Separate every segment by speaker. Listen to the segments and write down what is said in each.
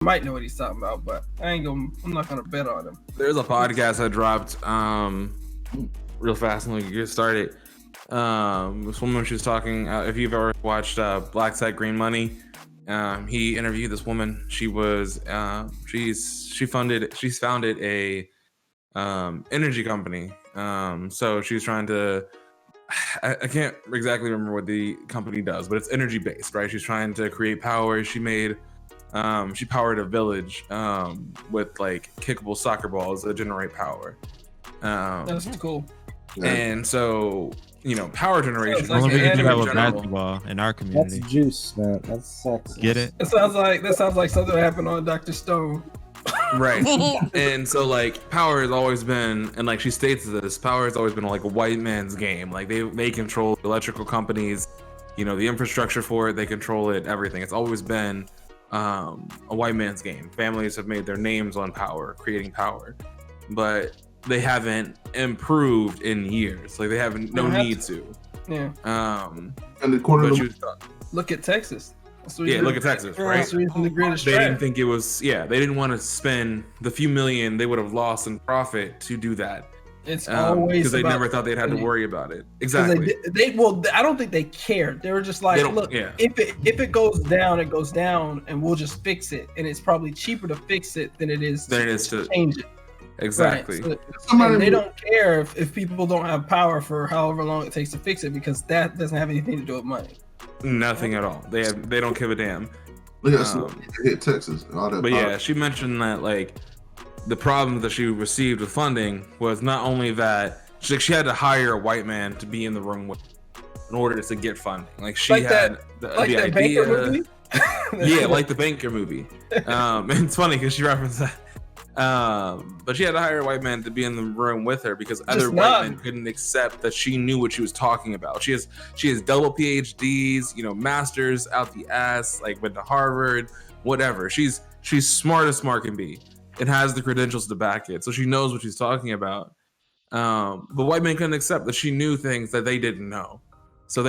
Speaker 1: might know what he's talking about, but I'm not gonna bet on him.
Speaker 2: There's a podcast that dropped real fast and we can get started. This woman, she was talking. If you've ever watched Black Site Green Money, he interviewed this woman. She was she's founded a energy company. So she was trying to. I can't exactly remember what the company does, but it's energy based, right? She's trying to create power. She powered a village with like kickable soccer balls that generate power.
Speaker 1: That's cool.
Speaker 2: And so, power generation.
Speaker 3: Like we can do that with basketball in our community.
Speaker 4: That's juice, man. That's sexy.
Speaker 3: Get it?
Speaker 1: That sounds like something that happened on Dr. Stone.
Speaker 2: Right. And so like power has always been, and like she states this, power has always been like a white man's game. Like they control electrical companies, the infrastructure for it, they control it, everything. It's always been a white man's game. Families have made their names on power, creating power, but they haven't improved in years. Like they haven't need to.
Speaker 1: Yeah.
Speaker 5: And the corner
Speaker 1: look at Texas.
Speaker 2: Look at Texas, right?
Speaker 1: That's the reason the greatest
Speaker 2: they didn't think it was, they didn't want to spend the few million they would have lost in profit to do that.
Speaker 1: It's always
Speaker 2: because they never thought they'd had to worry about it. Exactly.
Speaker 1: I don't think they cared. They were just like, look, if it goes down, it goes down, and we'll just fix it. And it's probably cheaper to fix it than it is to change it.
Speaker 2: Exactly.
Speaker 1: Right. So, they don't care if people don't have power for however long it takes to fix it, because that doesn't have anything to do with money.
Speaker 2: Nothing at all. They don't give a damn.
Speaker 5: Hit Texas. All that.
Speaker 2: But she mentioned that like the problem that she received with funding was not only that she had to hire a white man to be in the room with in order to get funding. Like she
Speaker 1: like
Speaker 2: had
Speaker 1: the
Speaker 2: idea.
Speaker 1: Banker movie?
Speaker 2: Like the Banker movie. And it's funny because she referenced that. But she had to hire a white man to be in the room with her because other white men couldn't accept that she knew what she was talking about. She has double PhDs, masters out the ass, like went to Harvard, whatever. She's smart as smart can be and has the credentials to back it. So she knows what she's talking about. But white men couldn't accept that she knew things that they didn't know. So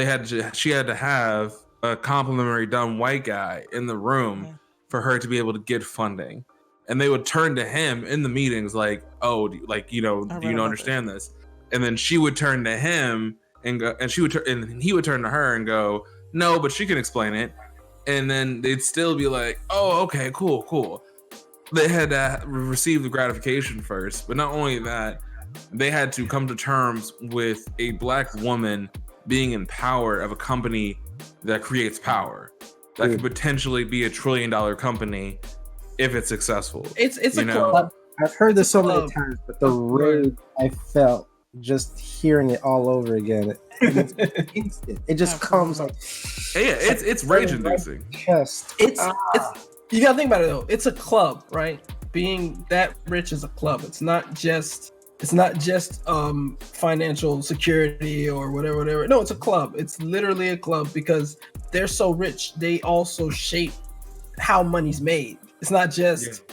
Speaker 2: she had to have a complimentary dumb white guy in the room for her to be able to get funding. And they would turn to him in the meetings like, oh, do you understand this? And then she would turn to him and go, and he would turn to her and go, no, but she can explain it. And then they'd still be like, oh, okay, cool. They had to receive the gratification first. But not only that, they had to come to terms with a black woman being in power of a company that creates power. That could potentially be $1 trillion company if it's successsul.
Speaker 1: It's a club.
Speaker 4: I've heard this so many times, but the rage I felt just hearing it all over again, it's instant. It just comes like
Speaker 1: it's
Speaker 4: rage inducing.
Speaker 1: It's you gotta think about it though. It's a club, right? Being that rich is a club. It's not just financial security or whatever. No, it's a club. It's literally a club because they're so rich. They also shape how money's made. It's not just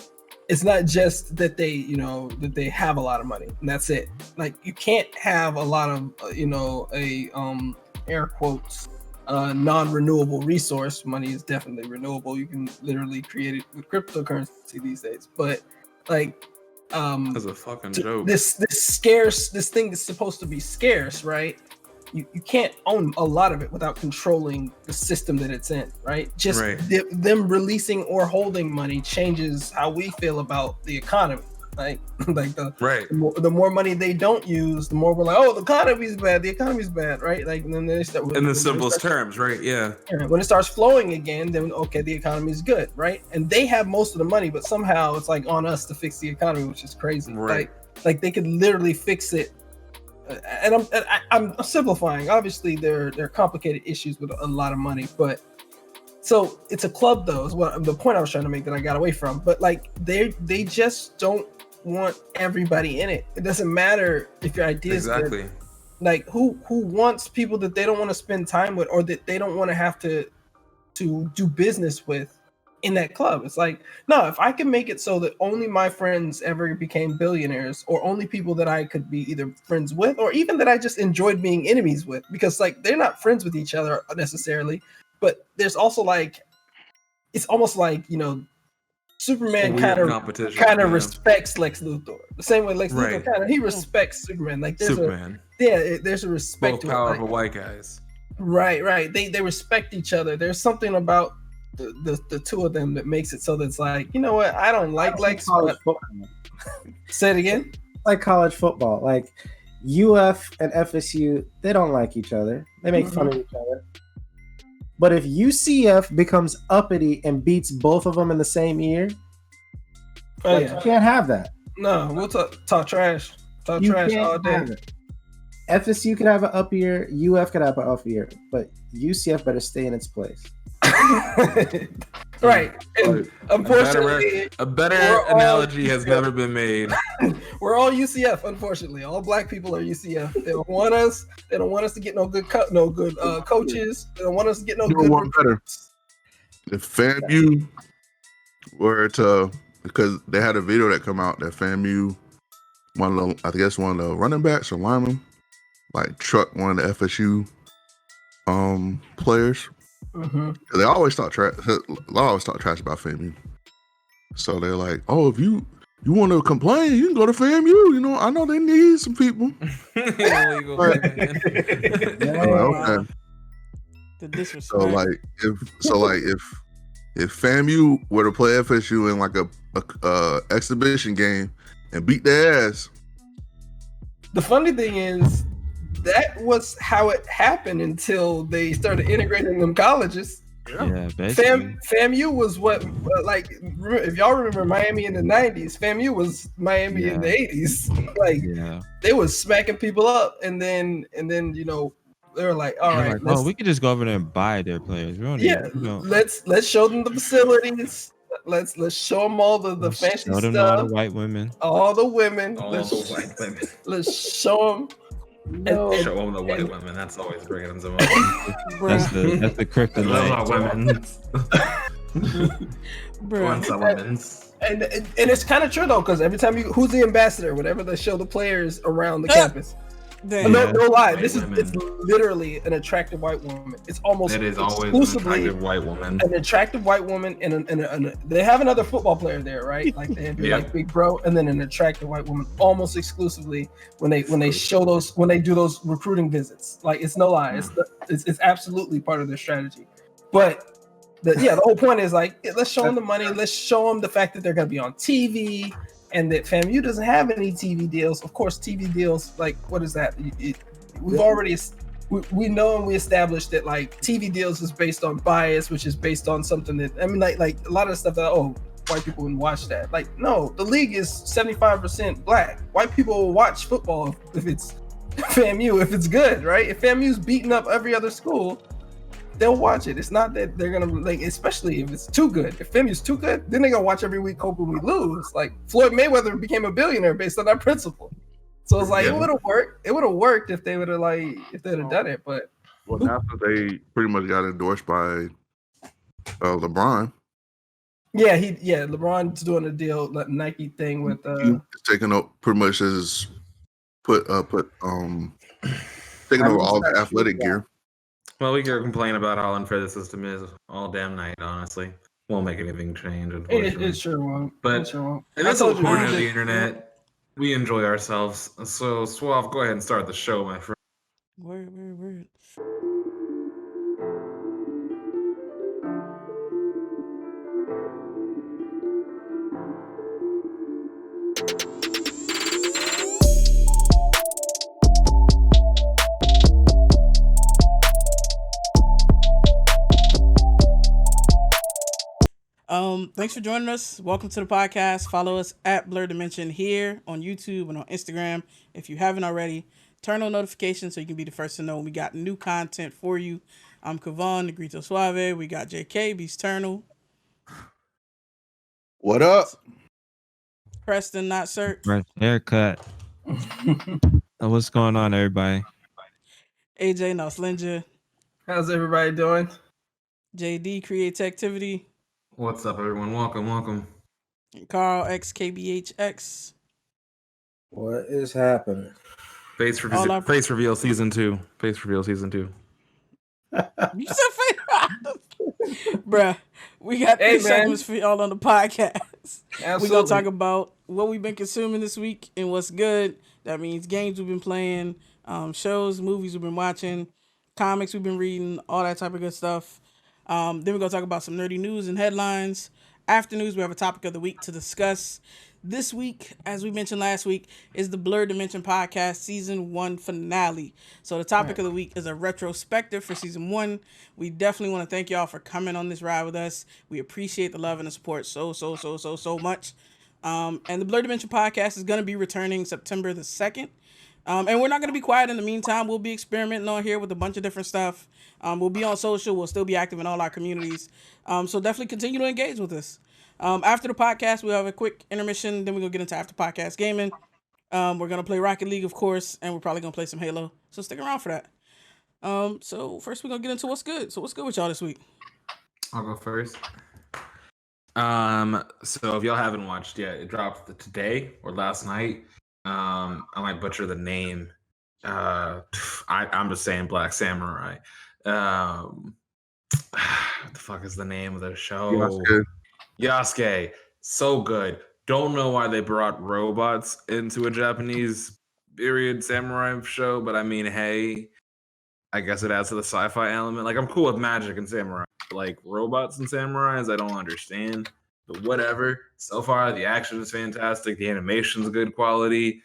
Speaker 1: that they have a lot of money and that's it. Like you can't have a lot of air quotes non-renewable resource. Money is definitely renewable. You can literally create it with cryptocurrency these days. But like
Speaker 2: that's a fucking joke.
Speaker 1: This thing is supposed to be scarce, right? You can't own a lot of it without controlling the system that it's in, right? Just them releasing or holding money changes how we feel about the economy. Like the more money they don't use, the more we're like, oh, the economy's bad, right? Like, and then they start
Speaker 2: in the simplest terms, right? Yeah.
Speaker 1: When it starts flowing again, then okay, the economy's good, right? And they have most of the money, but somehow it's like on us to fix the economy, which is crazy.
Speaker 2: Right.
Speaker 1: Like they could literally fix it. And I'm simplifying. Obviously, there are complicated issues with a lot of money, but so it's a club, though. Is what the point I was trying to make that I got away from. But like they just don't want everybody in it. It doesn't matter if your idea is good. Like who wants people that they don't want to spend time with or that they don't want to have to do business with in that club. It's like, no, if I can make it so that only my friends ever became billionaires or only people that I could be either friends with or even that I just enjoyed being enemies with, because like they're not friends with each other necessarily, but there's also like, it's almost like, Superman kind of respects Lex Luthor the same way Lex Luthor he respects Superman. Like there's there's a respect.
Speaker 2: Both powerful white guys.
Speaker 1: Right. They respect each other. There's something about the two of them that makes it so that it's like, you know what? I don't like Lex. Say it again.
Speaker 4: Like college football, like UF and FSU, they don't like each other. They make fun of each other. But if UCF becomes uppity and beats both of them in the same year, you can't have that.
Speaker 1: No, we'll talk trash. Talk trash all day.
Speaker 4: FSU could have an up year, UF could have an up year, but UCF better stay in its place.
Speaker 1: Right. And unfortunately,
Speaker 2: a better analogy has never been made.
Speaker 1: We're all UCF. Unfortunately, all black people are UCF. They don't want us. They don't want us to get no good coaches. They don't want us to get no good.
Speaker 5: One better. If FAMU were to, because they had a video that come out that FAMU, one of the running backs or linemen, like truck one of the FSU players. They always talk trash. Always talk trash about FAMU. So they're like, "Oh, if you want to complain, you can go to FAMU. You know, I know they need some people."
Speaker 2: Okay.
Speaker 6: The disrespect.
Speaker 5: So if FAMU were to play FSU in like a exhibition game and beat their ass,
Speaker 1: the funny thing is, that was how it happened until they started integrating them colleges.
Speaker 3: Yeah, basically.
Speaker 1: FAMU was what, like, if y'all remember Miami in the 90s, FAMU was Miami in the 80s. Like, they was smacking people up, and then you know, they were like, all right,
Speaker 3: we could just go over there and buy their players. We don't need,
Speaker 1: let's show them the facilities. Let's show them all the fancy stuff.
Speaker 3: All the white women.
Speaker 1: All the women.
Speaker 2: All the white women.
Speaker 1: Let's show them.
Speaker 2: Show them the white women. That's always bringing them some money.
Speaker 3: That's the kryptonite.
Speaker 1: And it's kind of true though, because every time who's the ambassador, whatever they show the players around the campus. No lie. It's literally an attractive white woman. It's almost exclusively
Speaker 2: an attractive white woman.
Speaker 1: An attractive white woman, and they have another football player there, right? Like they have like Big Bro, and then an attractive white woman, almost exclusively when they do those recruiting visits. Like it's no lie. It's absolutely part of their strategy. But the whole point is like, let's show them the money. Let's show them the fact that they're going to be on TV. And that FAMU doesn't have any TV deals. Of course, TV deals, like, what is that? We know and we established that, like, TV deals is based on bias, which is based on something that, I mean, like a lot of stuff that, white people wouldn't watch that. Like, no, the league is 75% black. White people will watch football if it's FAMU, if it's good, right? If FAMU's beating up every other school, they'll watch it. It's not that they're gonna, like, especially if it's too good. If FAMU's too good, then they're gonna watch every week hoping we lose. Like Floyd Mayweather became a billionaire based on that principle. So it's like it would have worked. It would have worked if they would have done it. But
Speaker 5: after they pretty much got endorsed by LeBron.
Speaker 1: Yeah, LeBron's doing a deal, that Nike thing with
Speaker 5: he's taking up pretty much his taking over all the athletic gear.
Speaker 2: Well, we can complain about how unfair the system is all damn night, honestly. Won't make anything change, unfortunately.
Speaker 1: It sure won't.
Speaker 2: But in this whole corner of the internet, we enjoy ourselves. So, Suave, go ahead and start the show, my friend.
Speaker 6: Word. Thanks for joining us. Welcome to the podcast. Follow us at Blerdimension here on YouTube and on Instagram. If you haven't already, turn on notifications so you can be the first to know when we got new content for you. I'm Kavon, the Grito Suave. We got JK, Beast Eternal.
Speaker 5: What up?
Speaker 6: Preston, not Sir.
Speaker 3: Haircut. What's going on, everybody?
Speaker 6: AJ, not Slinja.
Speaker 1: How's everybody doing?
Speaker 6: JD, Create Activity.
Speaker 2: What's up, everyone? Welcome.
Speaker 6: And Carl, XKBHX.
Speaker 4: What is happening?
Speaker 2: Face reveal season 2. Face reveal season 2.
Speaker 6: You said face. Bruh, we got 3 segments for y'all on the podcast. We're gonna talk about what we've been consuming this week and what's good. That means games we've been playing, shows, movies we've been watching, comics we've been reading, all that type of good stuff. Then we're gonna talk about some nerdy news and headlines. After news, we have a topic of the week to discuss. This week, as we mentioned last week, is the Blerdimension podcast season 1 finale. So the topic of the week is a retrospective for season 1. We definitely want to thank y'all for coming on this ride with us. We appreciate the love and the support so much. And the Blerdimension podcast is going to be returning September the 2nd. And we're not going to be quiet in the meantime. We'll be experimenting on here with a bunch of different stuff. We'll be on social. We'll still be active in all our communities. So definitely continue to engage with us. After the podcast, we'll have a quick intermission. Then we're going to get into after podcast gaming. We're going to play Rocket League, of course. And we're probably going to play some Halo. So stick around for that. So first we're going to get into what's good. So what's good with y'all this week?
Speaker 2: I'll go first. So if y'all haven't watched yet, it dropped today or last night. I might butcher the name. I'm just saying Black Samurai. What the fuck is the name of the show? Yasuke. So good. Don't know why they brought robots into a Japanese period samurai show, but I mean, hey, I guess it adds to the sci-fi element. Like, I'm cool with magic and samurai. Like, robots and samurais, I don't understand. But whatever. So far, the action is fantastic. The animation's good quality.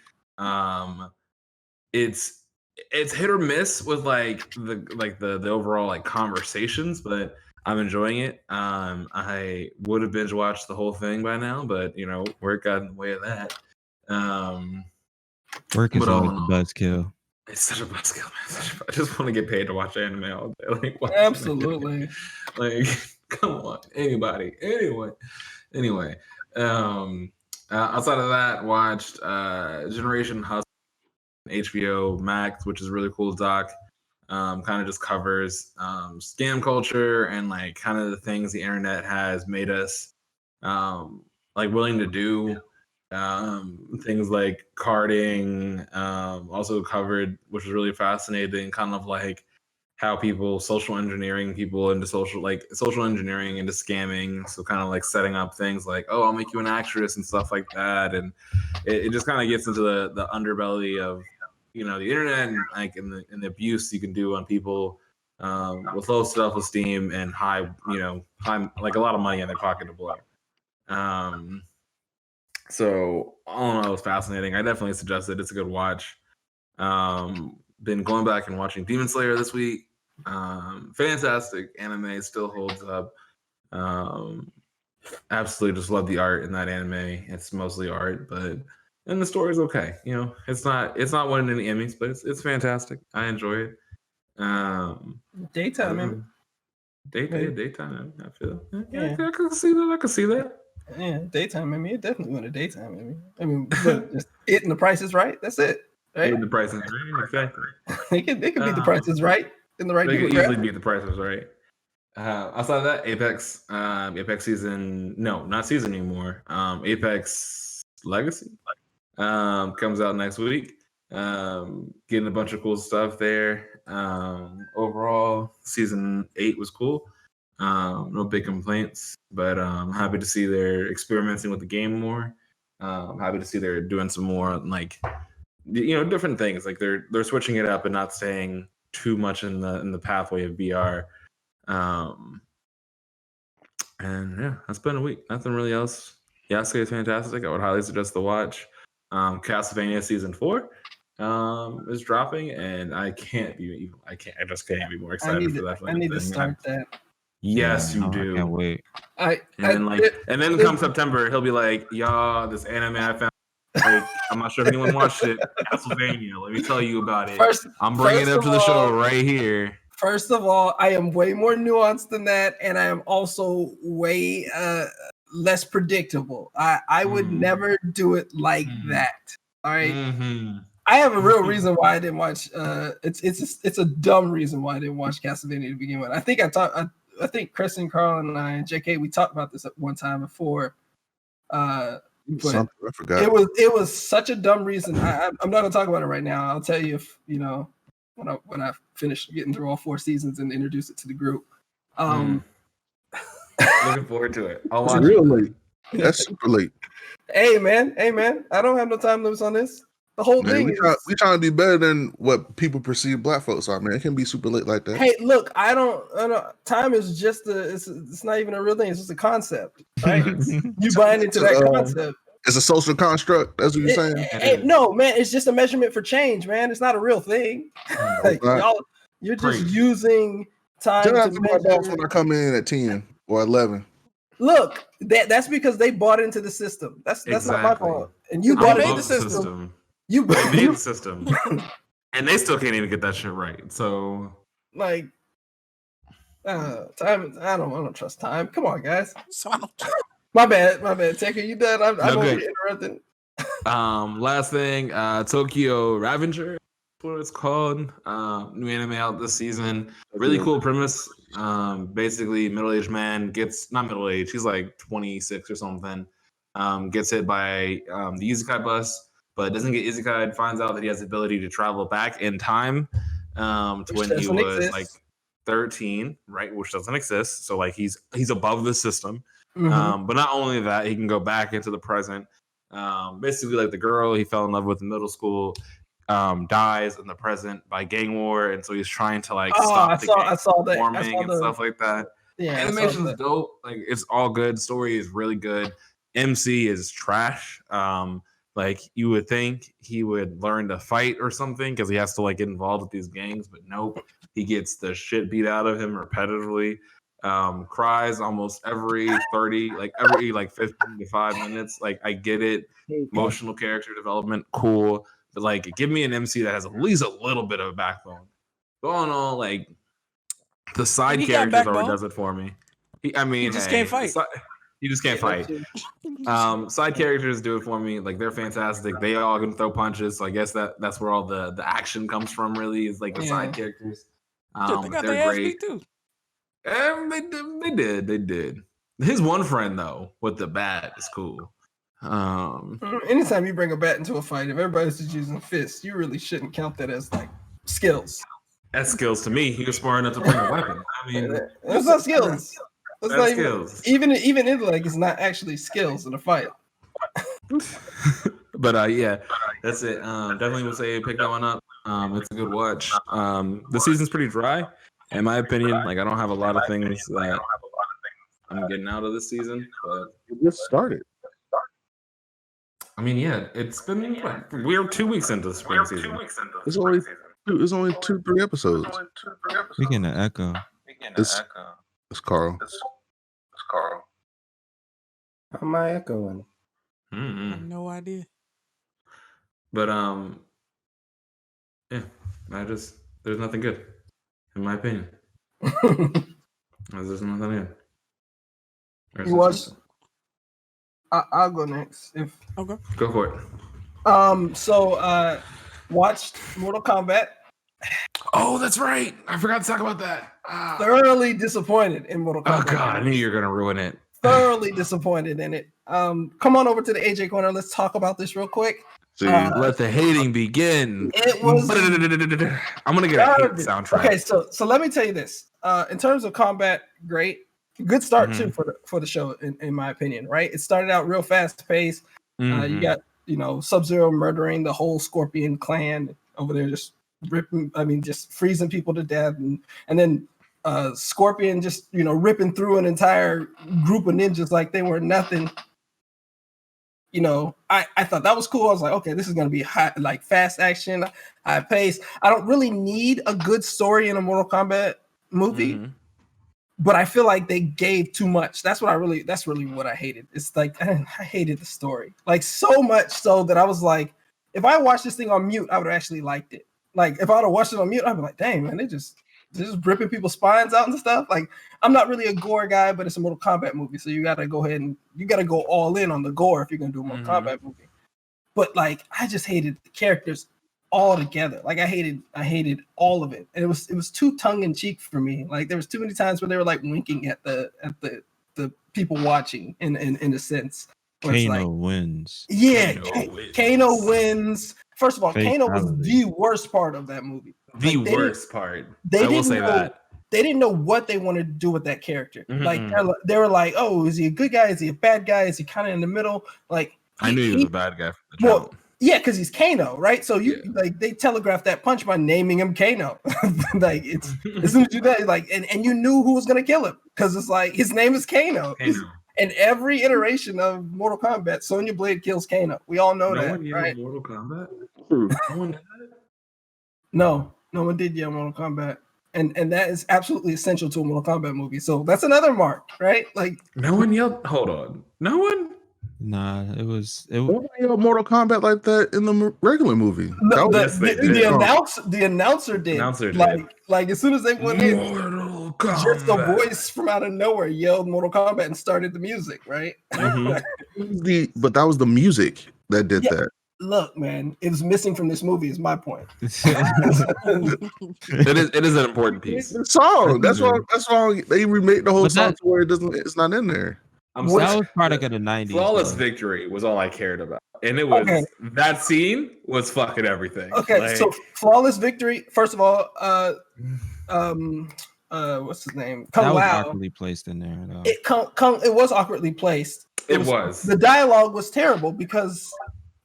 Speaker 2: It's hit or miss with the overall like conversations, but I'm enjoying it. I would have binge watched the whole thing by now, but you know, work got in the way of that.
Speaker 3: Work is always a buzzkill.
Speaker 2: It's such a buzzkill, man. I just want to get paid to watch anime all day. Like,
Speaker 1: absolutely.
Speaker 2: Like, come on, anybody, anyone. Anyway, outside of that, watched Generation Hustle, HBO Max, which is a really cool doc. Kind of just covers scam culture and like kind of the things the internet has made us like willing to do. Things like carding, also covered, which was really fascinating, kind of like how people social engineering people into social engineering into scamming. So kind of like setting up things like, oh, I'll make you an actress and stuff like that. And it just kind of gets into the underbelly of, you know, the internet and like in the abuse you can do on people with low self-esteem and high like a lot of money in their pocket to blow. So all in all, it was fascinating. I definitely suggest it. It's a good watch. Been going back and watching Demon Slayer this week. Fantastic anime, still holds up. Absolutely just love the art in that anime. It's mostly art, and the story's okay. You know, it's not winning any Emmys, but it's fantastic. I enjoy it.
Speaker 1: Daytime.
Speaker 2: Daytime. I feel. Yeah, I can see that.
Speaker 1: Yeah, daytime. I mean, it definitely won a daytime. I mean, but just it and The Price is Right. That's it. Right.
Speaker 2: The Price is Right. Exactly.
Speaker 1: They can beat The Price is Right in the right.
Speaker 2: They can easily beat The Price is Right. Outside of that, Apex season, no, not season anymore. Apex Legacy comes out next week. Getting a bunch of cool stuff there. Overall, season 8 was cool. No big complaints, but I'm happy to see they're experimenting with the game more. I'm happy to see they're doing some more like, you know, different things. Like they're switching it up and not staying too much in the pathway of BR. And yeah, that's been a week. Nothing really else. Yasuke is fantastic. I would highly suggest the watch. Castlevania season 4 is dropping, and I just can't be more excited for that.
Speaker 1: I need to start that.
Speaker 2: Yes, you do.
Speaker 3: I can't wait.
Speaker 2: And then come September, he'll be like, "Y'all, this anime I found. Like, I'm not sure if anyone watched it. Castlevania. Let me tell you about it. I'm bringing it up to the show right here."
Speaker 1: First of all, I am way more nuanced than that, and I am also way less predictable. I would never do it like that. All right. I have a real reason why I didn't watch. It's a dumb reason why I didn't watch Castlevania to begin with. I think Chris and Carl and I and JK, we talked about this at one time before. But
Speaker 5: I forgot.
Speaker 1: It was such a dumb reason. I'm not gonna talk about it right now. I'll tell you if you know when I finish getting through all 4 seasons and introduce it to the group.
Speaker 2: Looking forward to it. I'll watch
Speaker 5: really? That's super late.
Speaker 1: Hey man, I don't have no time limits on this. The whole thing
Speaker 5: we trying to be better than what people perceive black folks are, man. It can be super late like that.
Speaker 1: Hey, look, I don't. Time is just it's not even a real thing. It's just a concept, right? You buying into that concept.
Speaker 5: It's a social construct. That's what you're saying.
Speaker 1: No, man, it's just a measurement for change, man. It's not a real thing. Like, you're just using time to measure.
Speaker 5: My boss when I come in at 10 or 11.
Speaker 1: Look, that's because they bought into the system. That's not my fault. And you bought into the system. You
Speaker 2: made the system, and they still can't even get that shit right. So,
Speaker 1: like, time. I don't trust time. Come on, guys. My bad. Taker, you done? I don't want to interrupt.
Speaker 2: Last thing, Tokyo Revenger, what it's called. New anime out this season. Really cool premise. Basically, middle-aged man gets not middle-aged. He's like 26 or something. Gets hit by the Isekai bus. But doesn't get isekai, finds out that he has the ability to travel back in time to when he was like 13, right? Which doesn't exist. So like he's above the system. Mm-hmm. But not only that, he can go back into the present. Basically, like the girl he fell in love with in middle school dies in the present by gang war, and so he's trying to like stop the gang forming and stuff like that. Yeah, animation's dope. Like it's all good. Story is really good. MC is trash. Like you would think he would learn to fight or something because he has to like get involved with these gangs, but nope. He gets the shit beat out of him repetitively. Cries almost every 15 to 5 minutes. Like I get it. Emotional character development, cool. But like give me an MC that has at least a little bit of a backbone. Going on, like the side characters already does it for me. He just can't fight. You just can't fight. Side characters do it for me. Like they're fantastic. They all can throw punches. So I guess that's where all the action comes from. Really, is like the side characters.
Speaker 6: They got their ass beat too.
Speaker 2: They did. His one friend though with the bat is cool.
Speaker 1: Anytime you bring a bat into a fight, if everybody's just using fists, you really shouldn't count that as like skills.
Speaker 2: That's skills to me. He was smart enough to bring a weapon. I mean,
Speaker 1: that's not skills.
Speaker 2: That's not skills.
Speaker 1: Even in like it's not actually skills in a fight.
Speaker 2: But yeah, that's it. Definitely would say pick that one up. It's a good watch. The season's pretty dry, in my opinion. Like I don't have a lot of things that I'm getting out of this season, but
Speaker 5: it just started.
Speaker 2: I mean, yeah, it's been we're 2 weeks into the spring season.
Speaker 5: It's only 2-3 episodes.
Speaker 3: We getting an echo.
Speaker 5: It's Carl.
Speaker 4: How am I echoing?
Speaker 6: No idea.
Speaker 2: But yeah, there's nothing good, in my opinion. There's nothing good.
Speaker 1: You watch? I'll go next.
Speaker 6: Okay,
Speaker 2: go for it.
Speaker 1: So watched Mortal Kombat.
Speaker 2: Oh, that's right. I forgot to talk about that.
Speaker 1: Thoroughly disappointed in Mortal Kombat.
Speaker 2: Oh God, I knew you were gonna ruin it.
Speaker 1: Thoroughly disappointed in it. Come on over to the AJ corner. Let's talk about this real quick.
Speaker 2: Let the hating begin.
Speaker 1: It was.
Speaker 2: I'm gonna get a hate soundtrack.
Speaker 1: Okay, so let me tell you this. In terms of combat, great, good start too for the show, in my opinion. Right, it started out real fast paced. You got Sub-Zero murdering the whole Scorpion clan over there, just ripping. I mean, just freezing people to death, and then Scorpion just ripping through an entire group of ninjas like they were nothing. I thought that was cool. I was like, okay, this is gonna be high, like fast action, high pace. I don't really need a good story in a Mortal Kombat movie, but I feel like they gave too much. That's really what I hated. It's like I hated the story, like so much so that I was like, if I watched this thing on mute, I would have actually liked it. Like if I would have watched it on mute, I'd be like, dang man, they're just ripping people's spines out and stuff. Like I'm not really a gore guy, but it's a Mortal Kombat movie, so you gotta go ahead and you gotta go all in on the gore if you're gonna do a Mortal Kombat movie. But like I just hated the characters all together. Like I hated all of it, and it was too tongue in cheek for me. Like there was too many times where they were like winking at the people watching in a sense.
Speaker 3: Kano wins.
Speaker 1: Yeah, Kano wins. First of all, Kano was the worst part of that movie.
Speaker 2: The worst part. I will say that.
Speaker 1: they didn't know what they wanted to do with that character. Like they were like, oh, is he a good guy? Is he a bad guy? Is he kind of in the middle? Like
Speaker 2: I knew he was a bad guy from the jump.
Speaker 1: Well, yeah, because he's Kano, right? So like they telegraphed that punch by naming him Kano. Like it's as soon as you that like and you knew who was gonna kill him because it's like his name is Kano. And every iteration of Mortal Kombat, Sonya Blade kills Kano. We all know that, right?
Speaker 2: Mortal Kombat.
Speaker 1: No one did yell Mortal Kombat. And that is absolutely essential to a Mortal Kombat movie. So that's another mark, right? Like
Speaker 2: no one yelled. Hold on, no one.
Speaker 3: Nah, it was
Speaker 5: Nobody yelled Mortal Kombat like that in the regular movie.
Speaker 1: The announcer did.
Speaker 2: Like
Speaker 1: as soon as they went in,
Speaker 2: Mortal Kombat.
Speaker 1: just a voice from out of nowhere yelled Mortal Kombat and started the music, right?
Speaker 5: But that was the music that did that.
Speaker 1: Look, man, it was missing from this movie. Is my point.
Speaker 2: It is an important piece.
Speaker 5: The song. That's why they remade the whole song to where it's not in there.
Speaker 3: That was product of the 90s.
Speaker 2: Flawless Victory was all I cared about. And it was that scene was fucking everything.
Speaker 1: Okay, so Flawless Victory, first of all, what's his name?
Speaker 3: That was awkwardly placed in there.
Speaker 1: It was awkwardly placed.
Speaker 2: It was.
Speaker 1: The dialogue was terrible because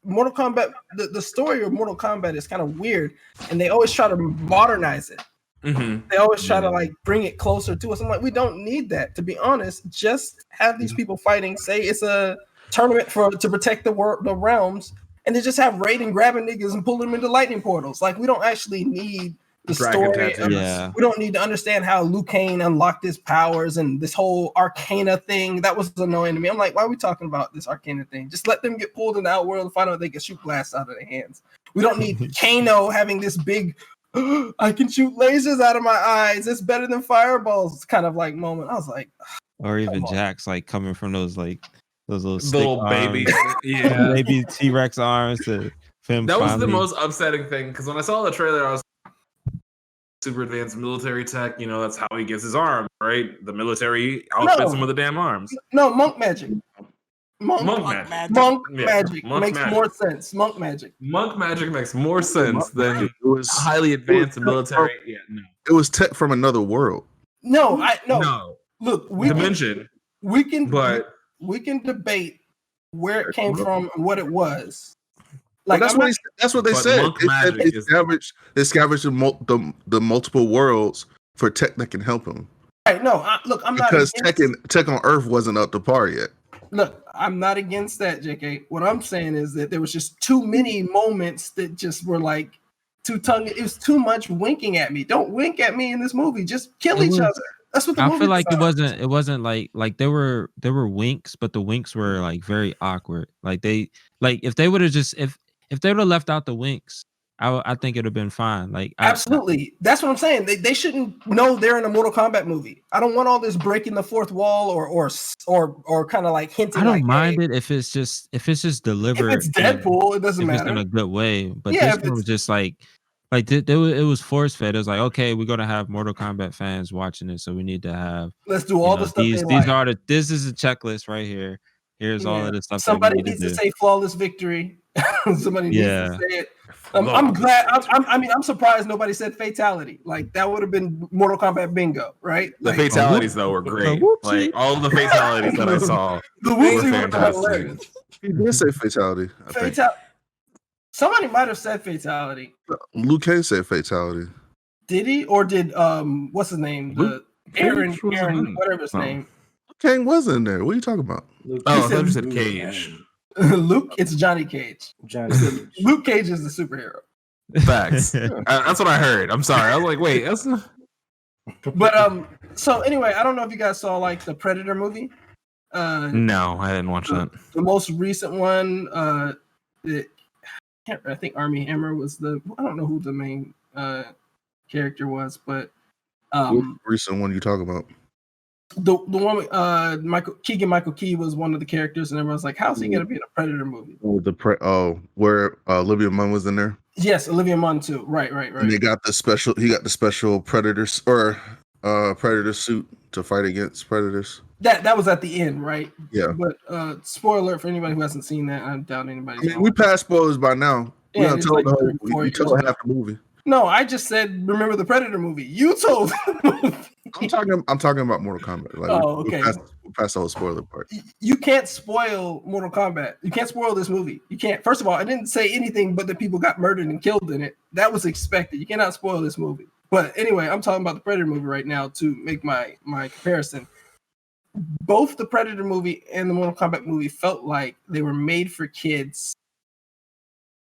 Speaker 1: Mortal Kombat, the story of Mortal Kombat is kind of weird, and they always try to modernize it. They always try to like bring it closer to us. I'm like, we don't need that. To be honest, just have these people fighting. Say it's a tournament to protect the realms, and they just have Raiden grabbing niggas and pulling them into lightning portals. Like we don't actually need the story. We don't need to understand how Liu Kang unlocked his powers and this whole Arcana thing. That was annoying to me. I'm like, why are we talking about this Arcana thing? Just let them get pulled in the outworld and find out they can shoot blasts out of their hands. We don't need Kano having this big I can shoot lasers out of my eyes. It's better than fireballs. Kind of like moment. I was like,
Speaker 3: or even Jax like coming from those little
Speaker 2: baby,
Speaker 3: baby T-Rex arms to him.
Speaker 2: That was the most upsetting thing because when I saw the trailer, I was super advanced military tech. You know, that's how he gets his arm, right? The military outfits him with the damn arms.
Speaker 1: No, monk magic. Monk magic makes more sense. Monk magic
Speaker 2: makes more sense than it was highly advanced military.
Speaker 5: It was tech from another world.
Speaker 1: No. Look, we can debate where it came from and what it was.
Speaker 5: Like that's what they said. It established the multiple worlds for tech that can help him.
Speaker 1: Right? No, I'm not
Speaker 5: because tech on Earth wasn't up to par yet.
Speaker 1: Look, I'm not against that, JK. What I'm saying is that there was just too many moments that just were like it was too much winking at me. Don't wink at me in this movie. Just kill each other. That's what the movie
Speaker 3: I feel like it wasn't like there were winks, but the winks were like very awkward. Like if they would have if they would have left out the winks, I think it would have been fine. Like
Speaker 1: absolutely, that's what I'm saying. They shouldn't know they're in a Mortal Kombat movie. I don't want all this breaking the fourth wall or kind of like hinting.
Speaker 3: I don't mind it if it's just delivered.
Speaker 1: If it's Deadpool, it doesn't matter.
Speaker 3: It's in a good way, but this one was just like it was force fed. It was like, okay, we're gonna have Mortal Kombat fans watching it, so we need to have.
Speaker 1: Let's do all the stuff.
Speaker 3: This is a checklist right here. Here's all of the stuff.
Speaker 1: Somebody needs to say flawless victory. Somebody needs to say it. I'm glad. I'm surprised nobody said fatality. Like that would have been Mortal Kombat bingo, right?
Speaker 2: The fatalities though were great. Like all the fatalities that I saw were fantastic.
Speaker 5: He did say fatality.
Speaker 1: Somebody might have said fatality.
Speaker 5: Liu Kang said fatality.
Speaker 1: Did he? Or did what's his name? Aaron, whatever his name.
Speaker 5: Kang wasn't in there. What are you talking about?
Speaker 2: I thought you said Cage.
Speaker 1: Luke, it's Johnny Cage. Luke Cage is the superhero.
Speaker 2: Facts. That's what I heard. I'm sorry. I was like, wait, that's not.
Speaker 1: But so anyway, I don't know if you guys saw like the Predator movie.
Speaker 2: No, I didn't watch that.
Speaker 1: The most recent one, I think Armie Hammer was I don't know who the main character was, but
Speaker 5: what recent one you talking about?
Speaker 1: The one with Michael Key was one of the characters, and everyone's like, "How's he gonna be in a Predator movie?"
Speaker 5: Where Olivia Munn was in there.
Speaker 1: Yes, Olivia Munn too. Right.
Speaker 5: And he got the special Predators or Predator suit to fight against Predators.
Speaker 1: That was at the end, right?
Speaker 5: Yeah.
Speaker 1: But spoiler alert for anybody who hasn't seen that. I doubt anybody.
Speaker 5: I mean, we passed spoilers by now.
Speaker 1: Yeah,
Speaker 5: we told half the movie.
Speaker 1: No, I just said remember the Predator movie. You told the movie.
Speaker 5: I'm talking about Mortal Kombat. Like,
Speaker 1: okay.
Speaker 5: We're past the whole spoiler part.
Speaker 1: You can't spoil Mortal Kombat. You can't spoil this movie. You can't. First of all, I didn't say anything but that people got murdered and killed in it. That was expected. You cannot spoil this movie. But anyway, I'm talking about the Predator movie right now to make my comparison. Both the Predator movie and the Mortal Kombat movie felt like they were made for kids,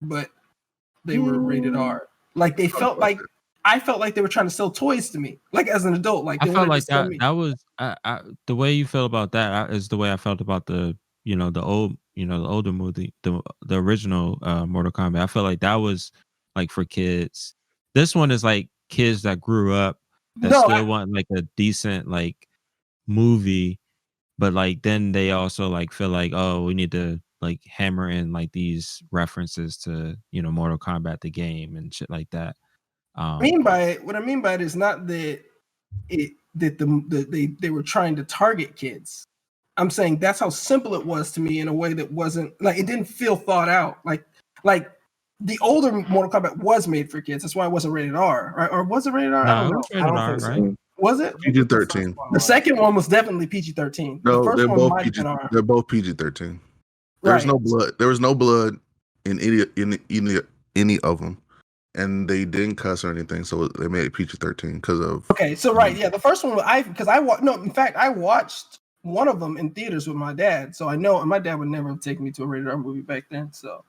Speaker 1: but they were rated R. Like they felt like I felt like they were trying to sell toys to me, like as an adult. Like
Speaker 3: I felt like that was the way you feel about that is the way I felt about the older movie, the original Mortal Kombat. I felt like that was like for kids. This one is like kids that grew up that still want like a decent like movie, but like then they also like feel like, oh, we need to like hammer in like these references to Mortal Kombat the game and shit like that.
Speaker 1: What I mean by it is not that they were trying to target kids. I'm saying that's how simple it was to me in a way that wasn't like it didn't feel thought out. Like the older Mortal Kombat was made for kids. That's why it wasn't rated R, right? Or was it rated R?
Speaker 3: No,
Speaker 1: I don't know.
Speaker 3: It was rated R, right?
Speaker 1: Was it?
Speaker 5: PG-13.
Speaker 1: The second one was definitely PG-13.
Speaker 5: No,
Speaker 1: the first
Speaker 5: they're
Speaker 1: one
Speaker 5: both
Speaker 1: might
Speaker 5: PG.
Speaker 1: have been R.
Speaker 5: They're both PG-13. There's no blood. There was no blood in any of them, and they didn't cuss or anything, so they made it PG-13 because of.
Speaker 1: Okay, so the first one in fact I watched one of them in theaters with my dad, so I know, and my dad would never have taken me to a rated R movie back then, so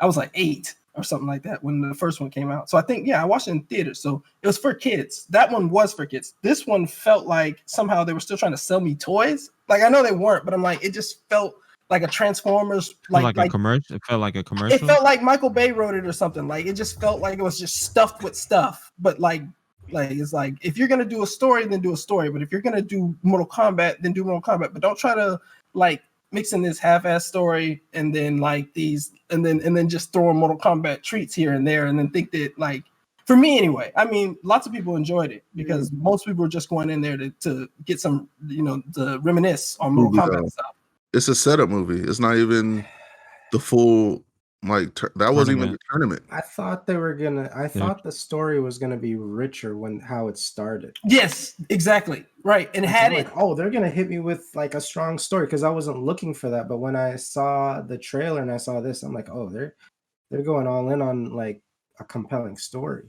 Speaker 1: I was like 8 or something like that when the first one came out. So I think I watched it in theaters, so it was for kids. That one was for kids. This one felt like somehow they were still trying to sell me toys. Like I know they weren't, but I'm like it just felt like a Transformers, like
Speaker 3: a commercial. It felt like a commercial.
Speaker 1: It felt like Michael Bay wrote it or something. Like it just felt like it was just stuffed with stuff. But like it's like if you're gonna do a story, then do a story. But if you're gonna do Mortal Kombat, then do Mortal Kombat. But don't try to like mix in this half-ass story and then like these and then just throw in Mortal Kombat treats here and there and then think that like for me anyway. I mean, lots of people enjoyed it because most people were just going in there to get some to reminisce on Mortal Kombat stuff.
Speaker 5: It's a setup movie. It's not even the full that wasn't even the tournament.
Speaker 4: I thought they were gonna. I thought the story was gonna be richer when how it started.
Speaker 1: Yes, exactly. Right, and had it.
Speaker 4: Like, they're gonna hit me with like a strong story because I wasn't looking for that. But when I saw the trailer and I saw this, I'm like, oh, they're going all in on like a compelling story.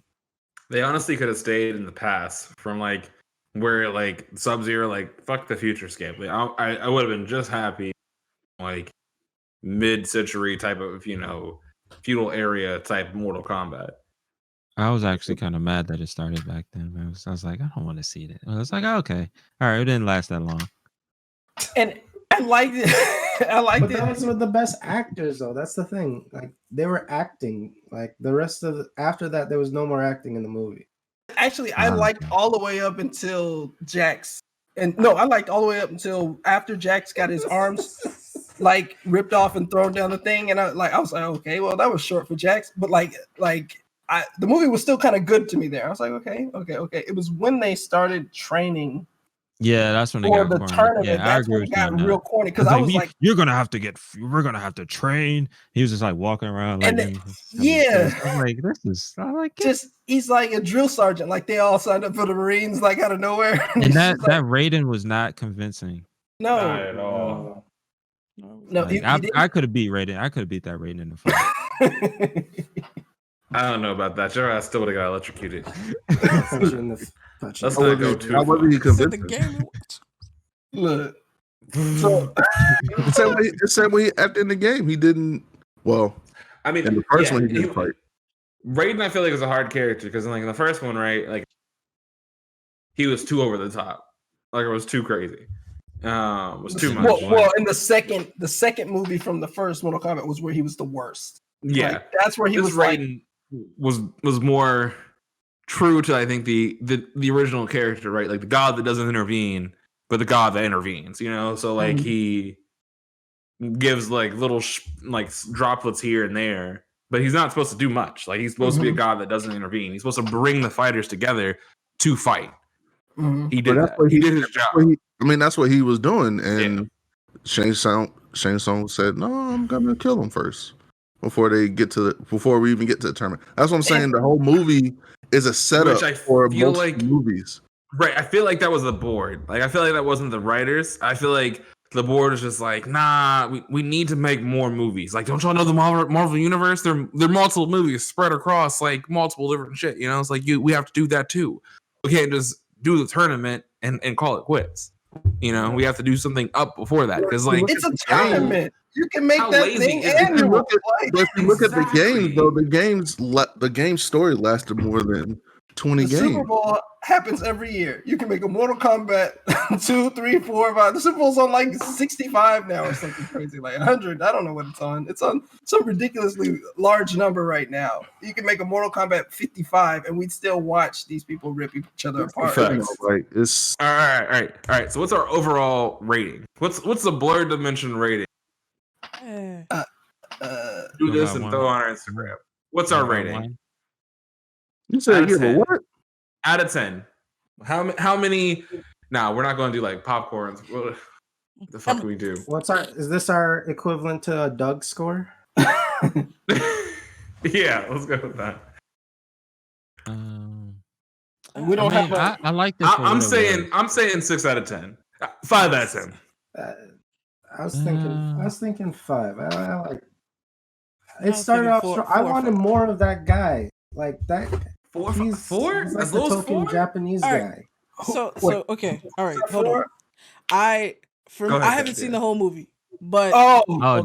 Speaker 2: They honestly could have stayed in the past from like where like Sub-Zero like fuck the future scape. I would have been just happy like mid-century type of feudal area type Mortal Kombat.
Speaker 3: I was actually kind of mad that it started back then. I was like, I don't want to see it. I was like, okay, all right, it didn't last that long.
Speaker 1: And I liked it. I liked it.
Speaker 4: Those were the best actors, though. That's the thing. Like they were acting. Like the rest of after that, there was no more acting in the movie.
Speaker 1: Actually, I liked all the way up until Jax. And no, I liked all the way up until after Jax got his arms like ripped off and thrown down the thing. And I was like, okay, well, that was short for Jax. But the movie was still kind of good to me there. I was like, okay. It was when they started training.
Speaker 3: Yeah, that's when they got
Speaker 1: the
Speaker 3: corny.
Speaker 1: tournament.
Speaker 3: Yeah,
Speaker 1: that's when it got real corny because I was like,
Speaker 3: we're gonna have to train. He was just like walking around like,
Speaker 1: I'm
Speaker 3: like, I like it.
Speaker 1: Just he's like a drill sergeant. Like they all signed up for the Marines, like out of nowhere.
Speaker 3: And that Raiden was not convincing.
Speaker 1: No,
Speaker 2: not at all.
Speaker 1: No,
Speaker 3: like, I could have beat Raiden. I could have beat that Raiden in the fight.
Speaker 2: I don't know about that. Your ass still would have got electrocuted.
Speaker 5: Let's not go too far.
Speaker 6: The game.
Speaker 1: Look, so
Speaker 5: the same way after in the game he didn't. Well,
Speaker 2: I mean,
Speaker 5: in the first one he didn't fight.
Speaker 2: Raiden, I feel like is a hard character because like in the first one, right, like he was too over the top, like it was too crazy. Was too much.
Speaker 1: Well, in the second movie from the first Mortal Kombat was where he was the worst.
Speaker 2: Yeah,
Speaker 1: like, that's where he was.
Speaker 2: Raiden was more true to I think the original character, right? Like the god that doesn't intervene, but the god that intervenes. So like he gives like little like droplets here and there, but he's not supposed to do much. Like he's supposed to be a god that doesn't intervene. He's supposed to bring the fighters together to fight. He did that. He did his job.
Speaker 5: That's what he was doing, and Shang Tsung said, "No, I'm gonna kill him first before we even get to the tournament." That's what I'm saying. The whole movie is a setup for most movies.
Speaker 2: Right. I feel like that was the board. Like, I feel like that wasn't the writers. I feel like the board is just like, nah, we need to make more movies. Like, don't y'all know the Marvel universe? They're multiple movies spread across like multiple different shit. You know, it's like we have to do that too. We can't just do the tournament and call it quits. You know, we have to do something up before that because like
Speaker 1: it's a tournament. You can make that thing annual.
Speaker 5: If you look at the games, though, the game story lasted more than 20 games.
Speaker 1: Super Bowl happens every year. You can make a Mortal Kombat 2, 3, 4, 5. The Super Bowl's on like 65 now or something crazy, like 100. I don't know what it's on. It's on some ridiculously large number right now. You can make a Mortal Kombat 55, and we'd still watch these people rip each other apart.
Speaker 5: Right. It's
Speaker 2: all right. So what's our overall rating? What's the Blerdimension rating? Do this and throw on our Instagram. What's our rating?
Speaker 5: You said what?
Speaker 2: Out of 10. How many? Nah, we're not going to do like popcorns. What the fuck can we do?
Speaker 4: Is this our equivalent to a Doug score?
Speaker 2: Yeah, let's go with that.
Speaker 1: We don't have.
Speaker 3: I like this.
Speaker 2: I'm saying 6 out of 10. 5 out of 10.
Speaker 4: I was thinking 5. I like. It started off strong. I wanted more of that guy, like that.
Speaker 2: 4?
Speaker 4: He's like the token Japanese guy.
Speaker 6: So okay, all right, hold on. I haven't seen the whole movie, but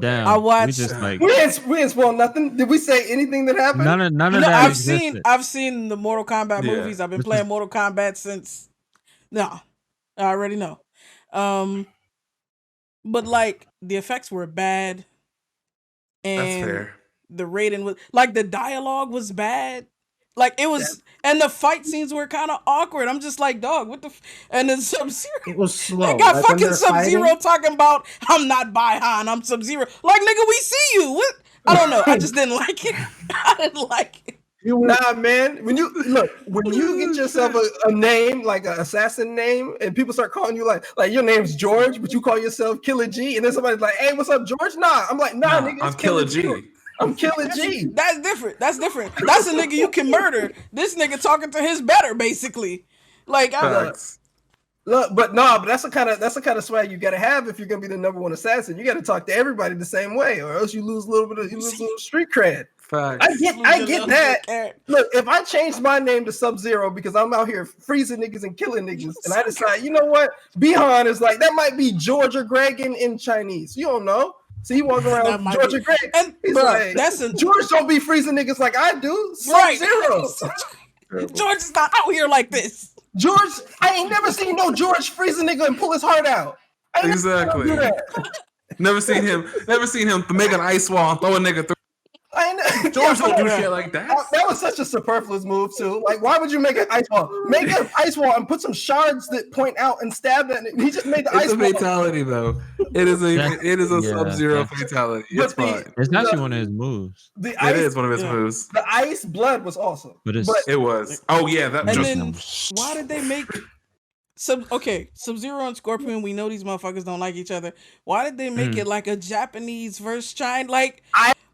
Speaker 3: damn,
Speaker 6: I watched.
Speaker 3: We just like
Speaker 1: we didn't spoil nothing. Did we say anything that happened?
Speaker 3: None of that.
Speaker 6: I've seen the Mortal Kombat movies. I've been playing Mortal Kombat since. No, I already know. But like the effects were bad, and
Speaker 2: that's fair.
Speaker 6: The rating was like the dialogue was bad. Like it was, and the fight scenes were kind of awkward. I'm just like, dog, what the? And then Sub-Zero.
Speaker 4: It was slow.
Speaker 6: They got fucking Sub-Zero talking about, I'm not Bi-Han, I'm Sub-Zero. Like, nigga, we see you. What? I don't know. I just didn't like it. I didn't like it.
Speaker 1: Nah, man. When you get yourself a name like an assassin name, and people start calling you like your name's George, but you call yourself Killer G, and then somebody's like, "Hey, what's up, George?" Nah, I'm like, nah nigga,
Speaker 2: I'm Killer G.
Speaker 1: I'm Killer G.
Speaker 6: That's different. That's a nigga you can murder. This nigga talking to his better, basically. Like,
Speaker 1: but that's the kind of swag you gotta have if you're gonna be the number one assassin. You gotta talk to everybody the same way, or else you lose a little street cred.
Speaker 2: Facts.
Speaker 1: I get that. Look, if I changed my name to Sub-Zero because I'm out here freezing niggas and killing niggas, and I decide, you know what, Bi-Han is like that might be George or Greg in Chinese. You don't know. So he walks around with George or Greg. And he's like, George don't be freezing niggas like I do. Sub-Zero.
Speaker 6: George is not out here like this.
Speaker 1: George, I ain't never seen no George freeze a nigga and pull his heart out.
Speaker 2: Exactly. Never seen him make an ice wall and throw a nigga through. George don't do shit like that.
Speaker 1: That was such a superfluous move too. Like, why would you make an ice wall? Make an ice wall and put some shards that point out and stab that. He just made the ice wall.
Speaker 2: It's a fatality though. It is a Sub-Zero fatality. It's fine.
Speaker 3: It's actually one of his moves.
Speaker 2: It is one of his moves.
Speaker 1: The ice blood was awesome.
Speaker 3: But
Speaker 2: it was. Oh yeah, that.
Speaker 6: And then why did they make Sub-Zero and Scorpion? We know these motherfuckers don't like each other. Why did they make it like a Japanese versus China? Like,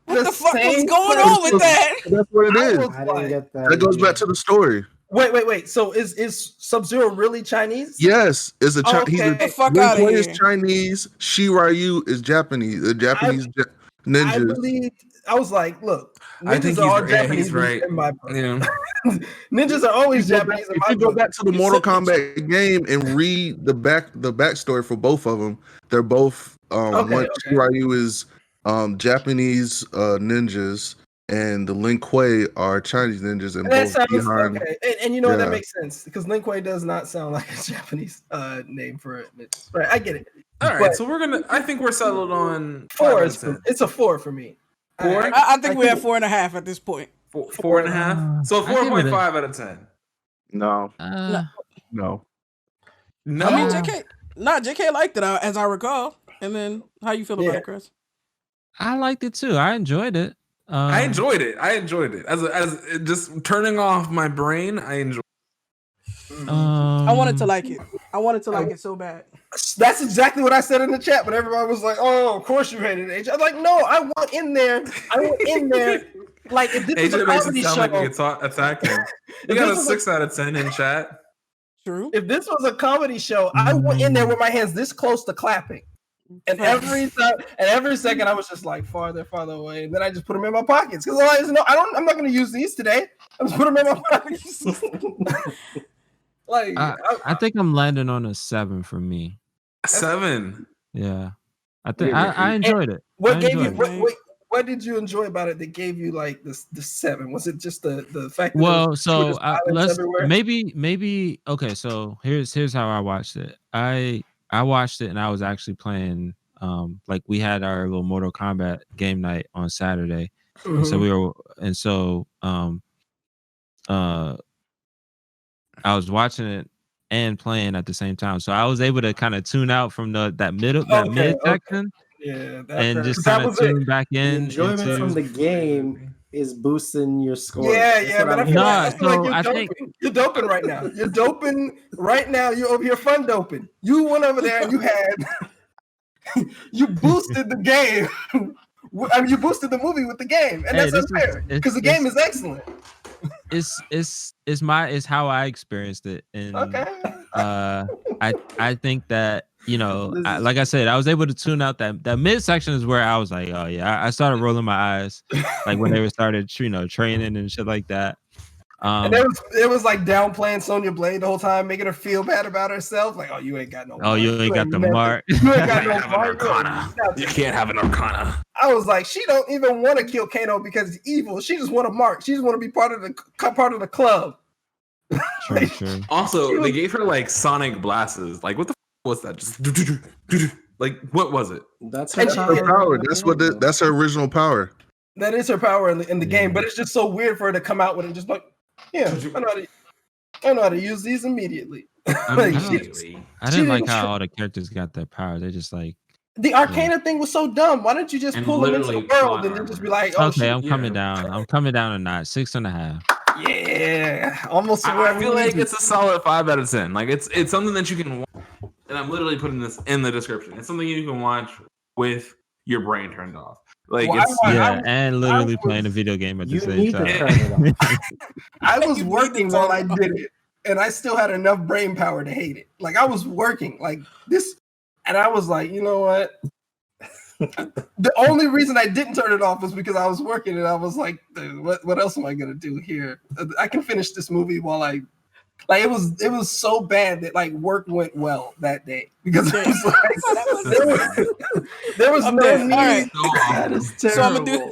Speaker 6: what the fuck was going on with that?
Speaker 5: That's what it is.
Speaker 4: I didn't get that.
Speaker 5: That goes back to the story.
Speaker 1: Wait. So is Sub-Zero really Chinese?
Speaker 5: Yes, it's a Chinese.
Speaker 1: Okay.
Speaker 6: Get the fuck out of here.
Speaker 5: is Chinese. Shiryu is Japanese. The Japanese ninjas.
Speaker 1: I was like, look,
Speaker 2: I think he's right.
Speaker 1: In my book.
Speaker 2: Yeah.
Speaker 1: Ninjas are always Japanese.
Speaker 5: If you go back to the Mortal Kombat game and read the backstory for both of them, they're both Shiryu is Japanese ninjas, and the Lin Kuei are Chinese ninjas, and both behind.
Speaker 1: Okay. And you know that makes sense because Lin Kuei does not sound like a Japanese name for it. Right, I get it.
Speaker 2: All right, so I think we're settled on
Speaker 1: 4. It's a 4 for me.
Speaker 6: 4? I think we're at 4.5 at this point.
Speaker 2: 4.5. So 4.5 out of 10.
Speaker 5: No.
Speaker 2: No.
Speaker 6: I mean, JK liked it as I recall. And then, how you feel about it, Chris?
Speaker 3: I liked it too. I enjoyed it.
Speaker 2: I enjoyed it. As just turning off my brain. I enjoyed it.
Speaker 6: I wanted to like it. I wanted to like it so bad.
Speaker 1: That's exactly what I said in the chat, but everybody was like, "Oh, of course you hated it." I was like, "No, I went in there. Like if this
Speaker 2: AJ
Speaker 1: was a
Speaker 2: makes
Speaker 1: comedy
Speaker 2: it sound
Speaker 1: show,
Speaker 2: like it's attacking. You got a 6 out of 10 in chat.
Speaker 6: True.
Speaker 1: If this was a comedy show, I went in there with my hands this close to clapping. And every second, I was just like farther away. And then I just put them in my pockets because I'm not going to use these today. I just put them in my pockets. Like,
Speaker 3: I think I'm landing on a 7 for me.
Speaker 2: 7.
Speaker 3: Yeah, I think I enjoyed it.
Speaker 1: What did you enjoy about it that gave you like the 7? Was it just the fact that
Speaker 3: let's maybe okay. So here's how I watched it. I watched it and I was actually playing. Like we had our little Mortal Kombat game night on Saturday, and so I was watching it and playing at the same time, so I was able to kind of tune out from that mid section.
Speaker 1: Yeah,
Speaker 3: and just kind of tune back in.
Speaker 4: The enjoyment from the game is boosting your score.
Speaker 1: Yeah, but I feel like you're doping right now. You're doping right now. You're over here fun doping. You went over there and you had you boosted the game. I mean, you boosted the movie with the game, and that's unfair because the game is excellent.
Speaker 3: It's how I experienced it, and I think that like I said, I was able to tune out that mid section is where I was like, oh yeah, I started rolling my eyes like when they started training and shit like that.
Speaker 1: And it was like downplaying Sonya Blade the whole time, making her feel bad about herself. Like, oh, you ain't got no mark.
Speaker 3: Oh, you ain't got the mark.
Speaker 1: You ain't got no mark.
Speaker 2: You can't have an Arcana.
Speaker 1: I was like, she don't even want to kill Kano because he's evil. She just want a mark. She just want to be part of the club.
Speaker 3: True.
Speaker 2: Also, they gave her like sonic blasts. Like, what the was that? Just like, what was it?
Speaker 4: That's her
Speaker 5: power. That's her original power.
Speaker 1: That is her power in the game, but it's just so weird for her to come out with it just like, yeah, I know how to use these immediately.
Speaker 3: I didn't like how all the characters got their power. They just like
Speaker 1: the Arcana thing was so dumb. Why don't you just pull them into the world and then just be like, oh,
Speaker 3: okay, I'm coming down. I'm coming down a notch, 6.5.
Speaker 1: Yeah, almost.
Speaker 2: I feel like it's a solid 5 out of 10. Like it's something that you can watch, and I'm literally putting this in the description. It's something you can watch with your brain turned off. Like
Speaker 3: and literally playing a video game at the same time.
Speaker 1: I was working while I did it, and I still had enough brain power to hate it. Like I was working like this, and I was like, you know what? The only reason I didn't turn it off was because I was working, and I was like, what else am I gonna do here? I can finish this movie while I. Like it was so bad that like work went well that day because it was like, there was no need.
Speaker 6: Right.
Speaker 1: That is terrible.
Speaker 6: So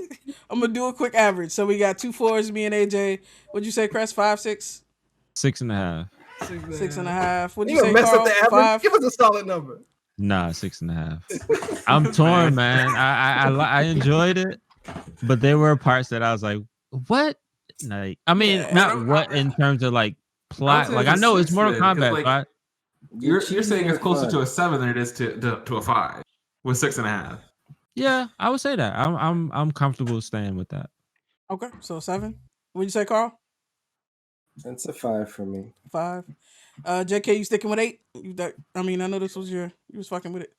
Speaker 6: I'm gonna do a quick average. So we got 2 4s, me and AJ. What'd you say, Crest? 5, 6?
Speaker 3: 6.5.
Speaker 6: 6.5. What'd you
Speaker 1: You
Speaker 6: say,
Speaker 1: mess
Speaker 6: Carl?
Speaker 1: up the average?
Speaker 6: 5?
Speaker 1: Give us a solid number.
Speaker 3: Nah, 6.5. I'm torn, man. I enjoyed it, but there were parts that I was like, what? Like, I mean, not what in terms of like plot. Like I know it's Mortal Kombat,
Speaker 2: like,
Speaker 3: but
Speaker 2: you're saying it's closer to a 7 than it is to a 5 with 6.5.
Speaker 3: Yeah, I would say that. I'm comfortable staying with that.
Speaker 6: Okay, so 7. What'd you say, Carl?
Speaker 4: That's a 5 for me.
Speaker 6: 5. JK, you sticking with 8? I know this was you was fucking with it.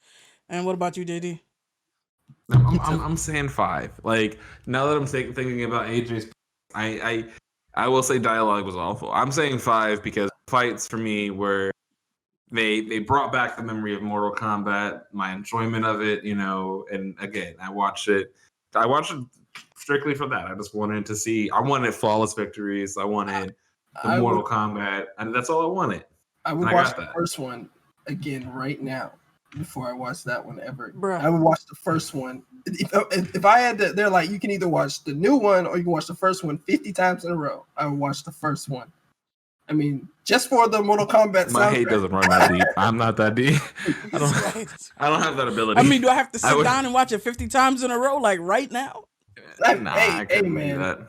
Speaker 6: And what about you, JD?
Speaker 2: I'm saying 5. Like now that I'm thinking about AJ's, I will say dialogue was awful. I'm saying 5 because fights for me were they brought back the memory of Mortal Kombat, my enjoyment of it, and again, I watched it strictly for that. I just wanted to see, I wanted flawless victories. I wanted the Mortal Kombat, and that's all I wanted.
Speaker 1: I would watch the first one again right now before I watch that one ever.
Speaker 6: Bruh.
Speaker 1: I would watch the first one. If I had to, they're like, you can either watch the new one or you can watch the first one 50 times in a row. I would watch the first one. I mean, just for the Mortal Kombat
Speaker 2: my hate doesn't run that deep. I'm not that deep. I don't have that ability.
Speaker 6: I mean, do I have to sit down and watch it 50 times in a row, like right now?
Speaker 2: I couldn't do that.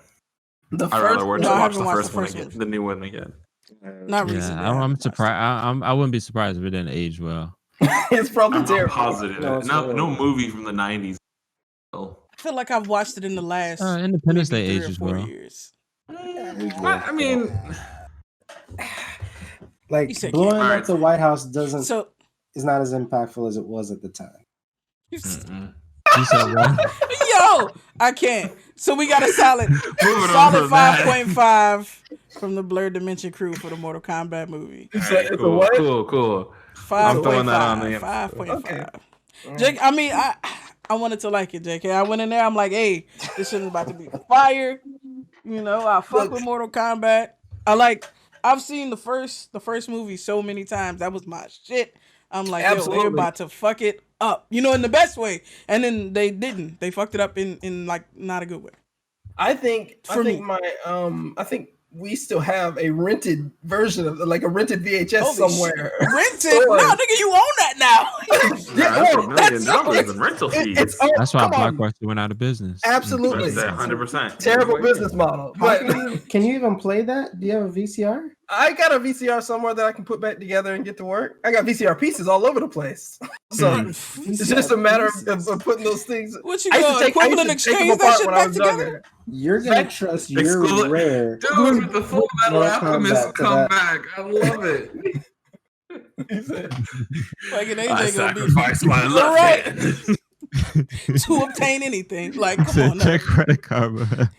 Speaker 2: I'd rather watch the first one again, the new one again.
Speaker 6: Not recently.
Speaker 3: I'm surprised. I wouldn't be surprised if it didn't age well.
Speaker 1: It's probably terrible.
Speaker 2: I'm positive. No movie from the 90s.
Speaker 6: I feel like I've watched it in the last
Speaker 3: Independence Day ages,
Speaker 6: 4
Speaker 3: bro.
Speaker 6: years.
Speaker 2: I mean,
Speaker 4: like blowing up the White House is not as impactful as it was at the time.
Speaker 3: You said what?
Speaker 6: Yo, I can't. So we got a solid 5.5 from the Blerdimension crew for the Mortal Kombat movie.
Speaker 2: Right, cool. I'm throwing that on the
Speaker 6: 5.5.
Speaker 1: Okay.
Speaker 6: Jake, I mean, I wanted to like it, JK. I went in there, I'm like, hey, this shit is about to be fire. You know, I fuck with Mortal Kombat. I've seen the first movie so many times. That was my shit. I'm like, yo, they're about to fuck it up. You know, in the best way. And then they didn't. They fucked it up in like not a good way.
Speaker 1: I think we still have a rented version of like a rented VHS somewhere.
Speaker 6: Rented? No, nigga, you own that now.
Speaker 2: That's $1 million in rental fees.
Speaker 3: That's why Blockbuster went out of business.
Speaker 1: Absolutely,
Speaker 2: 100%.
Speaker 1: Terrible business model. But
Speaker 4: can you even play that? Do you have a VCR?
Speaker 1: I got a VCR somewhere that I can put back together and get to work. I got VCR pieces all over the place. So it's just a matter of putting those things.
Speaker 6: What you got? Equivalent exchange that shit back together?
Speaker 4: You're going to trust your rare.
Speaker 2: Dude, the Full Metal Alchemist come back. I love it.
Speaker 6: I
Speaker 2: sacrificed my left hand.
Speaker 6: To obtain anything. Like, come on.
Speaker 3: Check Credit Karma.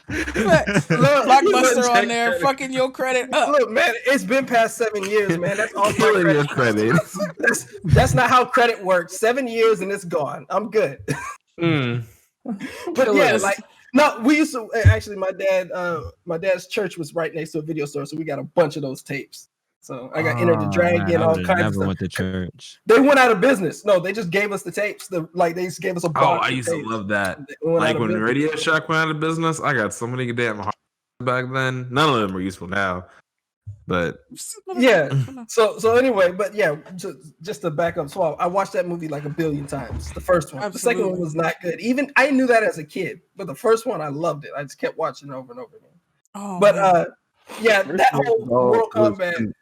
Speaker 6: Blockbuster on there, fucking your credit up.
Speaker 1: Look, man, it's been past 7 years, man. That's all
Speaker 2: Killing your credit.
Speaker 1: That's not how credit works. 7 years and it's gone. I'm good. But yeah, like no, we used to actually. My dad's church was right next to a video store, so we got a bunch of those tapes. So I got Enter the Dragon, all kinds of stuff.
Speaker 3: Never went to church.
Speaker 1: They went out of business. No, they just gave us the tapes. They just gave us a box.
Speaker 2: I used to love that. Like when Radio Shack went out of business, I got so many damn hard back then. None of them are useful now. But
Speaker 1: yeah. So anyway, but yeah, just to back up. So I watched that movie like a billion times. The first one.
Speaker 6: Absolutely.
Speaker 1: The second one was not good. Even I knew that as a kid, but the first one I loved it. I just kept watching it over and over again.
Speaker 6: Oh,
Speaker 1: but
Speaker 6: man.
Speaker 1: yeah, that whole Mortal Kombat.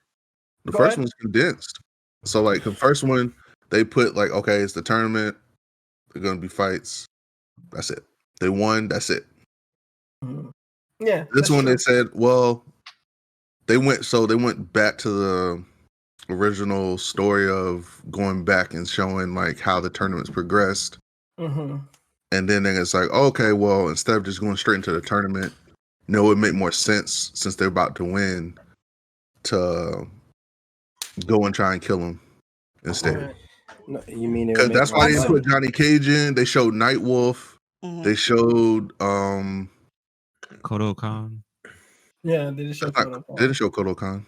Speaker 5: The first one's condensed. So like the first one, they put like, okay, it's the tournament. They're gonna be fights. That's it. They won. That's it.
Speaker 1: Yeah.
Speaker 5: This one they said, well, they went back to the original story of going back and showing like how the tournaments progressed. And then it's like, okay, well, instead of just going straight into the tournament, it would make more sense since they're about to win to go and try and kill him instead.
Speaker 4: No, you mean
Speaker 5: because that's why they put Johnny Cage in. They showed Nightwolf. They showed
Speaker 3: Kodo Khan.
Speaker 1: Yeah, they just showed Kodo Khan.
Speaker 5: They didn't show Kodo Khan.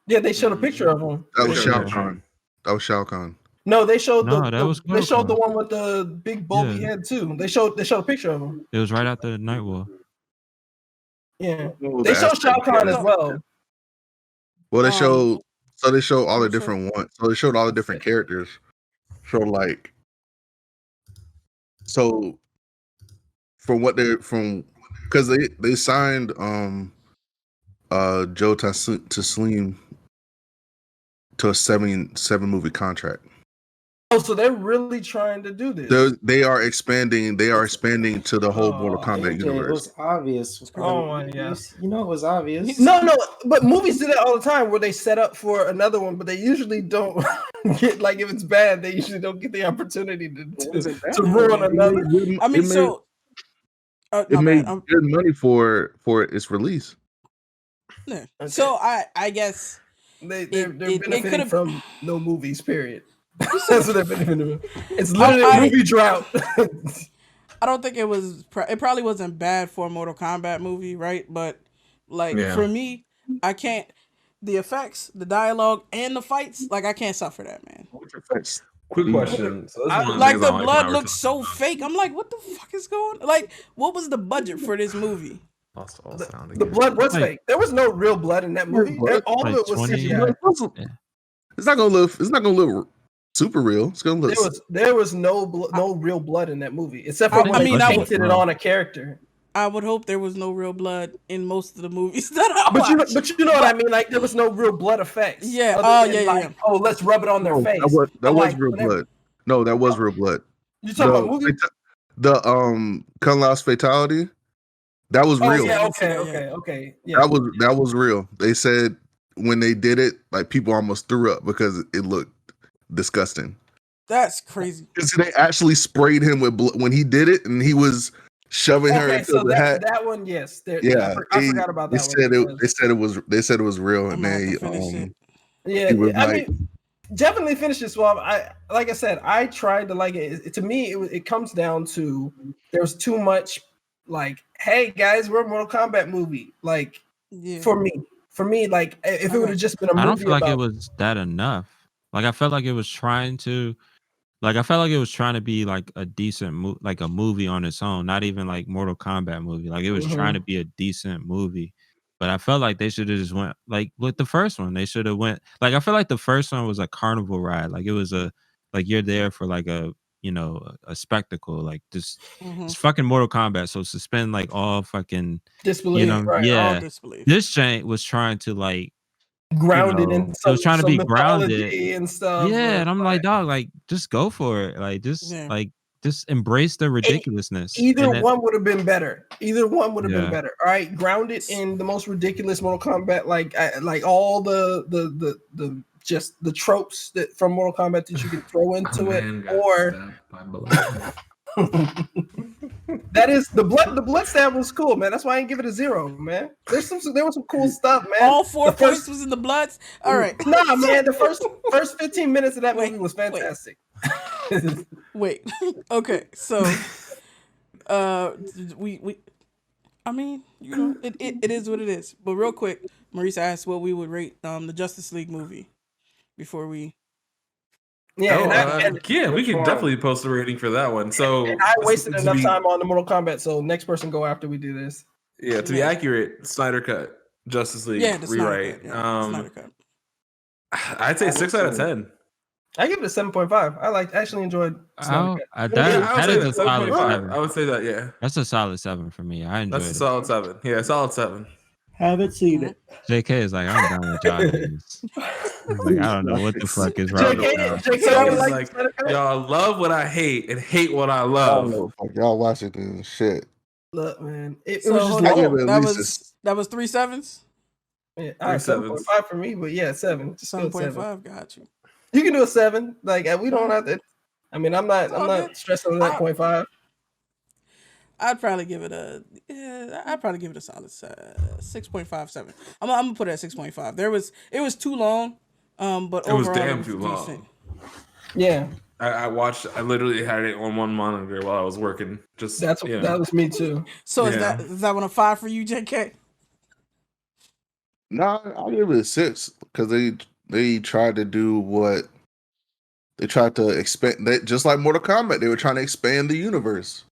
Speaker 1: Yeah, they showed a picture of him.
Speaker 5: That was Shao Kahn. That was Shao Kahn.
Speaker 1: No, they showed
Speaker 3: they
Speaker 1: showed the one with the big bulby head too. They showed a picture of him.
Speaker 3: It was right after Nightwolf.
Speaker 1: Yeah, they showed Shao Kahn as well.
Speaker 5: Well, they showed all the different ones. So they showed all the different characters. So like, because they signed Joe Taslim to a seven movie contract.
Speaker 1: Oh, so they're really trying to do this.
Speaker 5: They are expanding to the whole Mortal Kombat universe.
Speaker 4: It was obvious.
Speaker 1: Oh my god!
Speaker 4: You know it was obvious.
Speaker 1: No, but movies do that all the time where they set up for another one, but they usually don't get like if it's bad, they usually don't get the opportunity to ruin another.
Speaker 6: I mean,
Speaker 5: it made good money for its release.
Speaker 6: Yeah. Okay. So I guess
Speaker 1: they're benefiting from no movies. Period. That's what they're benefiting. It's literally a movie drought.
Speaker 6: I don't think it probably wasn't bad for a Mortal Kombat movie, right? But like for me, I can't. The effects, the dialogue, and the fights, like I can't suffer that, man.
Speaker 2: Quick question. So
Speaker 6: like the blood looks so fake. I'm like, what the fuck is going on? Like, what was the budget for this movie?
Speaker 1: The blood was fake. There was no real blood in that movie. All of it was CGI.
Speaker 5: It's not gonna look super real. It's gonna look.
Speaker 1: There was no real blood in that movie, except for when they painted it on a character.
Speaker 6: I would hope there was no real blood in most of the movies that I watched.
Speaker 1: But you know what I mean? Like there was no real blood effects.
Speaker 6: Yeah.
Speaker 1: Oh, let's rub it on their face.
Speaker 5: That was real blood. No, that was real blood.
Speaker 1: You talking about movies?
Speaker 5: The Kung Lao's fatality. That was real.
Speaker 1: Yeah. Okay. Yeah.
Speaker 5: That was real. They said when they did it, like people almost threw up because it looked disgusting.
Speaker 6: That's crazy.
Speaker 5: So they actually sprayed him with blood when he did it, and he was shoving her
Speaker 1: Okay,
Speaker 5: into
Speaker 1: so
Speaker 5: the hat.
Speaker 1: that one, yes.
Speaker 5: Yeah,
Speaker 1: I forgot about that one.
Speaker 5: They said it was real,
Speaker 6: I'm
Speaker 5: and
Speaker 6: gonna have
Speaker 5: they
Speaker 6: to finish it.
Speaker 1: Yeah,
Speaker 5: he was
Speaker 1: I
Speaker 5: like,
Speaker 1: mean, definitely finish it, Swab. Like I said, I tried to like it. To me, it comes down to there's too much. Like, hey guys, we're a Mortal Kombat movie. Like,
Speaker 6: Yeah.
Speaker 1: for me, like if it would have just been a movie,
Speaker 3: I don't feel like
Speaker 1: about,
Speaker 3: it was that enough. Like I felt like it was trying to, be like a decent like a movie on its own, not even like Mortal Kombat movie. Like it was trying to be a decent movie. But I felt like they should have just went like with the first one. They should have went like I feel like the first one was a carnival ride. Like it was like you're there for like a a spectacle. Like just it's fucking Mortal Kombat. So suspend like all fucking
Speaker 1: disbelief, right?
Speaker 3: yeah.
Speaker 6: All disbelief.
Speaker 3: This giant was trying to like
Speaker 1: grounded in
Speaker 3: it was trying to be grounded
Speaker 1: mythology and stuff.
Speaker 3: Yeah, and I'm like, dog, like just go for it. Like just embrace the ridiculousness.
Speaker 1: Either one would have been better. Either one would have been better. All right, grounded in the most ridiculous Mortal Kombat, like all the just the tropes that from Mortal Kombat that you can throw into it, or that is the blood stab was cool, man. That's why I didn't give it a 0, man. There was some cool stuff, man.
Speaker 6: All 4 points was in the bloods. All right,
Speaker 1: nah, man. The first 15 minutes of that movie was fantastic.
Speaker 6: Wait. Okay, so we I mean, it is what it is. But real quick, Maurice asked what we would rate the Justice League movie before we.
Speaker 1: Yeah,
Speaker 2: we can definitely post a rating for that one. So
Speaker 1: I wasted enough time on the Mortal Kombat, so next person go after we do this.
Speaker 2: Yeah, to be accurate, Snyder Cut, Justice League rewrite.
Speaker 6: Snyder Cut.
Speaker 2: I'd say 6 out of 10.
Speaker 1: I give it a 7.5. I actually enjoyed Snyder Cut.
Speaker 3: That is a solid 7.
Speaker 2: I would say that, yeah.
Speaker 3: That's a solid 7 for me. I enjoyed it.
Speaker 2: That's a solid 7. Yeah, solid 7.
Speaker 4: Haven't seen it.
Speaker 3: JK is like, I'm done with y'all. Like, I don't know what the fuck is wrong with y'all.
Speaker 2: JK is like, y'all love what I hate and hate what I love.
Speaker 5: Y'all watch it and shit.
Speaker 1: Look, man, it
Speaker 6: So
Speaker 1: was just
Speaker 6: that was 3 7s.
Speaker 1: Yeah, 7.5 for me, but yeah, 7.
Speaker 6: 7.5. Got you.
Speaker 1: You can do a 7. Like we don't have to. I mean, I'm not stressing on that 0.5.
Speaker 6: I'd probably give it a solid 6.57. I'm gonna put it at 6.5. It was too long, but
Speaker 2: it
Speaker 6: overall
Speaker 2: was damn
Speaker 6: it was
Speaker 2: too
Speaker 6: decent.
Speaker 2: long.
Speaker 1: Yeah,
Speaker 2: I literally had it on one monitor while I was working. That
Speaker 1: was me too.
Speaker 6: So is that one a 5 for you, JK?
Speaker 5: No, I'll give it a 6 because they tried to do what they tried to expand. Just like Mortal Kombat, they were trying to expand the universe.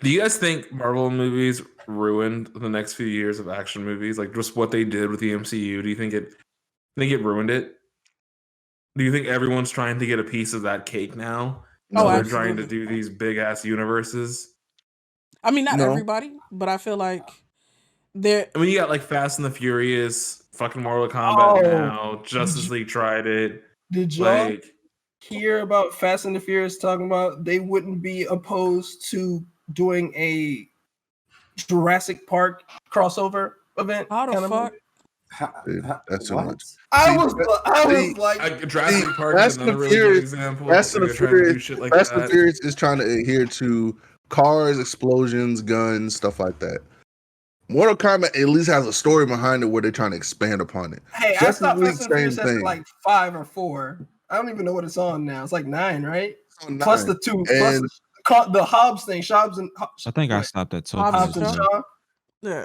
Speaker 2: Do you guys think Marvel movies ruined the next few years of action movies? Like just what they did with the MCU? Do you think it ruined it? Do you think everyone's trying to get a piece of that cake now? They're trying to do these big ass universes.
Speaker 6: I mean, not everybody, but I feel like
Speaker 2: you got like Fast and the Furious, fucking Mortal Kombat now. Justice League tried it.
Speaker 1: Did y'all hear about Fast and the Furious talking about they wouldn't be opposed to doing a Jurassic Park crossover event?
Speaker 6: How the fuck?
Speaker 5: That's too much.
Speaker 1: I was like,
Speaker 2: Jurassic Park is another really good example.
Speaker 5: Fast and the Furious is trying to adhere to cars, explosions, guns, stuff like that. Mortal Kombat at least has a story behind it where they're trying to expand upon it.
Speaker 1: Hey, I thought Fast and the Furious has like 5 or 4. I don't even know what it's on now. It's like 9, right? Plus the 2, plus the Hobbs thing.
Speaker 3: I think I stopped at 12.
Speaker 1: Hobbs and Shaw.
Speaker 5: Yeah,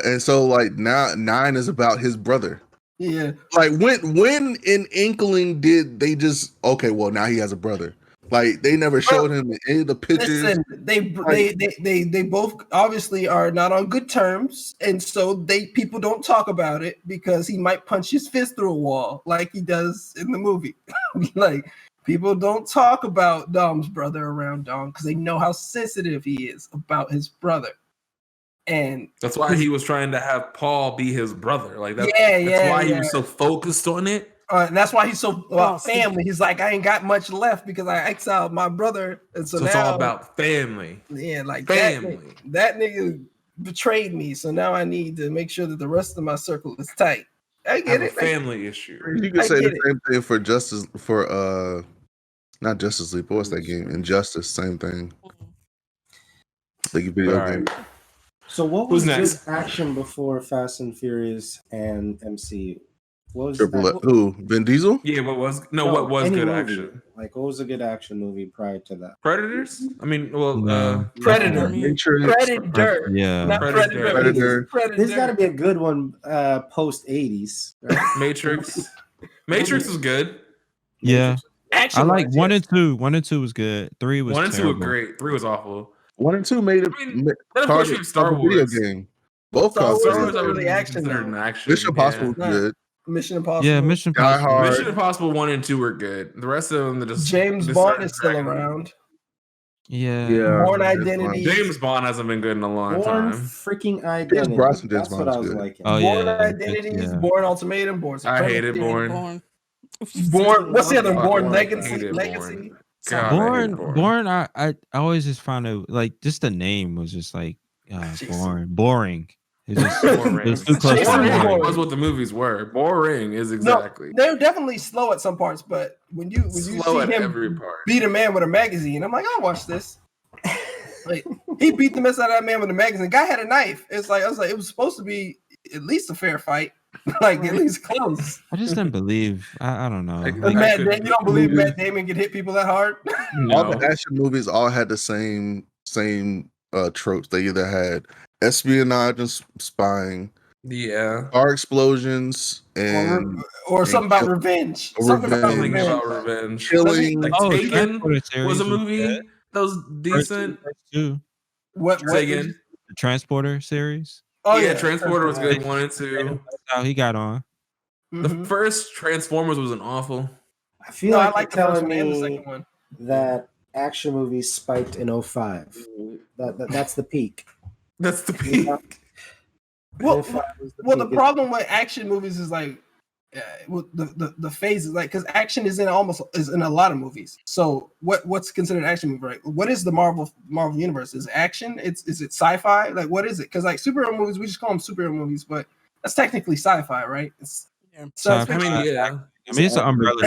Speaker 5: and so like now 9 is about his brother.
Speaker 1: Yeah,
Speaker 5: like when in Inkling did they just well now he has a brother. Like they never showed him any of the pictures.
Speaker 1: Listen, they both obviously are not on good terms, and so people don't talk about it because he might punch his fist through a wall like he does in the movie. Like people don't talk about Dom's brother around Dom because they know how sensitive he is about his brother. And
Speaker 2: that's why he was trying to have Paul be his brother. Like that's why he was so focused on it.
Speaker 1: And that's why he's so about family. He's like, I ain't got much left because I exiled my brother, and so now
Speaker 2: it's all about family.
Speaker 1: Yeah, like
Speaker 2: family.
Speaker 1: That nigga betrayed me, so now I need to make sure that the rest of my circle is tight. I get it.
Speaker 2: Family issue.
Speaker 5: You can say the same thing for not Justice League, but what's that game? Injustice, same thing. Like a video
Speaker 2: All
Speaker 5: game.
Speaker 2: right.
Speaker 4: So what
Speaker 2: Who's
Speaker 4: was
Speaker 2: next?
Speaker 4: good action before Fast and Furious and MCU? What was
Speaker 5: Triple who? Vin Diesel?
Speaker 2: Yeah, what was
Speaker 4: any
Speaker 2: good
Speaker 4: movie.
Speaker 2: action?
Speaker 4: Like what was a good action movie prior to that?
Speaker 2: Predators? I mean, well,
Speaker 3: No.
Speaker 1: Predator.
Speaker 5: Matrix.
Speaker 1: Predator.
Speaker 3: Yeah.
Speaker 1: Not
Speaker 2: Predator.
Speaker 1: Predator.
Speaker 4: There's got to be a good one post 80s. Right?
Speaker 2: Matrix. Matrix was good.
Speaker 3: Yeah.
Speaker 1: Action.
Speaker 3: I like 1 and 2. 1 and 2 was good. 3 was
Speaker 2: 1 and 2
Speaker 3: terrible.
Speaker 2: were great. 3 was awful.
Speaker 5: 1 and 2 made it.
Speaker 2: I mean, then of course you have Star
Speaker 5: video
Speaker 2: Wars.
Speaker 5: game. Both
Speaker 1: Star Wars
Speaker 2: Star
Speaker 5: cars.
Speaker 2: Wars I would
Speaker 1: really action,
Speaker 2: consider
Speaker 1: though.
Speaker 2: an action.
Speaker 5: Mission Impossible was
Speaker 1: Nah.
Speaker 5: good.
Speaker 1: Mission Impossible.
Speaker 3: Yeah, Mission
Speaker 5: Die
Speaker 3: Impossible.
Speaker 5: Hard.
Speaker 2: Mission Impossible 1 and 2 were good. The rest of them, they're just
Speaker 1: James
Speaker 2: just
Speaker 1: Bond
Speaker 2: started
Speaker 1: is still
Speaker 2: dragging.
Speaker 1: around.
Speaker 3: Yeah.
Speaker 1: Born
Speaker 5: that's
Speaker 1: Identity.
Speaker 2: James Bond hasn't been good in a long
Speaker 4: Born
Speaker 2: time.
Speaker 4: freaking Identity.
Speaker 5: Brosnan
Speaker 4: That's what
Speaker 5: Bond's
Speaker 4: I was
Speaker 5: good.
Speaker 4: liking.
Speaker 3: Oh
Speaker 1: Born
Speaker 3: yeah.
Speaker 1: Identities.
Speaker 3: Yeah.
Speaker 1: Born Ultimatum. Born
Speaker 2: I hated
Speaker 1: Supremacy.
Speaker 2: Born.
Speaker 1: Born. What's the other?
Speaker 2: Fuck,
Speaker 1: Born
Speaker 2: I
Speaker 1: Legacy.
Speaker 2: hated
Speaker 1: Legacy.
Speaker 2: Born. God, I hated
Speaker 3: Born. I always just found it like just the name was just like boring. It's just
Speaker 2: Boring.
Speaker 3: it was too close to
Speaker 1: Jason
Speaker 3: boring.
Speaker 1: Bourne.
Speaker 2: Was what the movies were. Boring is exactly.
Speaker 1: No, they're definitely slow at some parts, but when you
Speaker 2: Slow
Speaker 1: see
Speaker 2: at
Speaker 1: him
Speaker 2: every part.
Speaker 1: beat a man with a magazine, I'm like, I'll watch this. Like he beat the mess out of that man with a magazine. Guy had a knife. I was like, it was supposed to be at least a fair fight, like at least close.
Speaker 3: I just didn't believe. I don't know.
Speaker 2: Like,
Speaker 1: But you don't believe Matt Damon can hit people that hard?
Speaker 5: All the action movies all had the same tropes. They either had espionage and spying, car explosions, and
Speaker 1: or something about revenge. Something about
Speaker 2: revenge.
Speaker 5: Killing.
Speaker 2: Like Taken was a movie that was decent.
Speaker 1: What
Speaker 2: Say again?
Speaker 3: The Transporter series.
Speaker 1: Oh
Speaker 2: yeah, Transporter was good. 1 and 2.
Speaker 3: That's how he got on.
Speaker 2: The first Transformers wasn't awful.
Speaker 4: I feel like
Speaker 1: I like
Speaker 4: you're
Speaker 1: the first
Speaker 4: telling
Speaker 1: one and the
Speaker 4: me
Speaker 1: second one.
Speaker 4: that action movies spiked in 05. That's the peak.
Speaker 2: That's the peak.
Speaker 1: Well, the problem with action movies is like the phases, like because action is in a lot of movies. So what's considered an action movie, right? What is the Marvel universe? Is it action? Is it sci-fi? Like what is it? Because like superhero movies, we just call them superhero movies, but that's technically sci-fi, right? It's
Speaker 2: I mean,
Speaker 3: it's an umbrella.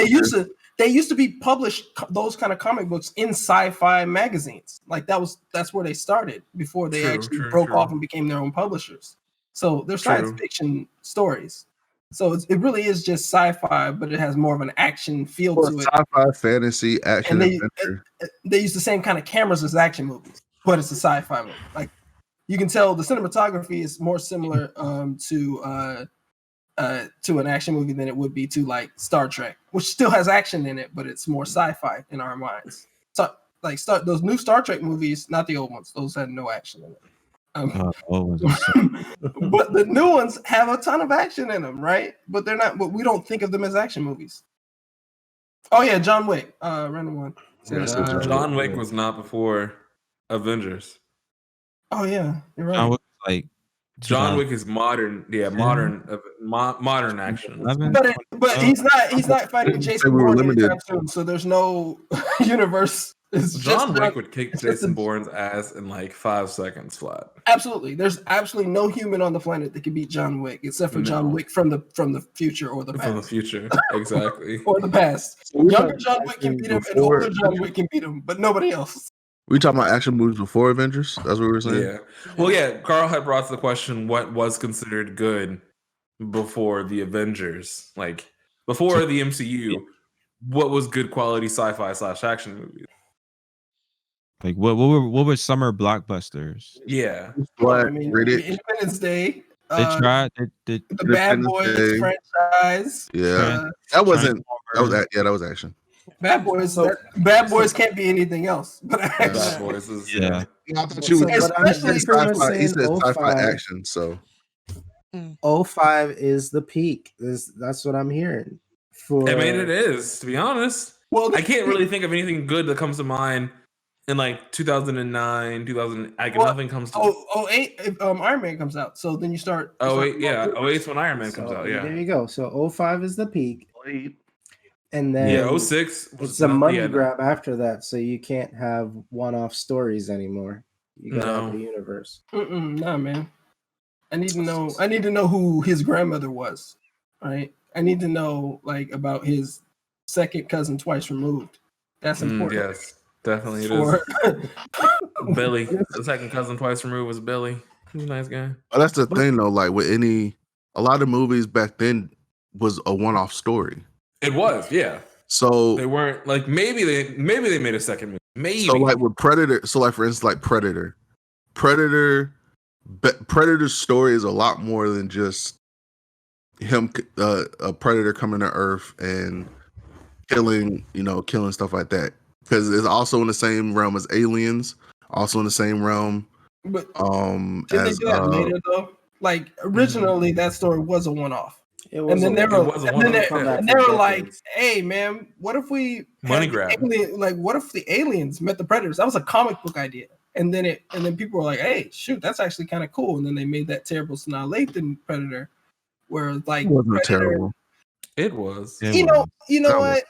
Speaker 1: They used to be published those kind of comic books in sci-fi magazines. Like that's where they started before they actually broke off and became their own publishers. So they're science fiction stories. So it really is just sci-fi, but it has more of an action feel to it.
Speaker 5: Sci-fi, fantasy, action, adventure.
Speaker 1: They use the same kind of cameras as action movies, but it's a sci-fi movie. Like you can tell the cinematography is more similar to an action movie than it would be to like Star Trek, which still has action in it, but it's more sci-fi in our minds. So like those new Star Trek movies, not the old ones; those had no action in it. But the new ones have a ton of action in them, right? But they're not. But we don't think of them as action movies. Oh yeah, John Wick. Random one.
Speaker 2: John Wick was not before Avengers.
Speaker 1: Oh yeah, you're right.
Speaker 2: John Wick is modern. Yeah, modern action.
Speaker 1: But he's not fighting Jason Bourne anytime soon. So there's no universe.
Speaker 2: John Wick would kick Jason Bourne's ass in like 5 seconds flat.
Speaker 1: Absolutely. There's absolutely no human on the planet that can beat John Wick except for John Wick from the future or the past.
Speaker 2: From the future, exactly.
Speaker 1: Or the past. Younger John Wick can beat him and older John Wick can beat him, but nobody else.
Speaker 5: We talking about action movies before Avengers? That's what we were saying?
Speaker 2: Yeah. Well, yeah, Carl had brought to the question what was considered good before the Avengers. Like, before the MCU, what was good quality sci-fi / action movies?
Speaker 3: Like what were summer blockbusters?
Speaker 2: Yeah.
Speaker 1: Independence Day.
Speaker 3: They tried
Speaker 1: the Bad Boys franchise.
Speaker 5: Yeah. That was action.
Speaker 1: Bad Boys can't be anything else. But
Speaker 2: Bad Boys is
Speaker 5: I thought you he said sci-fi action, so
Speaker 4: 05 is the peak. That's what I'm hearing.
Speaker 2: I mean, it is, to be honest. Well, I can't really think of anything good that comes to mind in like 2009, 2000. Nothing comes to.
Speaker 1: 08, Iron Man comes out. So then you start.
Speaker 2: 08 is when Iron Man comes out. Yeah.
Speaker 4: There you go. So 05 is the peak. And then
Speaker 2: 06
Speaker 4: it's a money grab after that, so you can't have one-off stories anymore. You gotta have a universe.
Speaker 1: Nah, man. I need to know who his grandmother was. Right? I need to know like about his second cousin twice removed. That's important.
Speaker 2: Yes, definitely it is. Billy, the second cousin twice removed was Billy. He's a nice guy.
Speaker 5: But that's the thing though. Like with a lot of movies back then was a one-off story.
Speaker 2: It was, yeah.
Speaker 5: So
Speaker 2: they weren't like maybe they made a second movie. Maybe.
Speaker 5: So like with Predator. So like for instance, like Predator's story is a lot more than just him, a predator coming to Earth and killing stuff like that. Because it's also in the same realm as Aliens, also in the same realm.
Speaker 1: But did they do that later though? Like originally, that story was a one-off. And then they were like, "Hey, man, what if we
Speaker 2: money grab?
Speaker 1: What if the aliens met the predators?" That was a comic book idea. And then people were like, "Hey, shoot, that's actually kind of cool." And then they made that terrible Sanaa Lathan Predator, where like
Speaker 5: it wasn't
Speaker 1: Predator,
Speaker 5: terrible.
Speaker 2: It was.
Speaker 1: You know what?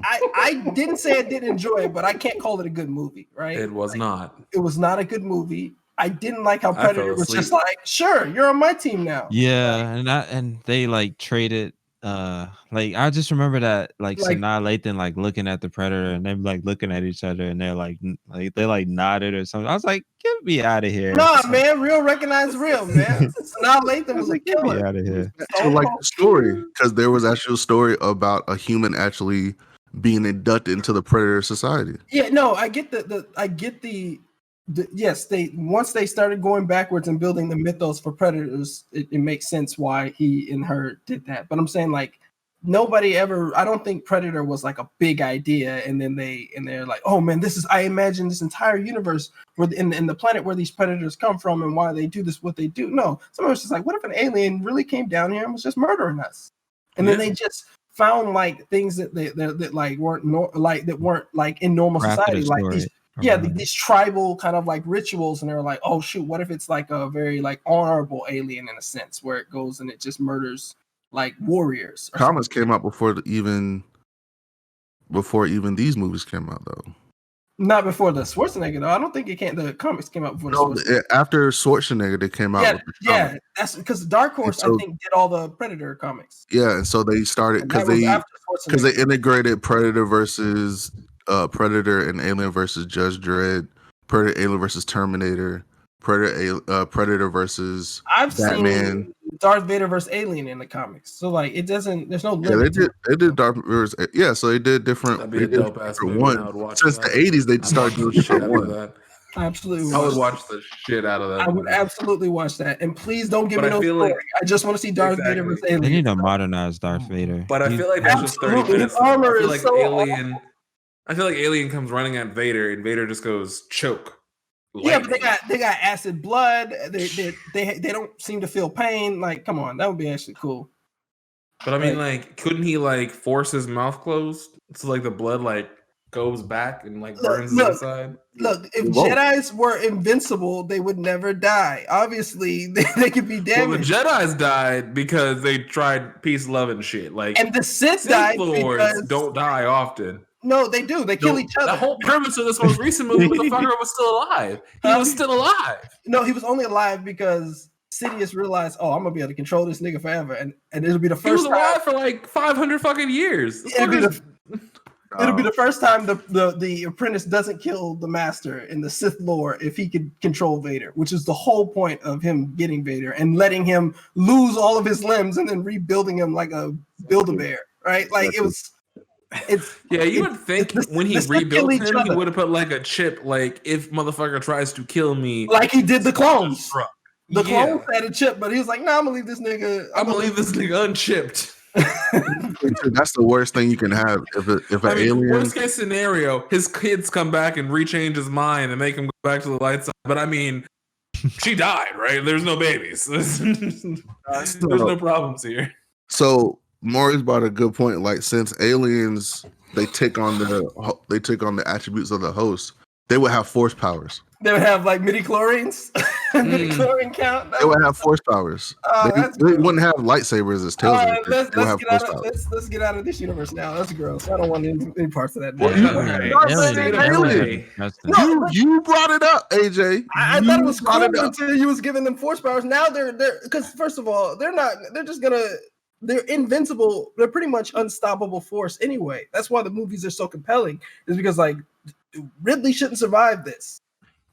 Speaker 1: I didn't say I didn't enjoy it, but I can't call it a good movie, right?
Speaker 2: It was not.
Speaker 1: It was not a good movie. I didn't like how Predator was just like, "Sure, you're on my team now."
Speaker 3: Yeah, and they like traded. Like I just remember that like Sanaa Lathan like looking at the Predator and them like looking at each other and they're like they nodded or something. I was like, "Get me out of here!"
Speaker 1: Nah, man, real recognize real, man. Sanaa Lathan was a killer.
Speaker 3: Get me out of here.
Speaker 5: So like the story, because there was actually a story about a human actually being inducted into the Predator society.
Speaker 1: Yeah, no, I get yes, once they started going backwards and building the mythos for predators, it makes sense why he and her did that. But I'm saying like I don't think Predator was like a big idea, and then they're like, "Oh man, I imagine this entire universe where in the planet where these predators come from and why they do this, what they do." No, someone was just like, "What if an alien really came down here and was just murdering us?" And then they just found like things that weren't like in normal society, like these. Yeah, these tribal kind of like rituals, and they're like, "Oh shoot, what if it's like a very like honorable alien in a sense, where it goes and it just murders like warriors?"
Speaker 5: Comics came out before even these movies came out, though.
Speaker 1: Not before the Schwarzenegger, though. I don't think the comics came out before. Schwarzenegger.
Speaker 5: After Schwarzenegger, they came out.
Speaker 1: Yeah, that's because Dark Horse, I think, did all the Predator comics.
Speaker 5: Yeah, and so they started because they integrated Predator versus. Predator and Alien versus Judge Dredd, Predator Alien versus Terminator, Predator versus Batman.
Speaker 1: Seen Darth Vader versus Alien in the comics, so like it doesn't. There's no limit.
Speaker 5: Yeah, they did Darth Vader. Yeah, so they did different. They did different one. Since the '80s, they started doing shit out of that.
Speaker 1: Absolutely,
Speaker 2: I would watch the shit out of that.
Speaker 1: I would absolutely watch that, and please don't give me no story. I just want to see Darth Vader versus Alien.
Speaker 3: They need to modernize Darth Vader.
Speaker 2: But I feel like that's just 30 minutes.
Speaker 1: His armor is so
Speaker 2: Alien. I feel like Alien comes running at Vader, and Vader just goes choke.
Speaker 1: Yeah, but they got acid blood. They don't seem to feel pain. Like, come on, that would be actually cool.
Speaker 2: But I mean, like, couldn't he like force his mouth closed so like the blood like goes back and like burns inside?
Speaker 1: Look, if Jedis were invincible, they would never die. Obviously, they could be damaged.
Speaker 2: Well, the Jedis died because they tried peace, love, and shit. Like,
Speaker 1: and the Sith died
Speaker 2: Lords don't die often.
Speaker 1: No, they do. They kill each other.
Speaker 2: The whole premise of this most recent movie, the fucker was still alive. He was still alive.
Speaker 1: No, he was only alive because Sidious realized, "Oh, I'm gonna be able to control this nigga forever," and it'll be the first. He was
Speaker 2: alive for like 500 fucking years.
Speaker 1: It'll be the first time the apprentice doesn't kill the master in the Sith lore if he could control Vader, which is the whole point of him getting Vader and letting him lose all of his limbs and then rebuilding him like a Build-A-Bear, right? Like you
Speaker 2: would think when he rebuilt him, he would have put like a chip, like if motherfucker tries to kill me,
Speaker 1: like he did the clones. The clones had a chip, but he was like, "Nah, I'm gonna leave this nigga.
Speaker 2: I'm gonna leave this nigga unchipped."
Speaker 5: That's the worst thing you can have. If an alien.
Speaker 2: Worst case scenario, his kids come back and rechange his mind and make him go back to the light side. But I mean, she died, right? There's no babies. There's no problems here.
Speaker 5: So Maury's brought a good point. Like, since aliens they take on the attributes of the host, they would have force powers.
Speaker 1: They would have like midi-chlorians. Midi-chlorian count.
Speaker 5: They would have force powers. They wouldn't have lightsabers as tails.
Speaker 1: Let's get out of this universe now. That's gross. I don't want any parts of that.
Speaker 5: You brought it up, AJ.
Speaker 1: I thought it was cool until you was giving them force powers. Now they're because first of all, they're invincible. They're pretty much unstoppable force anyway. That's why the movies are so compelling. Is because like Ridley shouldn't survive this.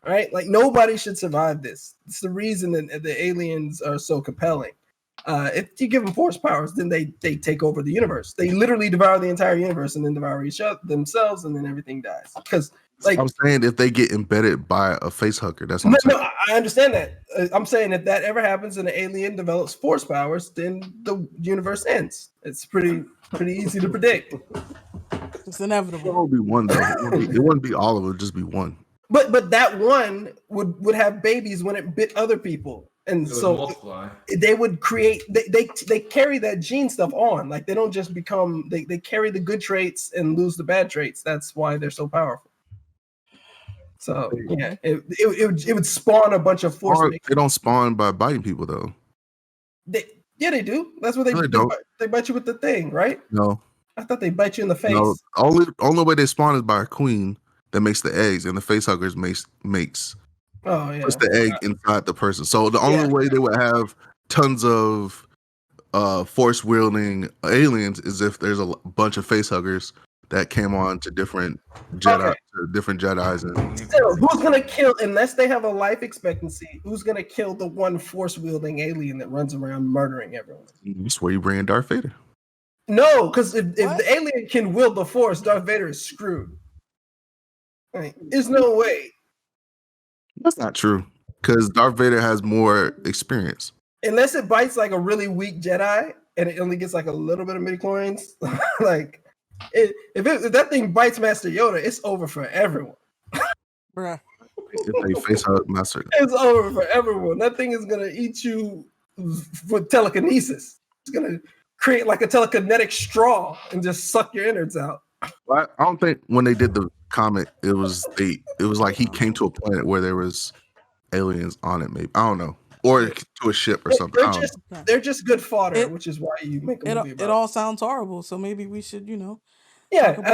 Speaker 1: right? Like nobody should survive this. It's the reason that the aliens are so compelling. If you give them force powers, then they take over the universe. They literally devour the entire universe and then devour each other themselves, and then everything dies. Because like
Speaker 5: I'm saying, if they get embedded by a face hugger, that's what I'm saying.
Speaker 1: No, I understand that. I'm saying if that ever happens and an alien develops force powers, then the universe ends. It's pretty easy to predict.
Speaker 6: It's inevitable.
Speaker 5: It won't be one though. It wouldn't be all of it. It would just be one.
Speaker 1: But that one would have babies when it bit other people, and so
Speaker 2: multiply.
Speaker 1: They would create. They carry that gene stuff on. Like they don't just become. They carry the good traits and lose the bad traits. That's why they're so powerful. So yeah, it would spawn a bunch of force.
Speaker 5: They don't spawn by biting people though.
Speaker 1: They do. That's what they bite you with the thing, right?
Speaker 5: No,
Speaker 1: I thought they bite you in the face.
Speaker 5: No, only way they spawn is by a queen that makes the eggs, and the face huggers makes puts the egg inside the person. So the only way they would have tons of force wielding aliens is if there's a bunch of face huggers that came on to different Jedi, different Jedis, and
Speaker 1: still, who's gonna kill unless they have a life expectancy? Who's gonna kill the one force wielding alien that runs around murdering everyone?
Speaker 5: that's where you bring in Darth Vader.
Speaker 1: No, because if the alien can wield the force, Darth Vader is screwed. Like, there's no way.
Speaker 5: That's not true, because Darth Vader has more experience.
Speaker 1: Unless it bites like a really weak Jedi and it only gets like a little bit of midichlorians, like. If that thing bites Master Yoda, it's over for everyone.
Speaker 6: Bruh.
Speaker 5: If they face hug Master,
Speaker 1: it's over for everyone. That thing is gonna eat you with telekinesis. It's gonna create like a telekinetic straw and just suck your innards out.
Speaker 5: I don't think when they did the comic, it was like he came to a planet where there was aliens on it. Maybe I don't know, or to a ship or something.
Speaker 1: They're just good fodder, which is why you make a movie about
Speaker 6: it. All sounds horrible, so maybe we should,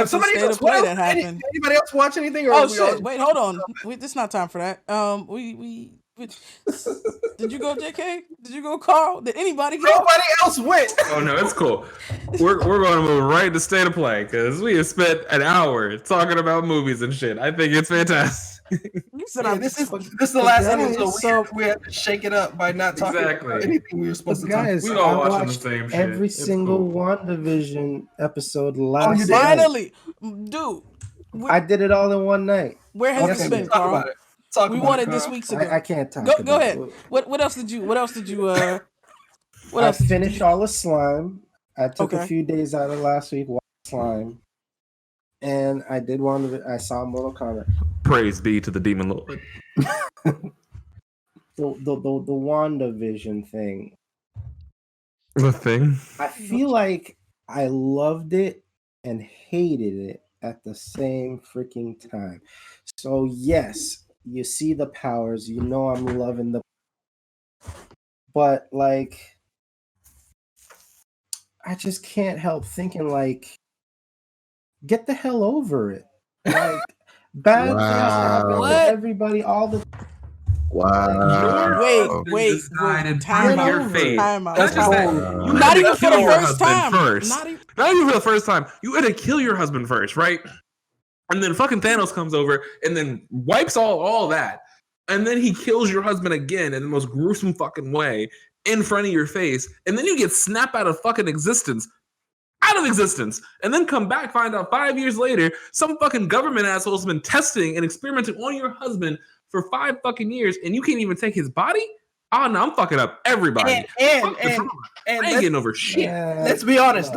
Speaker 1: somebody else
Speaker 6: play that happened.
Speaker 1: Anybody else watch anything? Or
Speaker 6: oh shit! Wait, hold on. It's not time for that. We did you go, JK? Did you go, Carl? Did anybody go?
Speaker 1: Nobody else went.
Speaker 2: Oh no, it's cool. We're going to move right to State of Play because we have spent an hour talking about movies and shit. I think it's fantastic.
Speaker 6: You said
Speaker 1: this is the last episode, so we have to shake it up by not talking about anything we were supposed to talk about.
Speaker 4: We all watching the same shit. Every single WandaVision episode last night.
Speaker 6: Finally, dude.
Speaker 4: I did it all in one night.
Speaker 6: Where has it been, Carl? We wanted this week's ago.
Speaker 4: I can't talk.
Speaker 6: Go ahead. What else did you?
Speaker 4: I finished all the Slime. I took a few days out of last week watching Slime, and I did I saw Mortal Kombat.
Speaker 2: Praise be to the Demon Lord.
Speaker 4: the WandaVision thing.
Speaker 2: The thing.
Speaker 4: I feel like I loved it and hated it at the same freaking time. So yes, you see the powers, I'm loving the, but like, I just can't help thinking like, get the hell over it. Like bad things happen to everybody all the time.
Speaker 5: Wow.
Speaker 6: Wait.
Speaker 2: Time out. Your face.
Speaker 6: That's not even for the first time.
Speaker 2: Not even for the first time. You had to kill your husband first, right? And then fucking Thanos comes over and then wipes all that. And then he kills your husband again in the most gruesome fucking way in front of your face. And then you get snapped out of fucking existence. And then come back, find out 5 years later, some fucking government asshole has been testing and experimenting on your husband for 5 fucking years, and you can't even take his body? Oh no, I'm fucking up everybody.
Speaker 1: And
Speaker 2: I ain't getting over shit.
Speaker 1: Let's be honest.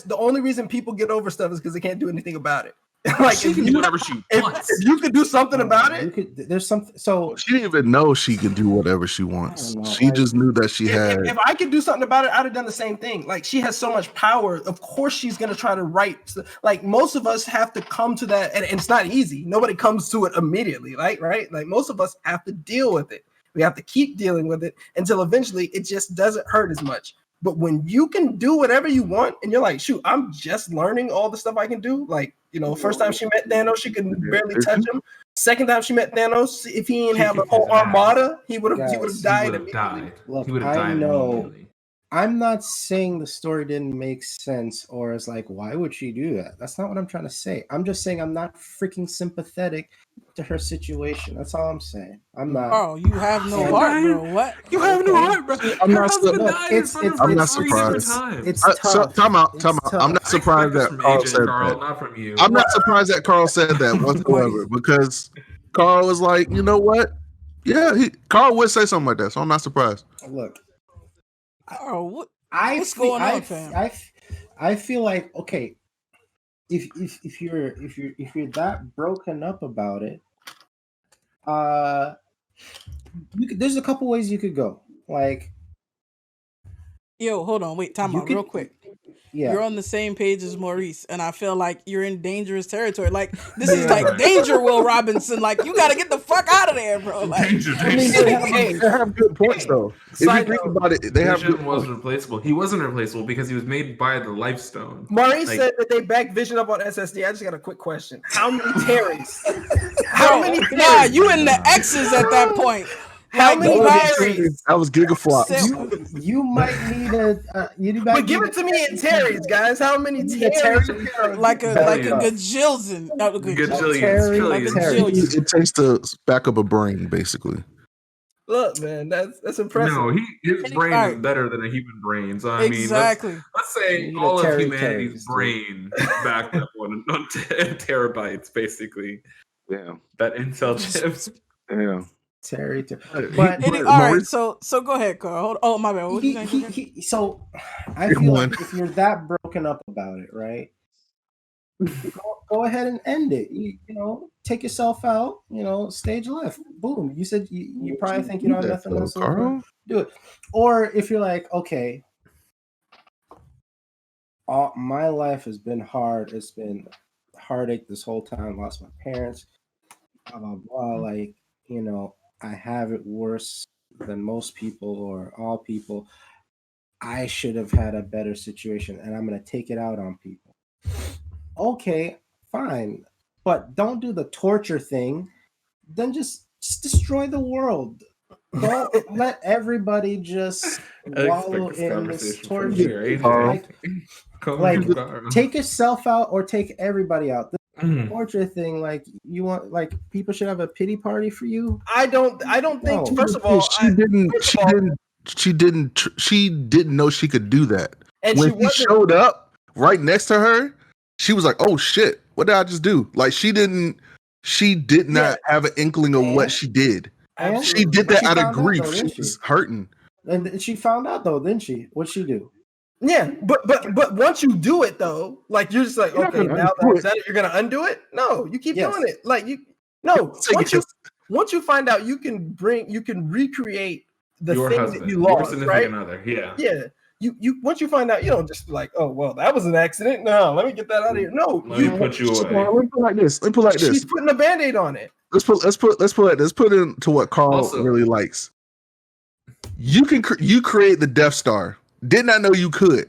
Speaker 1: The only reason people get over stuff is because they can't do anything about it.
Speaker 2: Like she can do whatever she wants.
Speaker 1: If you could do something about it,
Speaker 4: there's something. So
Speaker 5: she didn't even know she could do whatever she wants. She just knew that she had.
Speaker 1: If I could do something about it, I'd have done the same thing. Like she has so much power. Of course, she's gonna try to write. Like most of us have to come to that, and it's not easy. Nobody comes to it immediately, right? Like most of us have to deal with it. We have to keep dealing with it until eventually it just doesn't hurt as much. But when you can do whatever you want, and you're like, shoot, I'm just learning all the stuff I can do. Like, first time she met Thanos, she could barely touch him. Second time she met Thanos, if he didn't have a whole armada, he would have died immediately.
Speaker 4: Look, I know I'm not saying the story didn't make sense or it's like, why would she do that? That's not what I'm trying to say. I'm just saying I'm not freaking sympathetic to her situation. That's all I'm saying. I'm not.
Speaker 6: Oh, you have no heart, bro. What?
Speaker 2: You have no heart, bro.
Speaker 5: I'm
Speaker 2: Her
Speaker 5: not
Speaker 2: husband
Speaker 4: look,
Speaker 2: died in front of her
Speaker 5: I'm not
Speaker 2: 3 different
Speaker 5: surprised.
Speaker 2: times.
Speaker 4: It's tough.
Speaker 5: Time out.
Speaker 4: It's
Speaker 5: I'm
Speaker 4: tough.
Speaker 5: not surprised that Carl said that.
Speaker 2: Not from you.
Speaker 5: I'm not surprised that Carl said that whatsoever because Carl was like, you know what? Yeah, Carl would say something like that, so I'm not surprised.
Speaker 4: Look,
Speaker 6: Carl,
Speaker 4: what's
Speaker 6: going on, fam?
Speaker 4: I feel like, okay, if you're that broken up about it, there's a couple ways you could go. Like,
Speaker 6: yo, hold on, wait, time out, real quick.
Speaker 4: Yeah.
Speaker 6: You're on the same page as Maurice, and I feel like you're in dangerous territory. Like, this is like danger, Will Robinson. Like, you got to get the fuck out of there, bro. Like,
Speaker 5: I mean, they have good points, though. If you think about it, they have good
Speaker 2: Vision wasn't replaceable. He wasn't replaceable because he was made by the Life Stone.
Speaker 1: Maurice said that they backed Vision up on SSD. I just got a quick question. How many Terrys? How many Terrys?
Speaker 6: Nah, you in the X's at that point.
Speaker 1: How many Terrys?
Speaker 5: That was gigaflop.
Speaker 4: You might need
Speaker 1: but give it to me in Terrys, guys. How many Terrys?
Speaker 6: Like a gajillion.
Speaker 5: It takes to back up a brain, basically.
Speaker 1: Look, man, that's impressive.
Speaker 2: No, his brain is better than a human brain. So I mean, let's say all of humanity's brain backed up on terabytes, basically.
Speaker 5: Yeah,
Speaker 2: that Intel chips.
Speaker 5: Yeah.
Speaker 4: Terry.
Speaker 6: But all right, so go ahead, Carl. Oh, my bad. What
Speaker 4: so I feel like if you're that broken up about it, right? Go ahead and end it. You know, take yourself out. You know, stage left. Boom. You said you probably think you don't have nothing else to do it. Or if you're like, okay, my life has been hard. It's been heartache this whole time. Lost my parents. Blah blah blah. Like, you know, I have it worse than most people or all people. I should have had a better situation and I'm going to take it out on people. Okay, fine. But don't do the torture thing. Then just destroy the world. Don't let everybody just wallow in this torture. Like take yourself out or take everybody out. Torture thing, like you want, like people should have a pity party for you.
Speaker 1: I don't think. No. First of all,
Speaker 5: she didn't know she could do that.
Speaker 1: And
Speaker 5: when he showed up right next to her, she was like, "Oh shit, what did I just do?" Like she did not have an inkling of what she did. She did that out of grief. She was hurting,
Speaker 4: and she found out though, didn't she? What'd she do?
Speaker 1: Yeah, but once you do it though, like you're just like, okay, now that you're gonna undo it. No, you keep doing it. Like once you find out you can recreate the thing that you lost, right? Yeah. You once you find out, you don't just be like, oh well, that was an accident. No, let me get that out of here. No,
Speaker 2: let me put you away.
Speaker 5: Let me put it like this.
Speaker 1: She's putting a Band-Aid on it.
Speaker 5: Let's put it into what Carl really likes. You create the Death Star. Did not know you could.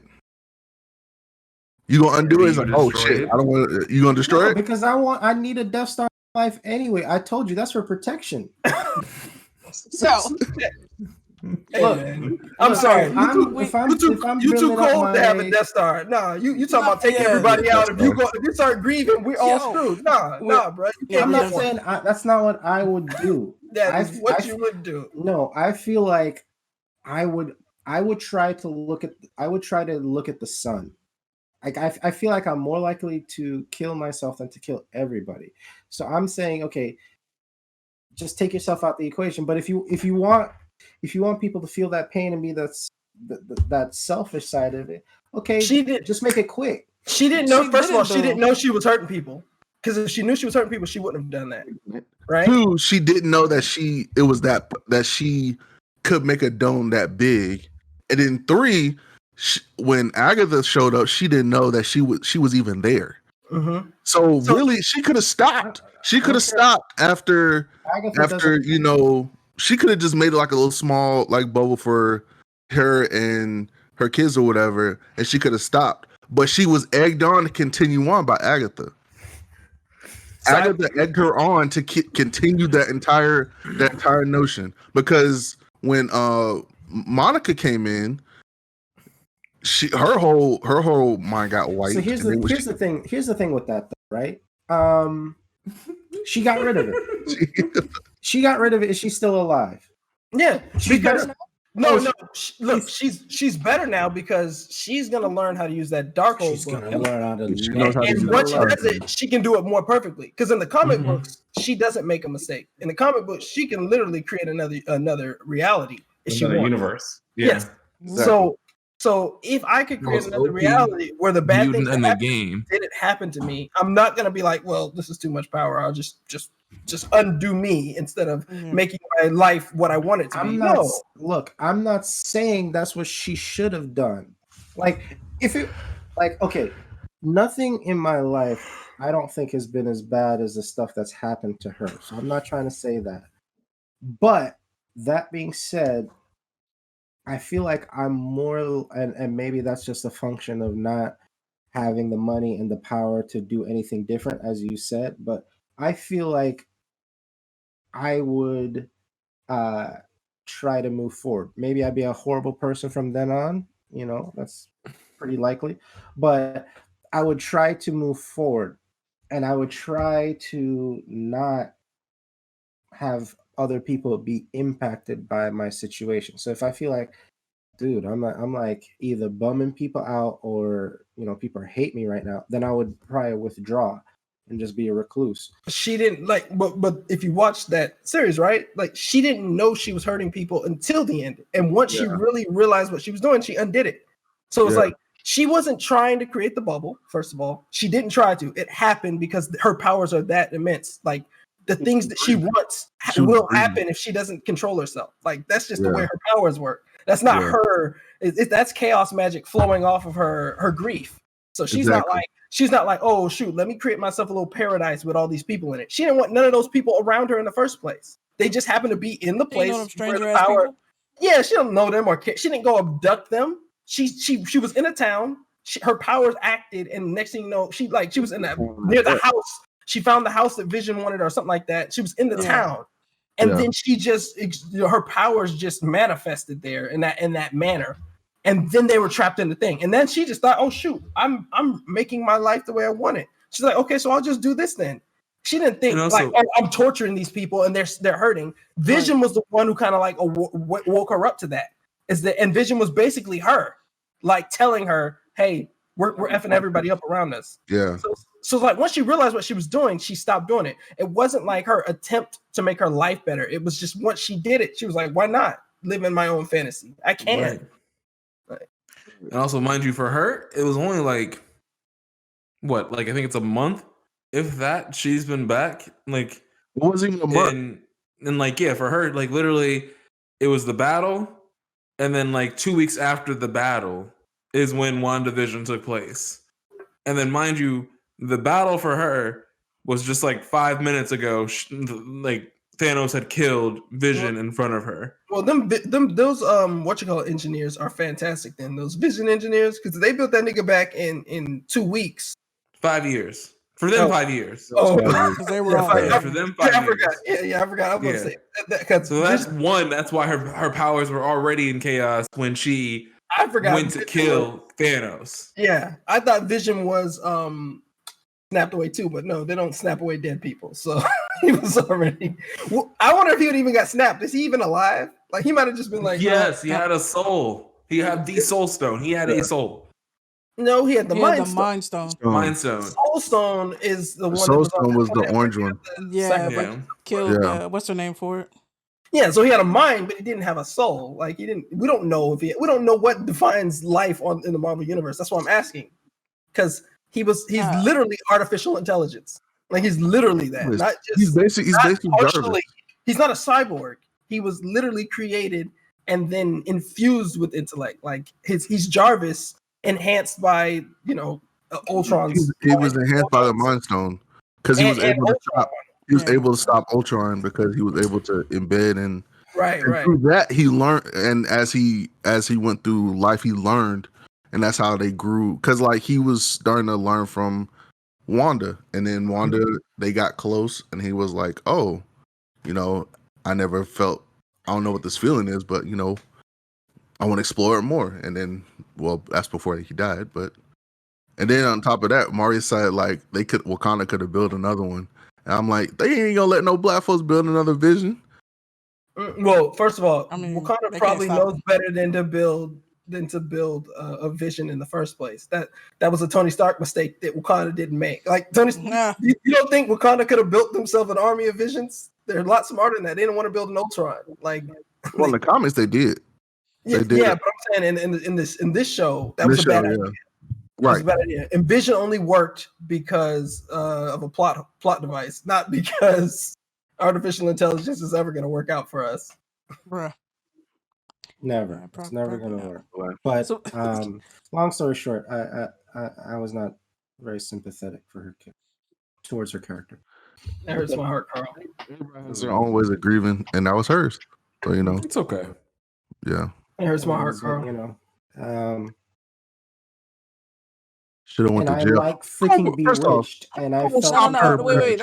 Speaker 5: You gonna undo it? It's like, oh shit! I don't want. You gonna destroy it?
Speaker 4: Because I need a Death Star in my life anyway. I told you that's for protection.
Speaker 6: So,
Speaker 1: look, I'm sorry. You too cold to have a Death Star. Nah, you talking about taking everybody out. If you start grieving, we're all screwed. Nah, bro.
Speaker 4: I'm not saying that's not what I would do.
Speaker 1: That's what you would do.
Speaker 4: No, I feel like I would try to look at the sun. Like I feel like I'm more likely to kill myself than to kill everybody. So I'm saying, okay, just take yourself out the equation. But if you want people to feel that pain and be that selfish side of it, okay, just make it quick.
Speaker 1: She didn't know. First of all, she didn't know she was hurting people. Because if she knew she was hurting people, she wouldn't have done that. Right?
Speaker 5: 2, she didn't know that she could make a dome that big. And then 3, when Agatha showed up, she didn't know that she was even there.
Speaker 1: Mm-hmm.
Speaker 5: So really, she could have stopped. She could have stopped after you know. She could have just made it like a little small like bubble for her and her kids or whatever, and she could have stopped. But she was egged on to continue on by Agatha. Agatha egged her on to continue that entire notion, because when Monica came in, her whole mind got wiped.
Speaker 4: So here's the thing. Here's the thing with that, though, right? She got rid of it. She got rid of it. Is she still alive?
Speaker 1: Yeah,
Speaker 4: She's better now?
Speaker 1: Look, she's better now because she's gonna learn how to use that dark hole.
Speaker 4: She's gonna learn how to.
Speaker 1: And once she does it, she can do it more perfectly. Because in the comic books, she doesn't make a mistake. In the comic books, she can literally create another reality.
Speaker 2: Another universe. Yeah.
Speaker 1: Yes. Exactly. So if I could create another reality where the bad things in the game didn't happen to me, I'm not gonna be like, well, this is too much power. I'll just undo me instead of making my life what I want it to be.
Speaker 4: Look, I'm not saying that's what she should have done. Okay, nothing in my life I don't think has been as bad as the stuff that's happened to her. So I'm not trying to say that. But that being said, I feel like I'm more, and maybe that's just a function of not having the money and the power to do anything different, as you said. But I feel like I would try to move forward. Maybe I'd be a horrible person from then on. That's pretty likely. But I would try to move forward, and I would try to not have other people be impacted by my situation. So if I feel like, dude, I'm like either bumming people out or people hate me right now, then I would probably withdraw and just be a recluse.
Speaker 1: She didn't but if you watch that series, right? Like she didn't know she was hurting people until the end. And once she really realized what she was doing, she undid it. So it's like she wasn't trying to create the bubble, first of all. She didn't try to. It happened because her powers are that immense. Like the things that she wants will happen if she doesn't control herself. Like that's just the way her powers work. That's not her. That's chaos magic flowing off of her grief. So she's not like, oh shoot, let me create myself a little paradise with all these people in it. She didn't want none of those people around her in the first place. They just happened to be in the place where the power. Yeah, she don't know them or care. She didn't go abduct them. She was in a town. Her powers acted, and next thing you know, she was in that near the house. She found the house that Vision wanted or something like that. She was in the town. And then she just, her powers just manifested there in that manner. And then they were trapped in the thing. And then she just thought, oh shoot, I'm making my life the way I want it. She's like, okay, so I'll just do this then. She didn't think I'm torturing these people and they're hurting. Vision was the one who kind of like woke her up to that. And Vision was basically her, like telling her, hey, we're effing everybody up around us.
Speaker 5: Yeah.
Speaker 1: So like once she realized what she was doing, she stopped doing it. It wasn't like her attempt to make her life better. It was just once she did it, she was like, why not live in my own fantasy? I can.
Speaker 2: Right. And also, mind you, for her, it was only like I think it's a month, if that. She's been back. Like
Speaker 5: it wasn't even a month.
Speaker 2: And for her, like literally, it was the battle, and then like 2 weeks after the battle is when WandaVision took place. And then, mind you, the battle for her was just like 5 minutes ago. Like Thanos had killed Vision in front of her.
Speaker 1: Well, those engineers are fantastic. Then those Vision engineers, because they built that nigga back in 2 weeks.
Speaker 2: 5 years for them. 5 years.
Speaker 1: Oh,
Speaker 6: because they were
Speaker 2: for them 5 years.
Speaker 1: I forgot. Yeah, I forgot. I was going to say that.
Speaker 2: So that's one. That's why her powers were already in chaos when she went to kill Thanos.
Speaker 1: Yeah, I thought Vision was snapped away too, but no, they don't snap away dead people. So he was already. Well, I wonder if he would even got snapped. Is he even alive? Like he might have just been like.
Speaker 2: Yes, he had a soul. He had the Soul Stone. He had a soul.
Speaker 1: No, he had the Mind
Speaker 6: Stone.
Speaker 2: Mind Stone.
Speaker 1: Soul Stone is the one.
Speaker 5: Soul Stone was the orange one.
Speaker 6: Yeah. Killed. What's her name for it?
Speaker 1: Yeah, so he had a mind, but he didn't have a soul. Like he didn't. We don't know what defines life in the Marvel universe. That's why I'm asking, because he's literally artificial intelligence. Like he's literally that. Not just
Speaker 5: he's basically Jarvis.
Speaker 1: He's not a cyborg. He was literally created and then infused with intellect. Like he's Jarvis enhanced by Ultron's.
Speaker 5: He was enhanced by the Mind Stone because he was able to stop. He was able to stop Ultron because he was able to embed and through that he learned, and as he went through life he learned, and that's how they grew. Because like he was starting to learn from Wanda, and then Wanda they got close, and he was like, I never felt, I don't know what this feeling is, but I want to explore it more. And then, well, that's before he died. And then on top of that, Mario said like Wakanda could have built another one. And I'm like, they ain't gonna let no black folks build another Vision.
Speaker 1: Well, first of all,
Speaker 6: I mean,
Speaker 1: Wakanda probably knows better than to build a Vision in the first place. That was a Tony Stark mistake that Wakanda didn't make. Like Tony, you don't think Wakanda could have built themselves an army of Visions? They're a lot smarter than that. They didn't want to build an Ultron. Like,
Speaker 5: well, in the comics they did.
Speaker 1: Yeah, but I'm saying in this show, that was a bad idea. Right. A bad idea. And Vision only worked because of a plot device, not because artificial intelligence is ever going to work out for us.
Speaker 6: Bruh.
Speaker 4: Never. It's never going to work. But long story short, I was not very sympathetic for her towards her character.
Speaker 1: That hurts my heart, Carl.
Speaker 5: It's her own ways of grieving, and that was hers. So
Speaker 2: it's okay.
Speaker 5: Yeah.
Speaker 1: It hurts my heart, Carl.
Speaker 5: Should have went to jail.
Speaker 4: I like freaking Bewitched, and I felt
Speaker 6: her wait.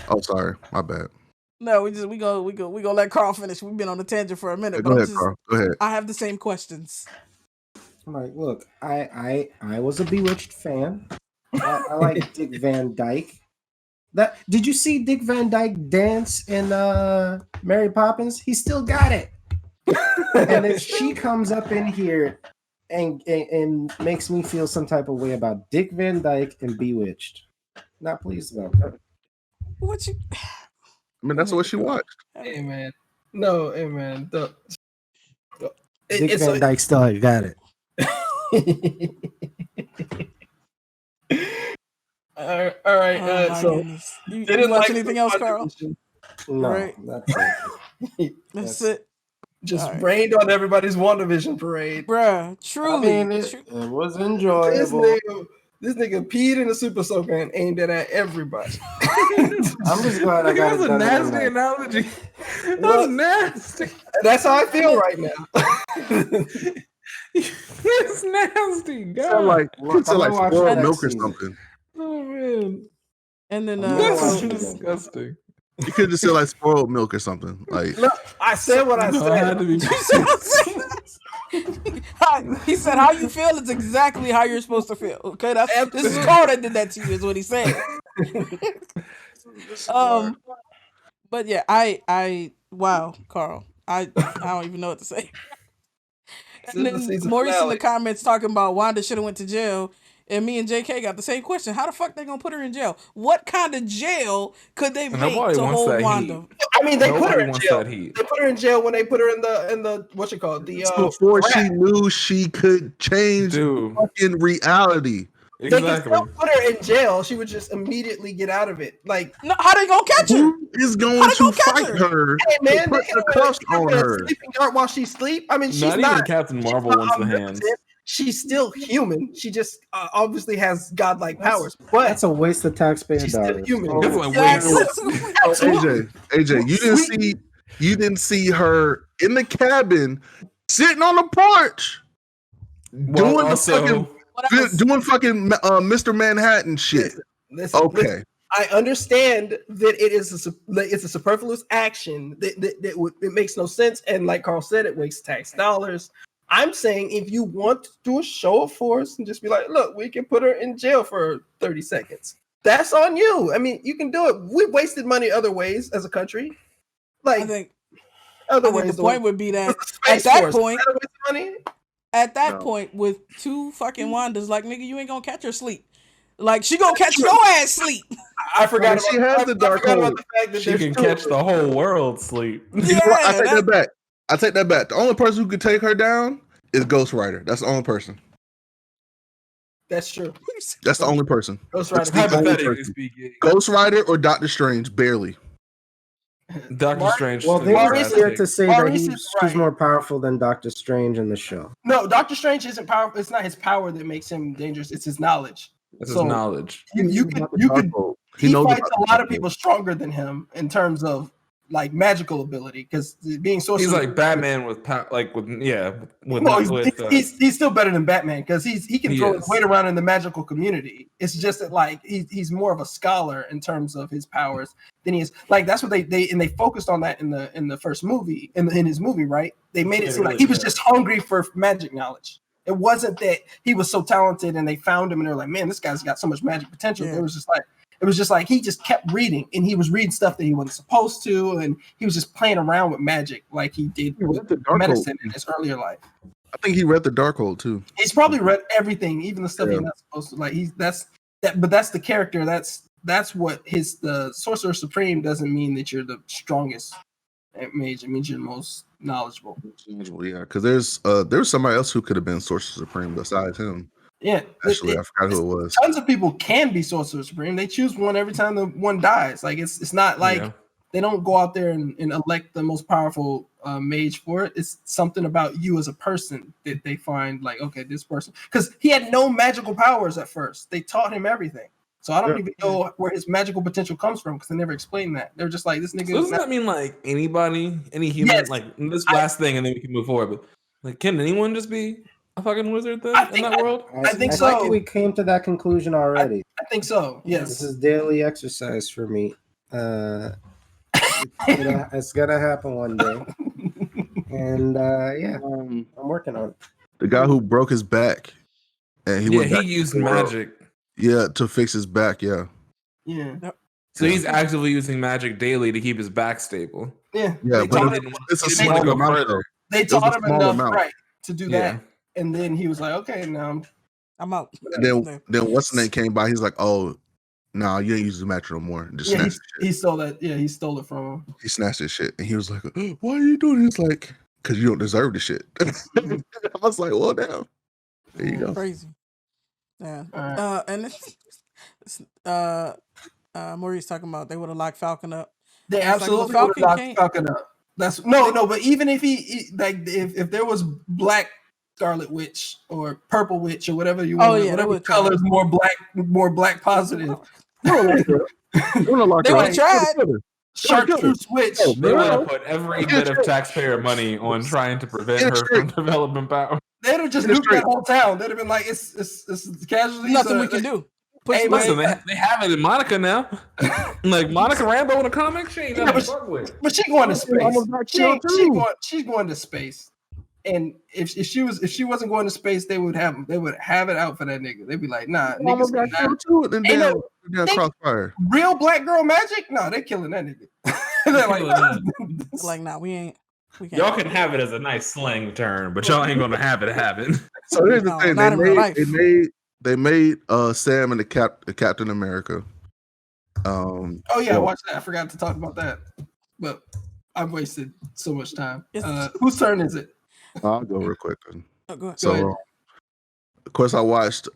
Speaker 5: Oh, sorry, my bad.
Speaker 6: No, we go let Carl finish. We've been on a tangent for a minute.
Speaker 5: Go ahead, Carl. Go ahead.
Speaker 6: I have the same questions.
Speaker 4: I'm like, look, I was a Bewitched fan. I like Dick Van Dyke. Did you see Dick Van Dyke dance in Mary Poppins? He still got it. And if she comes up in here and makes me feel some type of way about Dick Van Dyke and Bewitched, not pleased about that.
Speaker 6: What you?
Speaker 5: I mean, that's what she watched.
Speaker 1: Hey man, no, hey man.
Speaker 4: Dick Van Dyke still got it.
Speaker 1: All right. So
Speaker 6: you didn't watch anything else, Carl?
Speaker 4: No,
Speaker 6: right. That's it.
Speaker 1: Just rained on everybody's WandaVision parade,
Speaker 6: bruh. Truly,
Speaker 4: I mean, it was enjoyable.
Speaker 1: This nigga peed in a super soaker and aimed it at everybody.
Speaker 4: I'm just glad I got it.
Speaker 2: That was a nasty analogy. That was nasty.
Speaker 1: That's how I feel right now.
Speaker 2: It's nasty.
Speaker 5: God. It's like spoiled milk or something.
Speaker 2: Oh man.
Speaker 6: And then
Speaker 2: that's disgusting.
Speaker 5: You could just say like spoiled milk or something. Like
Speaker 1: look, I said what I said.
Speaker 2: I had to be
Speaker 6: he said, "How you feel is exactly how you're supposed to feel." Okay, this is Carl that did that to you. Is what he said. But yeah, I wow, Carl, I don't even know what to say. And then Maurice in the comments talking about Wanda should have went to jail. And me and JK got the same question. How the fuck they gonna put her in jail? What kind of jail could they make to hold Wanda?
Speaker 1: I mean, they put her in jail. They put her in jail when they put her in the what you call it?
Speaker 5: Before she knew she could change fucking reality.
Speaker 1: Exactly. They can still put her in jail. She would just immediately get out of it. Like,
Speaker 6: no, how they gonna catch her?
Speaker 5: Who is going to fight her?
Speaker 1: Hey man,
Speaker 5: put the cuffs on her.
Speaker 1: Sleeping guard while she sleep. I mean, she's not
Speaker 2: even Captain Marvel wants the hands.
Speaker 1: She's still human. She just obviously has godlike powers. But
Speaker 4: that's a waste of taxpayer dollars.
Speaker 1: Still human.
Speaker 5: AJ, you didn't see her in the cabin sitting on the porch doing fucking Mr. Manhattan shit.
Speaker 1: Listen, I understand that it's a superfluous action that makes no sense, and like Carl said, it wastes tax dollars. I'm saying if you want to do a show of force and just be like, look, we can put her in jail for 30 seconds. That's on you. I mean, you can do it. We wasted money other ways as a country. Like,
Speaker 6: I think the point would be that at that point, with two fucking Wandas, like, nigga, you ain't gonna catch her sleep. Like, she gonna catch your ass sleep.
Speaker 1: I forgot
Speaker 5: she has the dark hole.
Speaker 2: She can catch the whole world sleep.
Speaker 5: Yeah, I take that back. I take that back. The only person who could take her down is Ghost Rider. That's the only person.
Speaker 1: That's true.
Speaker 5: That's the only person.
Speaker 1: Ghost Rider. Hypothetically
Speaker 5: speaking. Ghost Rider or Doctor Strange, barely.
Speaker 2: Doctor Strange.
Speaker 4: Well, they're here to say that he's more powerful than Doctor Strange in the show.
Speaker 1: No, Doctor Strange isn't powerful. It's not his power that makes him dangerous. It's his knowledge.
Speaker 2: It's his knowledge.
Speaker 1: You could. He fights a lot of people stronger than him in terms of like magical ability because being sorcerer.
Speaker 2: He's like Batman with
Speaker 1: he's still better than Batman because he can throw his weight around in the magical community. It's just that like he's more of a scholar in terms of his powers than he is. Like that's what they focused on that in the first movie in his movie, right? They made it seem like he was just hungry for magic knowledge. It wasn't that he was so talented and they found him and they're like, man, this guy's got so much magic potential. Yeah. It was just like he just kept reading and he was reading stuff that he wasn't supposed to, and he was just playing around with magic like he did with medicine in his earlier life.
Speaker 5: I think he read the Darkhold too.
Speaker 1: He's probably read everything, even the stuff he's not supposed to. Like but that's the character. That's what the Sorcerer Supreme doesn't mean that you're the strongest mage. It means you're the most knowledgeable.
Speaker 5: Yeah, because there's somebody else who could have been Sorcerer Supreme besides him.
Speaker 1: Yeah,
Speaker 5: actually, I forgot who it was.
Speaker 1: Tons of people can be Sorcerer Supreme. They choose one every time the one dies. Like it's not like they don't go out there and elect the most powerful mage for it. It's something about you as a person that they find like, okay, this person, because he had no magical powers at first. They taught him everything. So I don't even know where his magical potential comes from because they never explained that. They're just like, this nigga.
Speaker 2: So doesn't that mean like anybody, any human, like this last thing, and then we can move forward? But like, can anyone just be a fucking wizard then in that world?
Speaker 4: I think so. I think we came to that conclusion already.
Speaker 1: I think so. Yes.
Speaker 4: This is daily exercise for me. It's gonna happen one day, and I'm working on it.
Speaker 5: The guy who broke his back, and he
Speaker 2: used magic.
Speaker 5: Yeah, to fix his back. Yeah.
Speaker 2: So he's actively using magic daily to keep his back stable.
Speaker 1: Yeah.
Speaker 5: But it's a small amount.
Speaker 1: They taught him enough, right, to do that, and then he was like, "Okay, now
Speaker 6: I'm out."
Speaker 5: And then what's the name came by? He's like, "Oh, no, you ain't using the match no more." Just snatched
Speaker 1: he stole that. Yeah, he stole it from him.
Speaker 5: He snatched his shit, and he was like, "Why are you doing this?" Like, because you don't deserve the shit. I was like, "Well, damn." There you go.
Speaker 6: Crazy. Yeah. And Maurice talking about they would have locked Falcon up.
Speaker 1: They absolutely would have locked Falcon up. That's no, but even if he like if there was Black Scarlet Witch or Purple Witch or whatever you want, whatever color is more black positive.
Speaker 6: They would have tried.
Speaker 1: Chartreuse Witch.
Speaker 2: They would have put every bit of taxpayer money on trying to prevent her from developing power.
Speaker 1: They'd have just nuked that whole town. They'd have been like, it's casualties.
Speaker 6: Nothing we can do.
Speaker 2: Hey, listen, they have it in Monica now. Like Monica Rambeau in the comic, she ain't nothing to fuck with.
Speaker 1: But she's going to space. She's going to space. And if she wasn't going to space, they would have it out for that nigga. They'd be like, nah, niggas got killed too.
Speaker 5: Then crossfire.
Speaker 1: Real black girl magic? No, they're killing that nigga. They're
Speaker 6: like, nah, we ain't.
Speaker 2: Y'all can have it as a nice slang term, but y'all ain't gonna have it happen.
Speaker 5: So here's the thing: they made Sam and the Captain America.
Speaker 1: I watched that. I forgot to talk about that, but I've wasted so much time. Whose turn is it?
Speaker 5: I'll go real quick.
Speaker 6: Go ahead.
Speaker 5: So, of course, I watched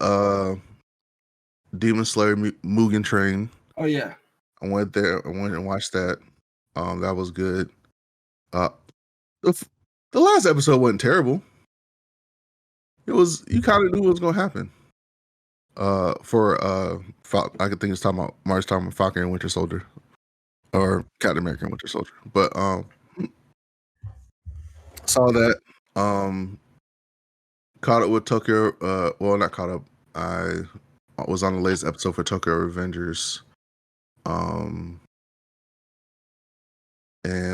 Speaker 5: Demon Slayer Mugen Train.
Speaker 1: Oh yeah,
Speaker 5: I went and watched that. That was good. The last episode wasn't terrible. It was, you kind of knew what was gonna happen. I could think it's talking about March talking about Falcon and Winter Soldier, or Captain America and Winter Soldier. But saw that. Caught up with Tokyo. Well, not caught up. I was on the latest episode for Tokyo Revengers. And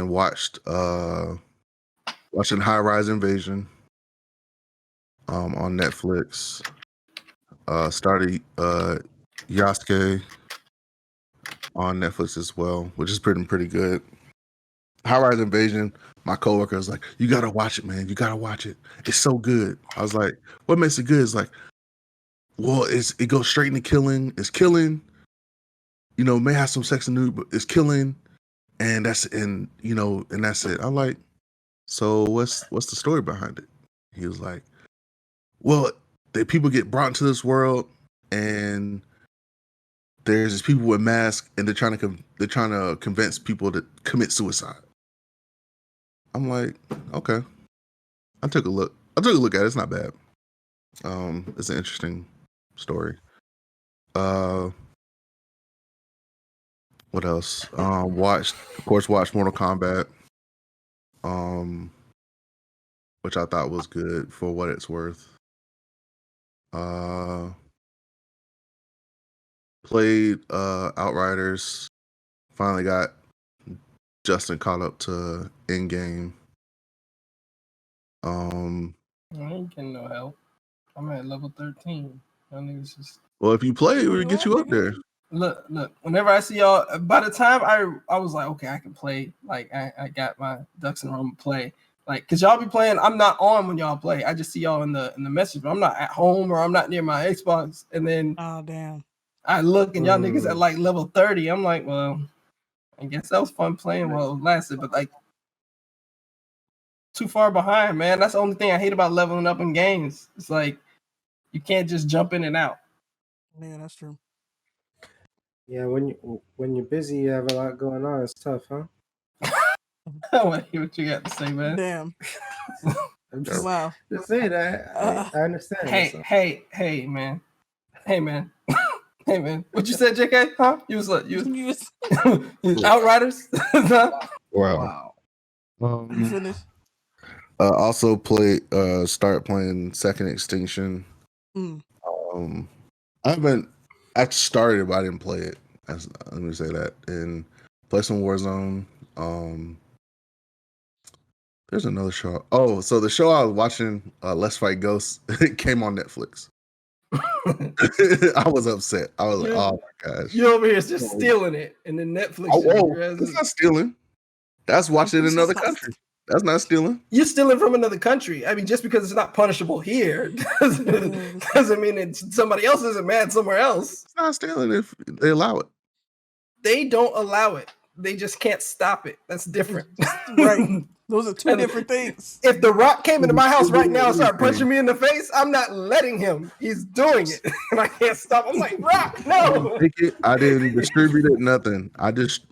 Speaker 5: watching High Rise Invasion on Netflix. Started Yasuke on Netflix as well, which is pretty good. High Rise Invasion, my coworker was like, "You gotta watch it, man. You gotta watch it. It's so good." I was like, "What makes it good?" It's like, well, it goes straight into killing. It's killing. May have some sex and nude, but it's killing. And that's it. I'm like, so what's the story behind it? He was like, well, people get brought into this world, and there's these people with masks, and they're trying to convince people to commit suicide. I'm like, okay. I took a look at it. It's not bad. It's an interesting story. One What else? Watched Mortal Kombat. Which I thought was good for what it's worth. Played Outriders. Finally got Justin caught up to Endgame.
Speaker 1: I ain't getting no help. I'm at level 13. Y'all niggas just...
Speaker 5: Well, if you play, we'll get you up there.
Speaker 1: Look. Whenever I see y'all, by the time I was like, okay, I can play. Like I got my ducks in a row to play. Like, cause y'all be playing. I'm not on when y'all play. I just see y'all in the message. But I'm not at home or I'm not near my Xbox. And then
Speaker 6: oh damn,
Speaker 1: I look and y'all niggas at like level 30. I'm like, well, I guess that was fun playing while it lasted. But like, too far behind, man. That's the only thing I hate about leveling up in games. It's like you can't just jump in and out.
Speaker 6: Yeah, that's true.
Speaker 4: Yeah, when you're busy, you have a lot going on. It's tough, huh?
Speaker 1: I want to hear what you got to say, man.
Speaker 6: Damn.
Speaker 4: Wow. Just say that. I understand.
Speaker 1: Hey, man. Hey, man. Hey, man. What you said, JK? Huh? You was Outriders?
Speaker 5: Wow.
Speaker 6: You finished?
Speaker 5: Also start playing Second Extinction. I haven't actually started, but I didn't play it. Let me say that. And play some Warzone. There's another show. Oh, so the show I was watching, Let's Fight Ghosts, it came on Netflix. I was upset. I was like, oh my gosh.
Speaker 1: You over here is just stealing it, and then Netflix.
Speaker 5: It's not stealing. That's watching in another country. That's not stealing. You're
Speaker 1: stealing from another country. I mean, just because it's not punishable here doesn't mean that somebody else isn't mad somewhere else.
Speaker 5: It's not stealing if they allow it.
Speaker 1: They don't allow it. They just can't stop it. That's different.
Speaker 6: Right. Those are two different things.
Speaker 1: If The Rock came into my house right now and started punching me in the face, I'm not letting him. He's doing it. And I can't stop. I'm like, Rock, no.
Speaker 5: I didn't distribute it, nothing. I just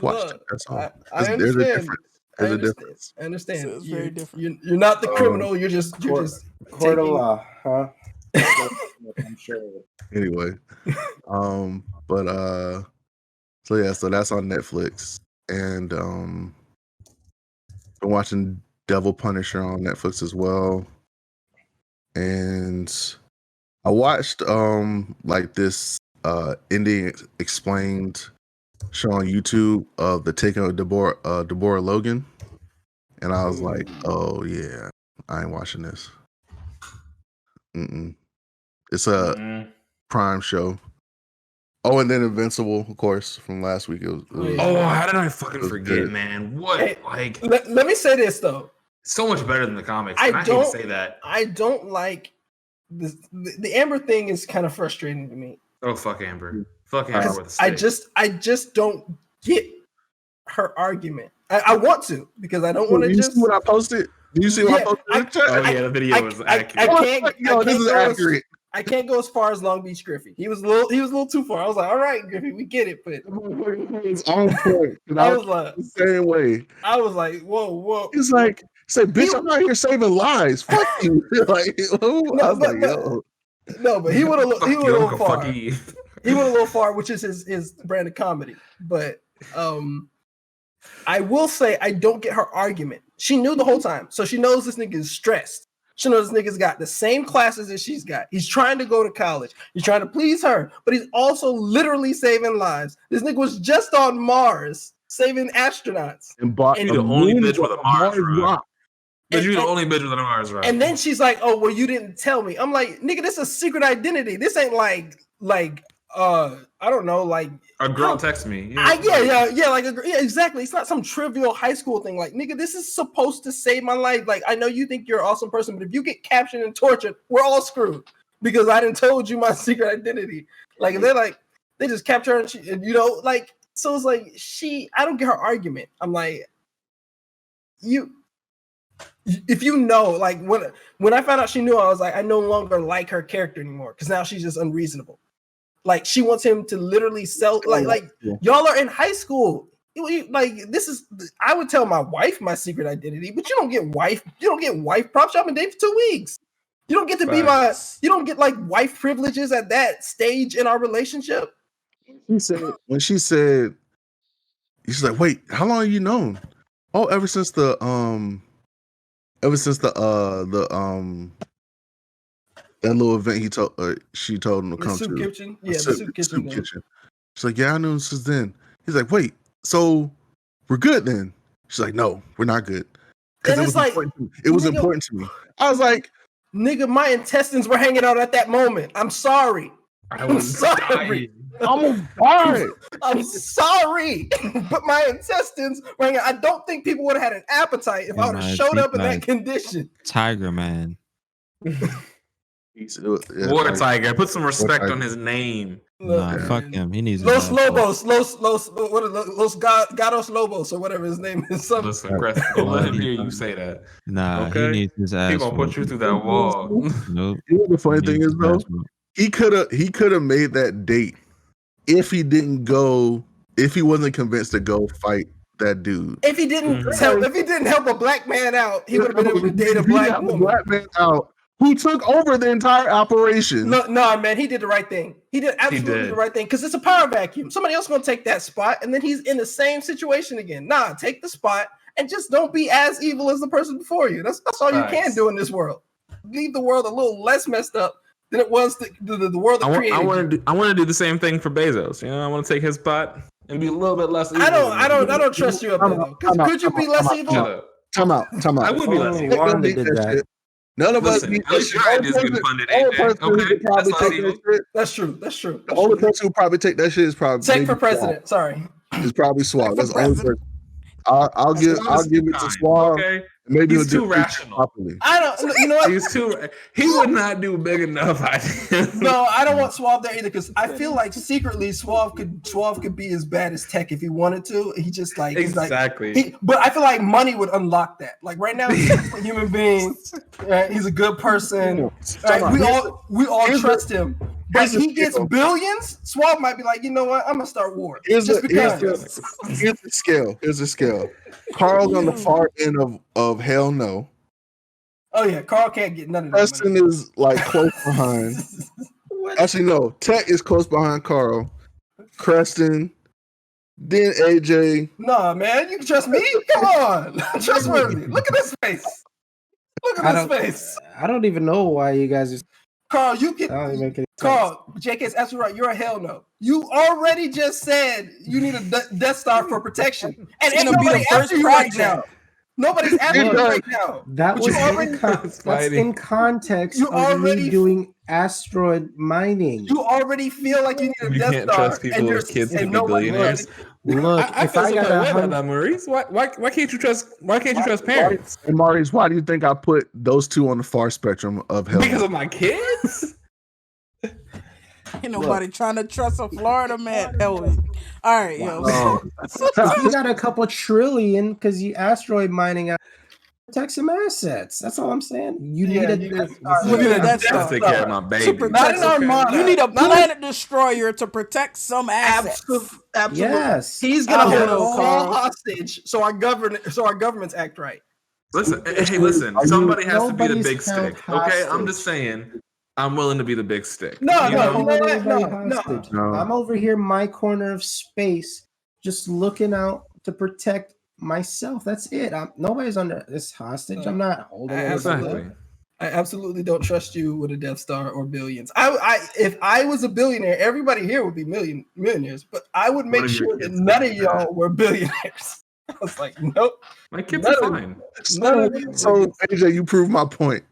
Speaker 5: watched it. That's all.
Speaker 1: I understand.
Speaker 5: There's a difference.
Speaker 1: I understand.
Speaker 6: So it's very different.
Speaker 1: You're not the criminal. You're just
Speaker 4: court of law, huh? I'm sure.
Speaker 5: Anyway, so that's on Netflix, and been watching Devil Punisher on Netflix as well, and I watched like this Indian Explained show on YouTube of the taking of Deborah Logan, and I was like, oh yeah, I ain't watching this. It's a Prime show. Oh, and then Invincible, of course, from last week. It was
Speaker 2: how did I fucking forget, good. Man? What?
Speaker 1: Hey, let me say this though.
Speaker 2: So much better than the comics. I hate to say that.
Speaker 1: I don't like this. The Amber thing is kind of frustrating to me.
Speaker 2: Oh, fuck Amber. Fuck Amber with a stick.
Speaker 1: I just don't get her argument. I want to because I don't want to just.
Speaker 5: See what I posted? Do you see what I posted?
Speaker 2: The video was accurate.
Speaker 5: This is accurate.
Speaker 1: I can't go as far as Long Beach Griffey. He was a little too far. I was like, all right, Griffey, we get it, but
Speaker 5: it's on point. I was like the same way.
Speaker 1: I was like, whoa.
Speaker 5: He's like, say, bitch, I'm out here saving lives. Fuck you. Like,
Speaker 1: no, but he went a little far. He went a little far, which is his brand of comedy. But I will say I don't get her argument. She knew the whole time, so she knows this nigga is stressed. She knows this nigga's got the same classes as she's got. He's trying to go to college. He's trying to please her, but he's also literally saving lives. This nigga was just on Mars saving astronauts.
Speaker 2: And the only bitch with a Mars rock. But you're the only bitch with a Mars rock.
Speaker 1: And then she's like, "Oh, well, you didn't tell me." I'm like, "Nigga, this is a secret identity. This ain't like I don't know, like
Speaker 2: a girl text me.
Speaker 1: Yeah, exactly. It's not some trivial high school thing. Like, nigga, this is supposed to save my life. Like, I know you think you're an awesome person, but if you get captured and tortured, we're all screwed because I didn't told you my secret identity. Like, they just capture her and so it's like I don't get her argument. I'm like, if you know, like when I found out she knew, I was like, I no longer like her character anymore because now she's just unreasonable. Like she wants him to literally sell. Like y'all are in high school. Like this is. I would tell my wife my secret identity, but you don't get wife. You don't get wife props. I've been dating for 2 weeks. You don't get to be my. You don't get like wife privileges at that stage in our relationship.
Speaker 5: when she said, she's like, wait, how long have you known? Oh, ever since the that little event she told him to come to.
Speaker 1: Kitchen? Yeah, the soup kitchen.
Speaker 5: She's like, yeah, I knew him since then. He's like, wait, so we're good then? She's like, no, we're not good. Because it was important to me. I was like,
Speaker 1: nigga, my intestines were hanging out at that moment. I'm sorry.
Speaker 2: I'm sorry.
Speaker 5: I'm sorry.
Speaker 1: I'm sorry, but my intestines were hanging. I don't think people would have had an appetite if I would have showed up in that condition.
Speaker 3: Tiger Man.
Speaker 2: Water Tiger. Put some respect on his name.
Speaker 3: Nah, fuck him. He needs
Speaker 1: Los Lobos, Los Gatos Lobos, or whatever his name is.
Speaker 2: Listen, don't let him hear you say that.
Speaker 3: Nah, okay? He needs his ass.
Speaker 2: He gonna put you through that wall.
Speaker 3: Nope.
Speaker 5: You know the funny thing is, though, he could have made that date if he wasn't convinced to go fight that dude.
Speaker 1: If he didn't help a black man out, he would have been able to date a black woman.
Speaker 5: Black man out. Who took over the entire operation?
Speaker 1: No, man, he did the right thing. He did absolutely the right thing because it's a power vacuum. Somebody else gonna take that spot, and then he's in the same situation again. Nah, take the spot and just don't be as evil as the person before you. That's all you can do in this world. Leave the world a little less messed up than it was the world that created.
Speaker 2: I want to do the same thing for Bezos. You know, I want to take his spot and be a little bit less evil.
Speaker 1: I don't trust you up there though. Could you be less evil?
Speaker 5: Time out.
Speaker 2: I would be less evil.
Speaker 5: None of us.
Speaker 2: Your ideas get funded.
Speaker 1: That's true.
Speaker 5: The only person who probably take that shit is probably
Speaker 1: take for president. Sorry,
Speaker 5: it's probably Swab. That's the only person. I'll give it to Swab. Okay. Maybe
Speaker 2: he's too rational.
Speaker 5: Properly.
Speaker 1: I don't. You know what?
Speaker 2: He would not do big enough ideas.
Speaker 1: No, I don't want Swab there either because I feel like secretly Swab could be as bad as Tech if he wanted to. He just like
Speaker 2: exactly.
Speaker 1: But I feel like money would unlock that. Like right now, he's a human being. Right? He's a good person. Right? We all trust him. But he gets billions. Swab might be like, you know what? I'm gonna start war. Here's
Speaker 5: the scale. Carl's on the far end of hell no.
Speaker 1: Oh yeah, Carl can't get none of that.
Speaker 5: Preston is like close behind. Actually, no. Tech is close behind Carl. Creston, then AJ.
Speaker 1: Nah, man, you can trust me. Come on, trustworthy. Look at this face. Look at this face.
Speaker 4: I don't even know why you guys are.
Speaker 1: Carl, you can. Carl, JK is absolutely right. You're a hell no. You already just said you need a Death Star for protection, and it's gonna be the first project now. Nobody's asking you right now.
Speaker 4: That was that's in context of me doing asteroid mining.
Speaker 1: You already feel like you need a Death Star.
Speaker 2: Trust people with kids to be billionaires.
Speaker 4: Look,
Speaker 2: if I got that, Maurice, why can't you trust? Why can't you trust parents?
Speaker 5: And Maurice, why do you think I put those two on the far spectrum of hell?
Speaker 2: Because of my kids.
Speaker 6: Ain't nobody trying to trust a Florida man. All right, yo.
Speaker 4: You got a couple trillion because you asteroid mining out. Protect some assets. That's all I'm saying. You need a
Speaker 2: Death Star. Take care of my baby.
Speaker 1: Not an Armada.
Speaker 6: You need a planet destroyer to protect some assets.
Speaker 1: Absolutely.
Speaker 4: Yes.
Speaker 1: He's gonna hold us all hostage. So our governments act right.
Speaker 2: Listen. Somebody has to be the big stick. Okay, I'm just saying. I'm willing to be the big stick.
Speaker 1: No.
Speaker 4: I'm over here, my corner of space, just looking out to protect myself. That's it. Nobody's under this hostage. I'm not holding
Speaker 2: exactly.
Speaker 1: I absolutely don't trust you with a Death Star or billions. If I was a billionaire, everybody here would be millionaires, but I would make sure that none of y'all were billionaires. I was like, nope.
Speaker 2: My kids are fine.
Speaker 5: So AJ, you proved my point.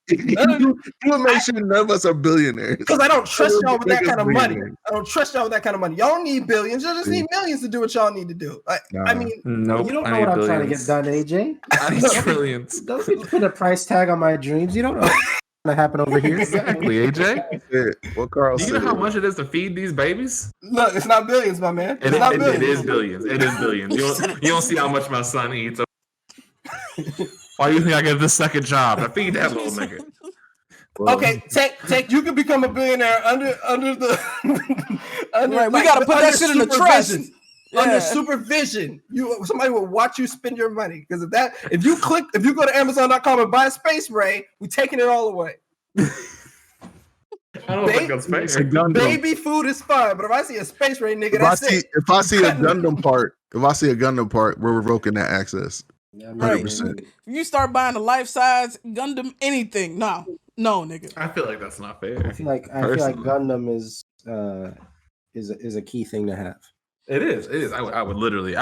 Speaker 5: You would make sure none of us are billionaires.
Speaker 1: Because I don't trust y'all with that kind of money. I don't trust y'all with that kind of money. Y'all need billions. Y'all just need millions to do what y'all need to do. I mean,
Speaker 2: nope,
Speaker 4: you don't know what I'm trying to get done, AJ.
Speaker 2: I need trillions.
Speaker 4: Don't put a price tag on my dreams. You don't know what's going to happen over here.
Speaker 2: Exactly, AJ.
Speaker 5: What Carl
Speaker 2: do you know how much it is to feed these babies?
Speaker 1: Look, it's not billions, my man.
Speaker 2: It is billions. It is billions. You don't see how much my son eats. Why do you think I get this second job? I feed that little nigga.
Speaker 1: Okay, Tech, you can become a billionaire under the
Speaker 6: right. We gotta put that shit in the trust.
Speaker 1: Under supervision. Somebody will watch you spend your money. Because if you go to Amazon.com and buy a space ray, we're taking it all away.
Speaker 2: I don't think that's fair.
Speaker 1: Baby food is fine, but if I see a space race nigga,
Speaker 5: If I see a Gundam part, we're revoking that access. 100%.
Speaker 6: If you start buying a life size Gundam anything, no, nigga.
Speaker 2: I feel like that's not fair.
Speaker 4: I feel like Gundam is a key thing to have.
Speaker 2: It is. I would literally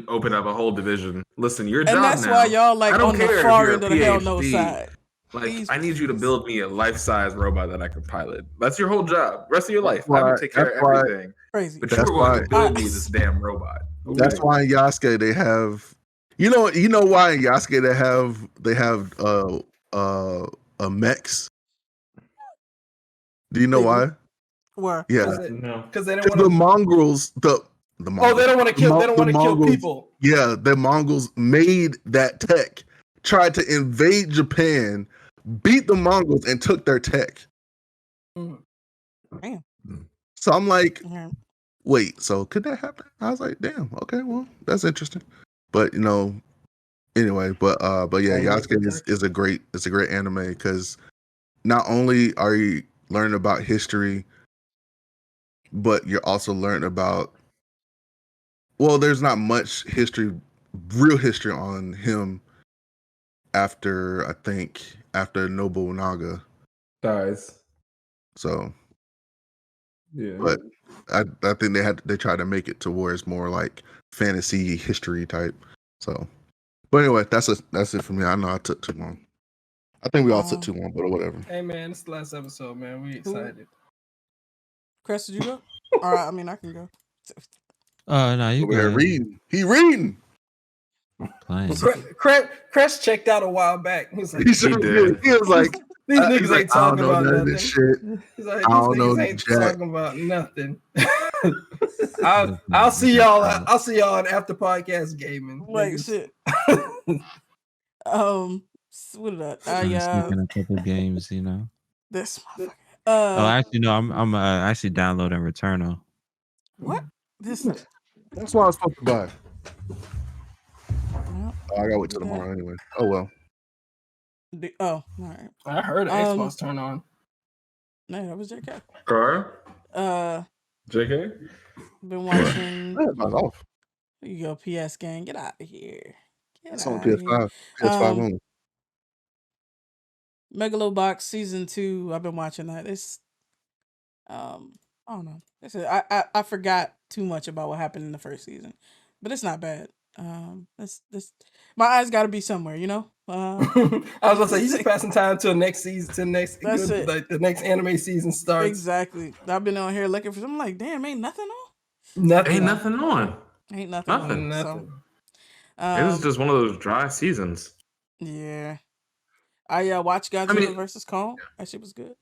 Speaker 2: open up a whole division. Listen, your job now.
Speaker 6: And that's why y'all like on the far end of the hell no side.
Speaker 2: Like, please, I need you to build me a life-size robot that I can pilot. That's your whole job. Rest of your life. I would take care of everything.
Speaker 6: Crazy.
Speaker 2: But you're going to build me this damn robot.
Speaker 5: Okay. That's why in Yasuke they have, you know why in Yasuke they have mechs. Do you know why?
Speaker 6: Why?
Speaker 5: Yeah,
Speaker 1: because they don't want
Speaker 5: the Mongols. The Mongols.
Speaker 1: They don't want to kill. They don't want to kill people.
Speaker 5: Yeah, the Mongols made that tech, tried to invade Japan, beat the Mongols, and took their tech.
Speaker 6: Damn.
Speaker 5: So I'm like, wait, so could that happen? I was like, damn, okay, well, that's interesting. But anyway, but yeah, Yasuke is a great anime because not only are you learning about history, but you're also learning about, well, there's not much real history on him after Nobunaga
Speaker 2: dies.
Speaker 5: So
Speaker 2: yeah,
Speaker 5: but I think they tried to make it to where it's more like fantasy history type. So, but anyway, that's it for me. I know I took too long. I think we all took too long, but whatever.
Speaker 1: Hey man, it's the last episode, man. We excited.
Speaker 6: Chris, did you go? All right, I mean I can go.
Speaker 3: No, you go.
Speaker 5: Reading. He reading.
Speaker 1: Chris checked out a while back. He was like,
Speaker 5: he was like,
Speaker 1: these niggas ain't talking about nothing.
Speaker 5: Shit.
Speaker 1: He's like, these niggas ain't talking about nothing. I'll see y'all. I'll see y'all in after podcast gaming.
Speaker 6: Like shit. What did I?
Speaker 3: Sneaking a couple games,
Speaker 6: This motherfucker.
Speaker 3: Actually, no. I'm actually downloading Returnal.
Speaker 6: What? This.
Speaker 5: That's what I was supposed to buy. I gotta wait till tomorrow anyway. Oh well.
Speaker 6: All right.
Speaker 1: I heard Xbox turn on.
Speaker 6: No, that was JK.
Speaker 2: Car. JK.
Speaker 6: Been watching.
Speaker 5: Off.
Speaker 6: Here you go, PS gang. Get out of here.
Speaker 5: It's on PS5. PS5 only.
Speaker 6: Megalobox season 2. I've been watching that. It's I don't know. I forgot too much about what happened in the first season, but it's not bad. This my eyes got to be somewhere, I
Speaker 1: was gonna say, he's just passing time to the next season, like the next anime season starts.
Speaker 6: Exactly. I've been on here looking for something like, damn, ain't nothing on.
Speaker 2: Ain't nothing on.
Speaker 6: So,
Speaker 2: it was just one of those dry seasons.
Speaker 6: Yeah. I watched Godzilla versus Kong. That shit was good.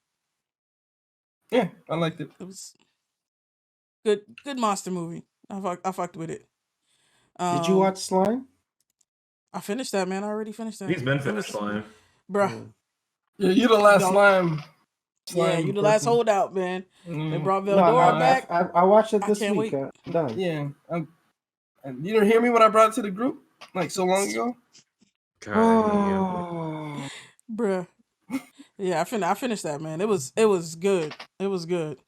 Speaker 1: Yeah, I liked it.
Speaker 6: It was good monster movie. I fucked with it.
Speaker 4: Did you watch Slime?
Speaker 6: I finished that, man. I already finished that.
Speaker 2: He's been finished Slime.
Speaker 6: Bruh.
Speaker 1: Yeah, you the last slime.
Speaker 6: Yeah, you the last holdout, man. They brought Veldora back.
Speaker 4: I watched it this week. Done.
Speaker 1: Yeah. You didn't hear me when I brought it to the group like so long ago?
Speaker 6: Bruh. Yeah, I finished that, man. It was good. It was good.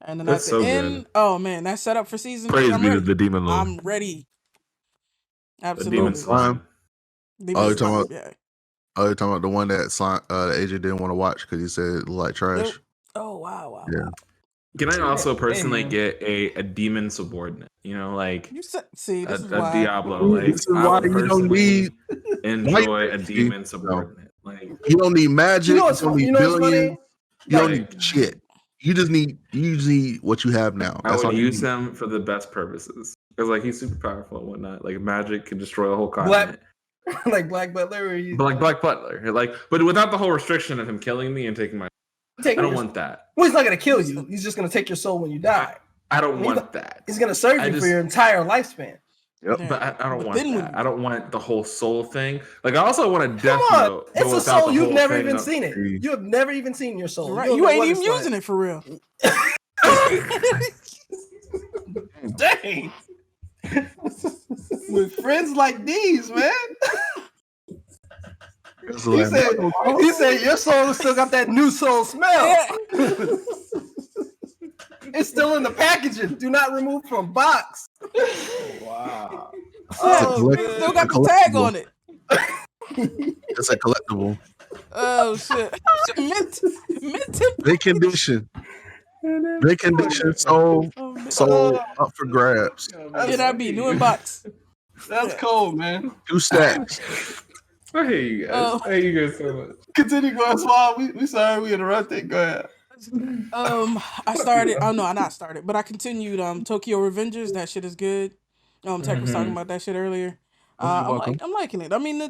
Speaker 6: And then at the end, oh man, that setup for season 3.
Speaker 2: Praise be to the Demon Lord.
Speaker 6: I'm ready. Absolutely.
Speaker 2: The Demon Slime.
Speaker 5: You're talking about the one that AJ didn't want to watch because he said it looked like trash.
Speaker 6: Oh wow.
Speaker 5: Yeah.
Speaker 2: Can I also personally get a demon subordinate? Like
Speaker 6: you see, this
Speaker 2: a
Speaker 6: is why.
Speaker 2: Diablo. Like
Speaker 5: this is why you don't need
Speaker 2: enjoy a demon subordinate. Like
Speaker 5: you don't need magic. You don't need billions. You don't need shit. You just need what you have now.
Speaker 2: I would use him for the best purposes because he's super powerful and whatnot. Like magic can destroy a whole continent.
Speaker 1: Like Black Butler,
Speaker 2: like Black Butler, but without the whole restriction of him killing me and taking my. I don't want that.
Speaker 1: Well, he's not gonna kill you. He's just gonna take your soul when you die.
Speaker 2: I don't want that.
Speaker 1: He's gonna serve you for your entire lifespan.
Speaker 5: Yep.
Speaker 2: Yeah. But I don't want that. I don't want the whole soul thing. I also want a death note.
Speaker 1: It's a soul. You've never even seen it. You have never even seen your soul.
Speaker 6: Right. You ain't even using it for real.
Speaker 1: Dang. With friends like these, man. He said your soul still got that new soul smell. It's still in the packaging. Do not remove from box.
Speaker 5: Wow.
Speaker 6: Still got the tag on it.
Speaker 5: It's a collectible.
Speaker 6: Oh shit! mint
Speaker 5: Mint condition. Mint condition. So up for grabs.
Speaker 6: Can I be new in box?
Speaker 1: That's cold, man.
Speaker 5: 2 stacks.
Speaker 2: I hate you guys. I hate you guys so much.
Speaker 1: Continue going, Swab. We sorry we interrupted. Go ahead.
Speaker 6: I started. Oh no, I not started, but I continued. Tokyo Revengers. That shit is good. Tech was talking about that shit earlier. I'm liking it. I mean,
Speaker 2: I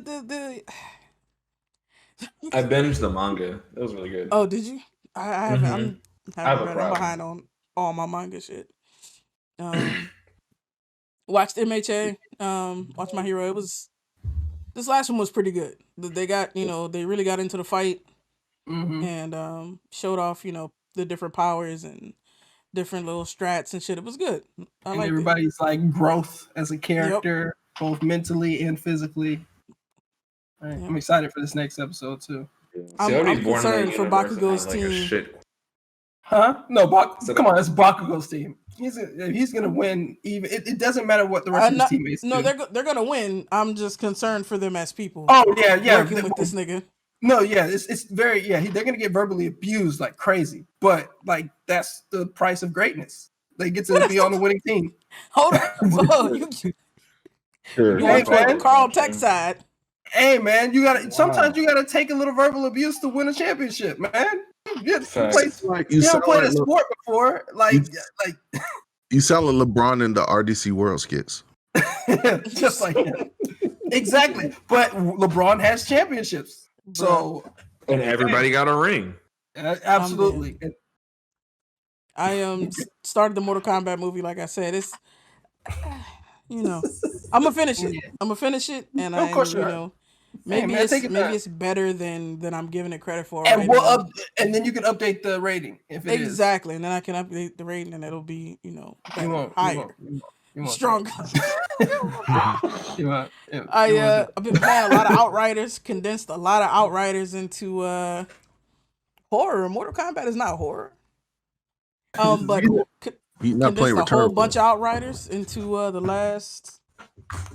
Speaker 2: binged the manga. That was really good.
Speaker 6: Oh, did you? I haven't. I'm
Speaker 2: problem.
Speaker 6: behind on all my manga shit. Watched MHA. Watched My Hero. This last one was pretty good. They got, they really got into the fight and showed off, the different powers and different little strats and shit. It was good.
Speaker 1: And everybody's like growth as a character, both mentally and physically. Right. I'm excited for this next episode too.
Speaker 6: I'm concerned for Bakugo's team.
Speaker 1: Huh? No, come on, it's Bakugo's team. He's gonna win. Even it doesn't matter what the rest of his teammates do.
Speaker 6: No, they're gonna win. I'm just concerned for them as people.
Speaker 1: Oh yeah.
Speaker 6: Working with this nigga.
Speaker 1: No, yeah, it's very they're gonna get verbally abused like crazy, but like that's the price of greatness. They get to be on the winning team.
Speaker 6: Hold on, you want the Carl Tech side?
Speaker 1: Hey man, sometimes you gotta take a little verbal abuse to win a championship, man. You haven't played a sport before,
Speaker 5: you sound like LeBron in the RDC World skits.
Speaker 1: Just like him. Exactly. But LeBron has championships. So
Speaker 2: and everybody got a ring.
Speaker 1: Absolutely.
Speaker 6: I started the Mortal Kombat movie, like I said. It's I'm gonna finish it. And
Speaker 1: of course
Speaker 6: maybe it's better than I'm giving it credit for.
Speaker 1: And and then you can update the rating if it
Speaker 6: exactly, and then I can update the rating, and it'll be higher, stronger.
Speaker 1: I've
Speaker 6: been playing a lot of Outriders, condensed a lot of Outriders into horror. Mortal Kombat is not horror. But
Speaker 5: not playing
Speaker 6: a whole bunch of Outriders into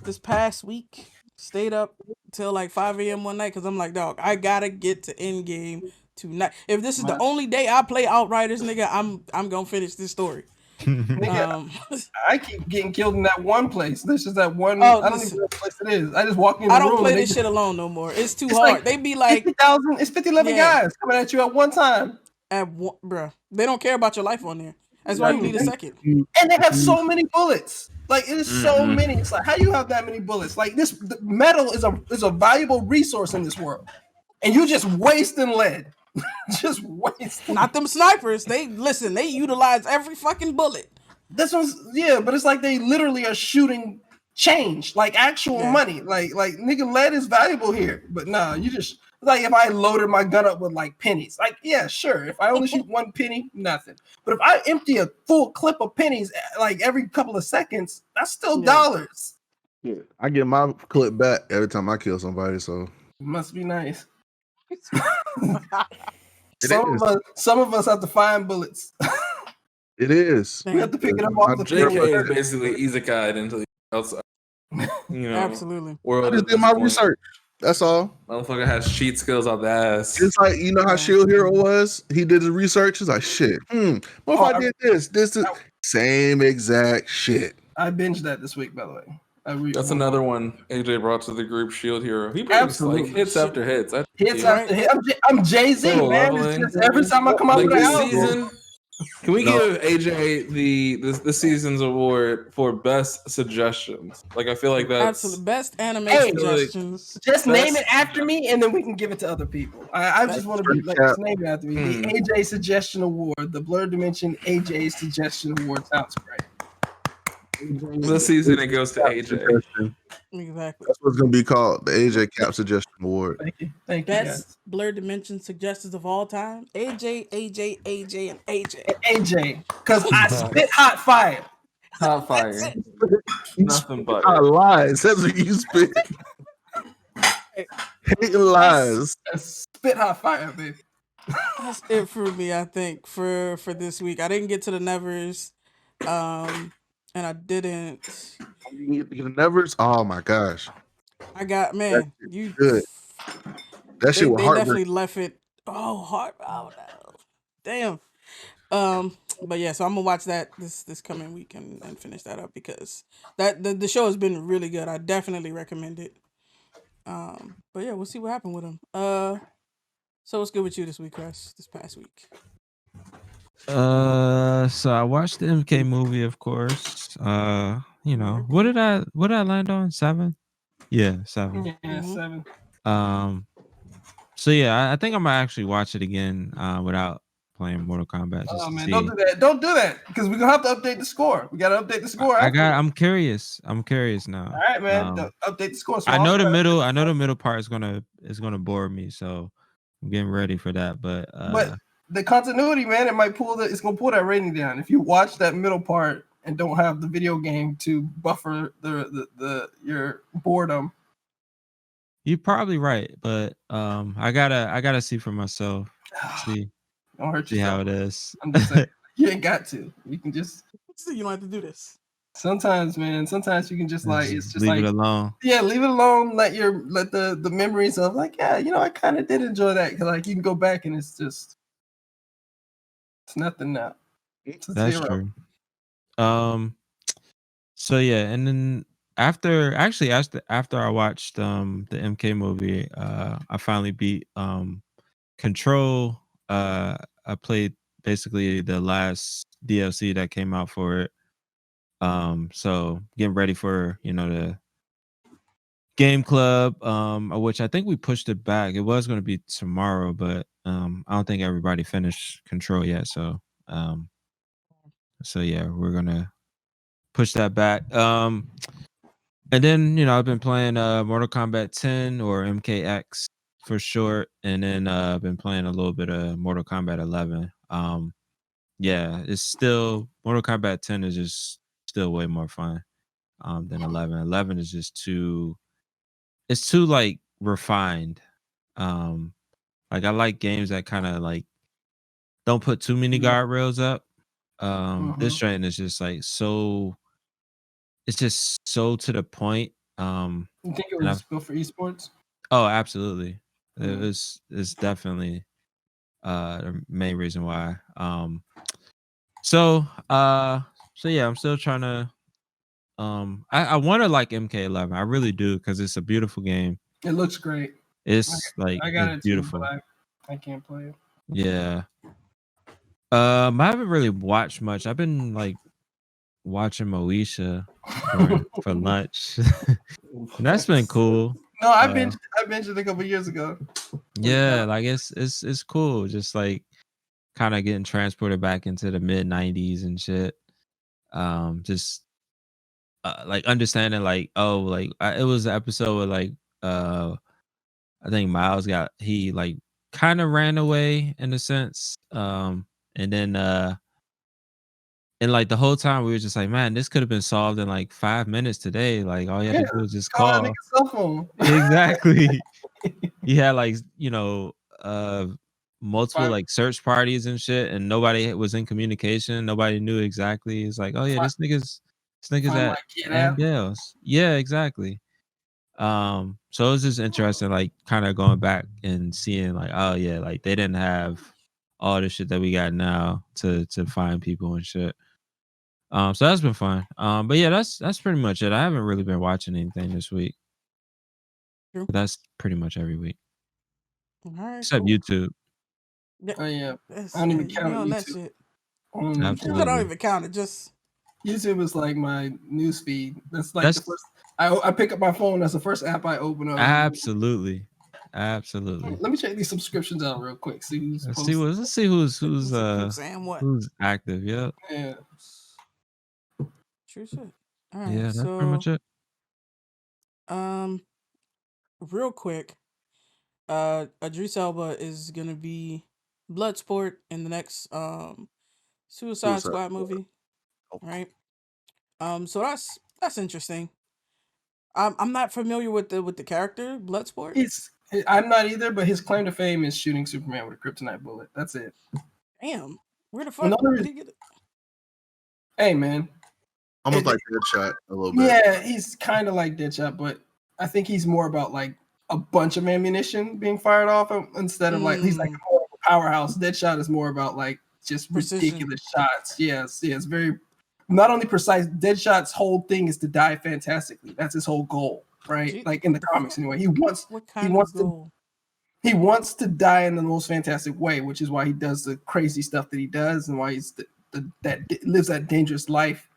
Speaker 6: this past week. Stayed up till like 5 a.m. one night because I'm like, dog, I gotta get to end game tonight. If this is the only day I play Outriders, nigga, I'm gonna finish this story.
Speaker 1: I keep getting killed in that one place. This is that one. I don't even know what place it is. I just walk in.
Speaker 6: I don't play this shit alone no more. It's too hard.
Speaker 1: Like
Speaker 6: they be like
Speaker 1: 50,000. It's 50,000 guys coming at you at one time.
Speaker 6: Bruh, they don't care about your life on there. That's why you need a second.
Speaker 1: And they have so many bullets. Like it is so many. It's like how you have that many bullets. Like the metal is a valuable resource in this world, and you just wasting lead. Just wasting.
Speaker 6: Not them snipers. They utilize every fucking bullet.
Speaker 1: This one's but it's like they literally are shooting change, like actual money. Like nigga, lead is valuable here. But nah, you just like if I loaded my gun up with like pennies, like sure. If I only shoot one penny, nothing. But if I empty a full clip of pennies like every couple of seconds, that's still dollars.
Speaker 5: Yeah, I get my clip back every time I kill somebody. So
Speaker 1: it must be nice. Some of us have to find bullets.
Speaker 5: It is.
Speaker 1: We have to pick it up off the
Speaker 2: JK is basically isekai'd into the outside.
Speaker 6: Absolutely.
Speaker 5: I just did my research. That's all.
Speaker 2: Motherfucker has cheat skills out the ass.
Speaker 5: It's like how Shield Hero was. He did his research. He's like, shit. What if I did this? This is same exact shit.
Speaker 1: I binged that this week, by the way.
Speaker 2: That's another one AJ brought to the group. Shield Hero. He brings like hits after hits.
Speaker 1: Hits after hits. I'm Jay-Z, man. It's just every time I come out with an album.
Speaker 2: Can we give AJ the season's award for best suggestions? Like I feel like that's
Speaker 6: absolutely best anime suggestions.
Speaker 1: Just name it after me, and then we can give it to other people. I just want to be like just name it after me. The AJ Suggestion Award, the Blerdimension AJ Suggestion Award sounds great.
Speaker 2: This season it goes to AJ.
Speaker 6: Exactly.
Speaker 5: That's what's gonna be called, the AJ Cap Suggestion Award.
Speaker 1: Thank you.
Speaker 6: Best Blerdimension suggestions of all time. AJ, and AJ.
Speaker 1: AJ, because I spit hot fire.
Speaker 2: Hot fire. Nothing but
Speaker 5: lies. That's what you spit. Hating lies.
Speaker 1: Spit hot fire, baby.
Speaker 6: That's it for me. I think for this week, I didn't get to the Nevers, and I didn't.
Speaker 5: You Nevers. Oh my gosh,
Speaker 6: I got
Speaker 5: that
Speaker 6: man,
Speaker 5: shit
Speaker 6: you.
Speaker 5: good. That shit was
Speaker 6: They definitely
Speaker 5: heartbreaking.
Speaker 6: left it. Oh, heart. Oh no, damn. But yeah, so I'm gonna watch that this coming week and finish that up because the show has been really good. I definitely recommend it. But yeah, we'll see what happened with him. So what's good with you this week, Chris? This past week?
Speaker 3: So I watched the MK movie, of course. You know, what did I land on? 7? Yeah, 7.
Speaker 1: Yeah,
Speaker 6: Mhm.
Speaker 1: 7.
Speaker 3: So yeah, I think I'm gonna actually watch it again without playing Mortal Kombat just
Speaker 1: Oh
Speaker 3: to
Speaker 1: man,
Speaker 3: see.
Speaker 1: don't do that. Don't do that because we're gonna have to update the score. We gotta update the score.
Speaker 3: I'm curious. I'm curious now.
Speaker 1: All right, man. Update the score. So
Speaker 3: I know the middle part is gonna bore me, so I'm getting ready for that. But
Speaker 1: the continuity, man, it's gonna pull that rating down. If you watch that middle part and don't have the video game to buffer your boredom.
Speaker 3: you're probably right, but I gotta see for myself. See
Speaker 1: Don't hurt
Speaker 3: see
Speaker 1: yourself.
Speaker 3: how it is.
Speaker 1: I'm just saying, you ain't got to. You can just.
Speaker 6: You don't have to do this.
Speaker 1: Sometimes, man. Sometimes you can just like it's just
Speaker 3: leave
Speaker 1: like
Speaker 3: it alone.
Speaker 1: Yeah, leave it alone. Let the memories of like I kind of did enjoy that because like you can go back and it's nothing now. It's
Speaker 3: That's
Speaker 1: 0.
Speaker 3: true. So yeah, and then after I watched the MK movie, I finally beat Control. I played basically the last DLC that came out for it. So getting ready for the game club, which I think we pushed it back. It was going to be tomorrow, but I don't think everybody finished Control yet. So yeah, we're gonna push that back. And then I've been playing Mortal Kombat 10 or MKX for short, and then I've been playing a little bit of Mortal Kombat 11. Yeah, it's still Mortal Kombat 10 is just still way more fun than 11. 11 is just too like refined. Like I like games that kind of like don't put too many guardrails up. This train is just like it's just so to the point.
Speaker 1: You think it was built for esports?
Speaker 3: Oh, absolutely. It's definitely the main reason why. So yeah, I'm still trying to I want to like MK11. I really do because it's a beautiful game.
Speaker 1: It looks great.
Speaker 3: It's
Speaker 1: I got it
Speaker 3: beautiful.
Speaker 1: too, but I can't play it.
Speaker 3: Yeah. I haven't really watched much. I've been like watching Moesha for lunch. And that's been cool.
Speaker 1: No, I binged it a couple years ago.
Speaker 3: Yeah, like it's cool. Just like kind of getting transported back into the mid 90s and shit. Just like understanding like it was an episode where like I think Miles he like kind of ran away in a sense. And then and like the whole time we were just like, man, this could have been solved in like 5 minutes today. Like all you had to do was just call.
Speaker 1: That nigga's cell phone.
Speaker 3: Exactly. He had like multiple like search parties and shit, and nobody was in communication. Nobody knew exactly. It's like, oh yeah, this nigga's at Andale's. Yeah, exactly. So it was just interesting, like kind of going back and seeing like, oh yeah, like they didn't have all the shit that we got now to find people and shit. So that's been fun. But yeah, that's pretty much it. I haven't really been watching anything this week.
Speaker 6: True.
Speaker 3: That's pretty much every week.
Speaker 6: All right,
Speaker 3: except
Speaker 6: cool.
Speaker 3: YouTube.
Speaker 1: Oh yeah, I don't even count
Speaker 6: on
Speaker 1: YouTube.
Speaker 6: that shit.
Speaker 3: Absolutely.
Speaker 6: I don't even count it. Just
Speaker 1: YouTube is like my news feed. That's the first. I pick up my phone. That's the first app I open up.
Speaker 3: Absolutely.
Speaker 1: Let me check these subscriptions out real quick. See who's.
Speaker 3: Let's see who's
Speaker 6: saying what.
Speaker 3: Who's active. Yep.
Speaker 1: Yeah.
Speaker 6: True shit. All right.
Speaker 3: Yeah, that's pretty much it.
Speaker 6: Real quick, Idris Elba is gonna be Bloodsport in the next Suicide Squad movie, right? So that's interesting. I'm not familiar with the character Bloodsport.
Speaker 1: I'm not either, but his claim to fame is shooting Superman with a kryptonite bullet. That's it.
Speaker 6: Damn. Where the fuck did he get it?
Speaker 1: Hey, man.
Speaker 5: Almost like Deadshot a little bit.
Speaker 1: Yeah, he's kind of like Deadshot, but I think he's more about like a bunch of ammunition being fired off him instead of like he's like more of a powerhouse. Deadshot is more about like just
Speaker 6: Precision.
Speaker 1: ridiculous shots. Yes, very not only precise. Deadshot's whole thing is to die fantastically. That's his whole goal, right?
Speaker 6: Gee,
Speaker 1: like in the comics anyway. He wants he wants to die in the most fantastic way, which is why he does the crazy stuff that he does and why he's that lives that dangerous life.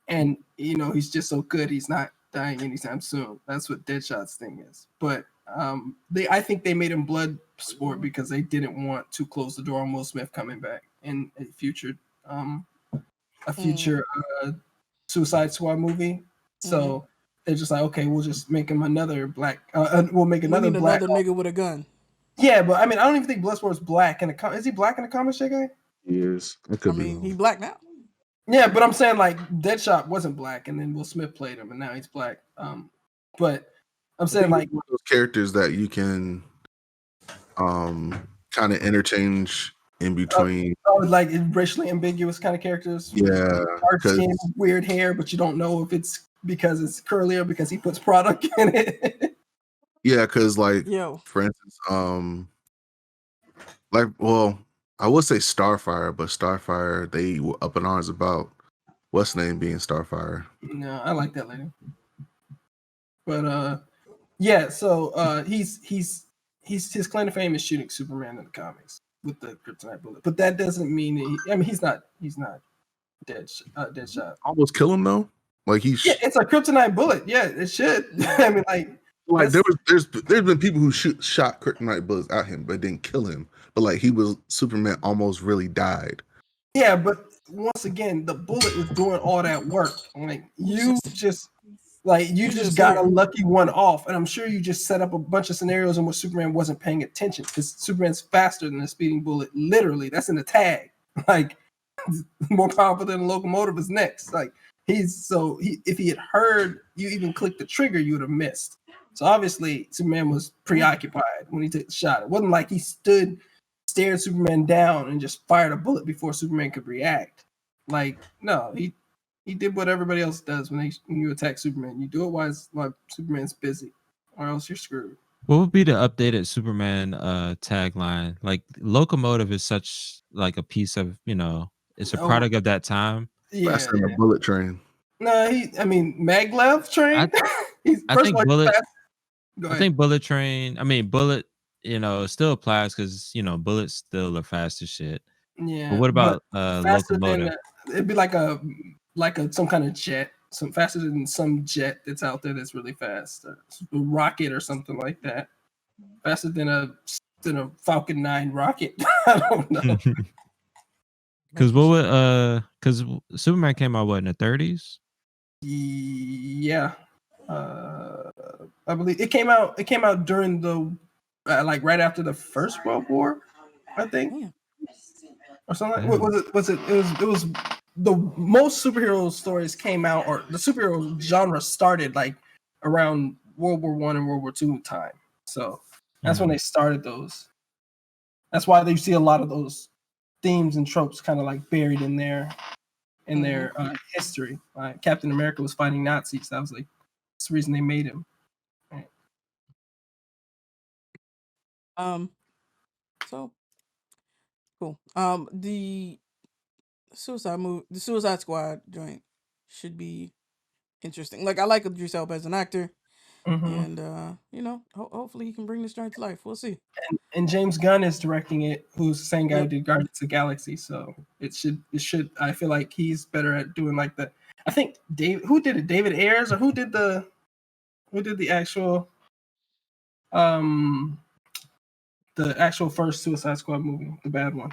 Speaker 1: And he's just so good. He's not dying anytime soon. That's what Deadshot's thing is. But I think they made him blood sport because they didn't want to close the door on Will Smith coming back in a future Suicide Squad movie. So they're just like, okay, we'll just make him another black. We'll make another black
Speaker 6: nigga with a gun.
Speaker 1: Yeah, but I mean, I don't even think Bloodsport's black in the is he black in the comics, guy?
Speaker 5: He is.
Speaker 6: He black now.
Speaker 1: Yeah, but I'm saying like Deadshot wasn't black, and then Will Smith played him, and now he's black. But I'm saying like
Speaker 5: one of those characters that you can kind of interchange in between.
Speaker 1: Like racially ambiguous kind of characters.
Speaker 5: Yeah,
Speaker 1: dark skin, weird hair, but you don't know if it's because it's curly or because he puts product in it.
Speaker 5: Yeah, because like for instance, I would say Starfire, but Starfire, they were up in arms about what's name being Starfire.
Speaker 1: No, I like that lady. But yeah, so he's his claim to fame is shooting Superman in the comics with the kryptonite bullet. But that doesn't mean he's not Deadshot.
Speaker 5: Almost kill him though. Like
Speaker 1: it's a kryptonite bullet. Yeah, it should. I mean, like
Speaker 5: there's been people who shot kryptonite bullets at him, but didn't kill him. But like Superman almost really died.
Speaker 1: Yeah, but once again, the bullet is doing all that work. Like you just got a lucky one off, and I'm sure you just set up a bunch of scenarios in which Superman wasn't paying attention because Superman's faster than a speeding bullet. Literally, that's in the tag. Like more powerful than a locomotive is next. Like if he had heard you even click the trigger, you would have missed. So obviously, Superman was preoccupied when he took the shot. It wasn't like he stared Superman down and just fired a bullet before Superman could react. Like, no, he did what everybody else does when you attack Superman. You do it while Superman's busy, or else you're screwed.
Speaker 3: What would be the updated Superman tagline? Like, locomotive is such like a piece of it's a product of that time.
Speaker 1: Yeah,
Speaker 5: faster than a bullet train.
Speaker 1: No, maglev train.
Speaker 3: I think bullet train. I mean, bullet. Still applies because bullets still are fast as shit.
Speaker 1: Yeah.
Speaker 3: But what about locomotive?
Speaker 1: It'd be like some kind of jet, some faster than some jet that's out there that's really fast, a rocket or something like that. Faster than a Falcon 9 rocket. I don't know.
Speaker 3: Because Superman came out in the 30s.
Speaker 1: Yeah. I believe it came out during the right after the First World War, I think. Or something. What was it? It was the most superhero stories came out, or the superhero genre started like around World War I and World War II time. So that's when they started those. That's why you see a lot of those themes and tropes kind of like buried in their history. Captain America was fighting Nazis. That was like that's the reason they made him. Right.
Speaker 6: So cool. The Suicide Squad joint should be interesting. Like, I like Idris Elba as an actor, and hopefully he can bring this joint to life. We'll see.
Speaker 1: And James Gunn is directing it, who's the same guy who did Guardians of the Galaxy. So it should. I feel like he's better at doing like the. I think who did it? David Ayers, or who did the actual first Suicide Squad movie, the bad one.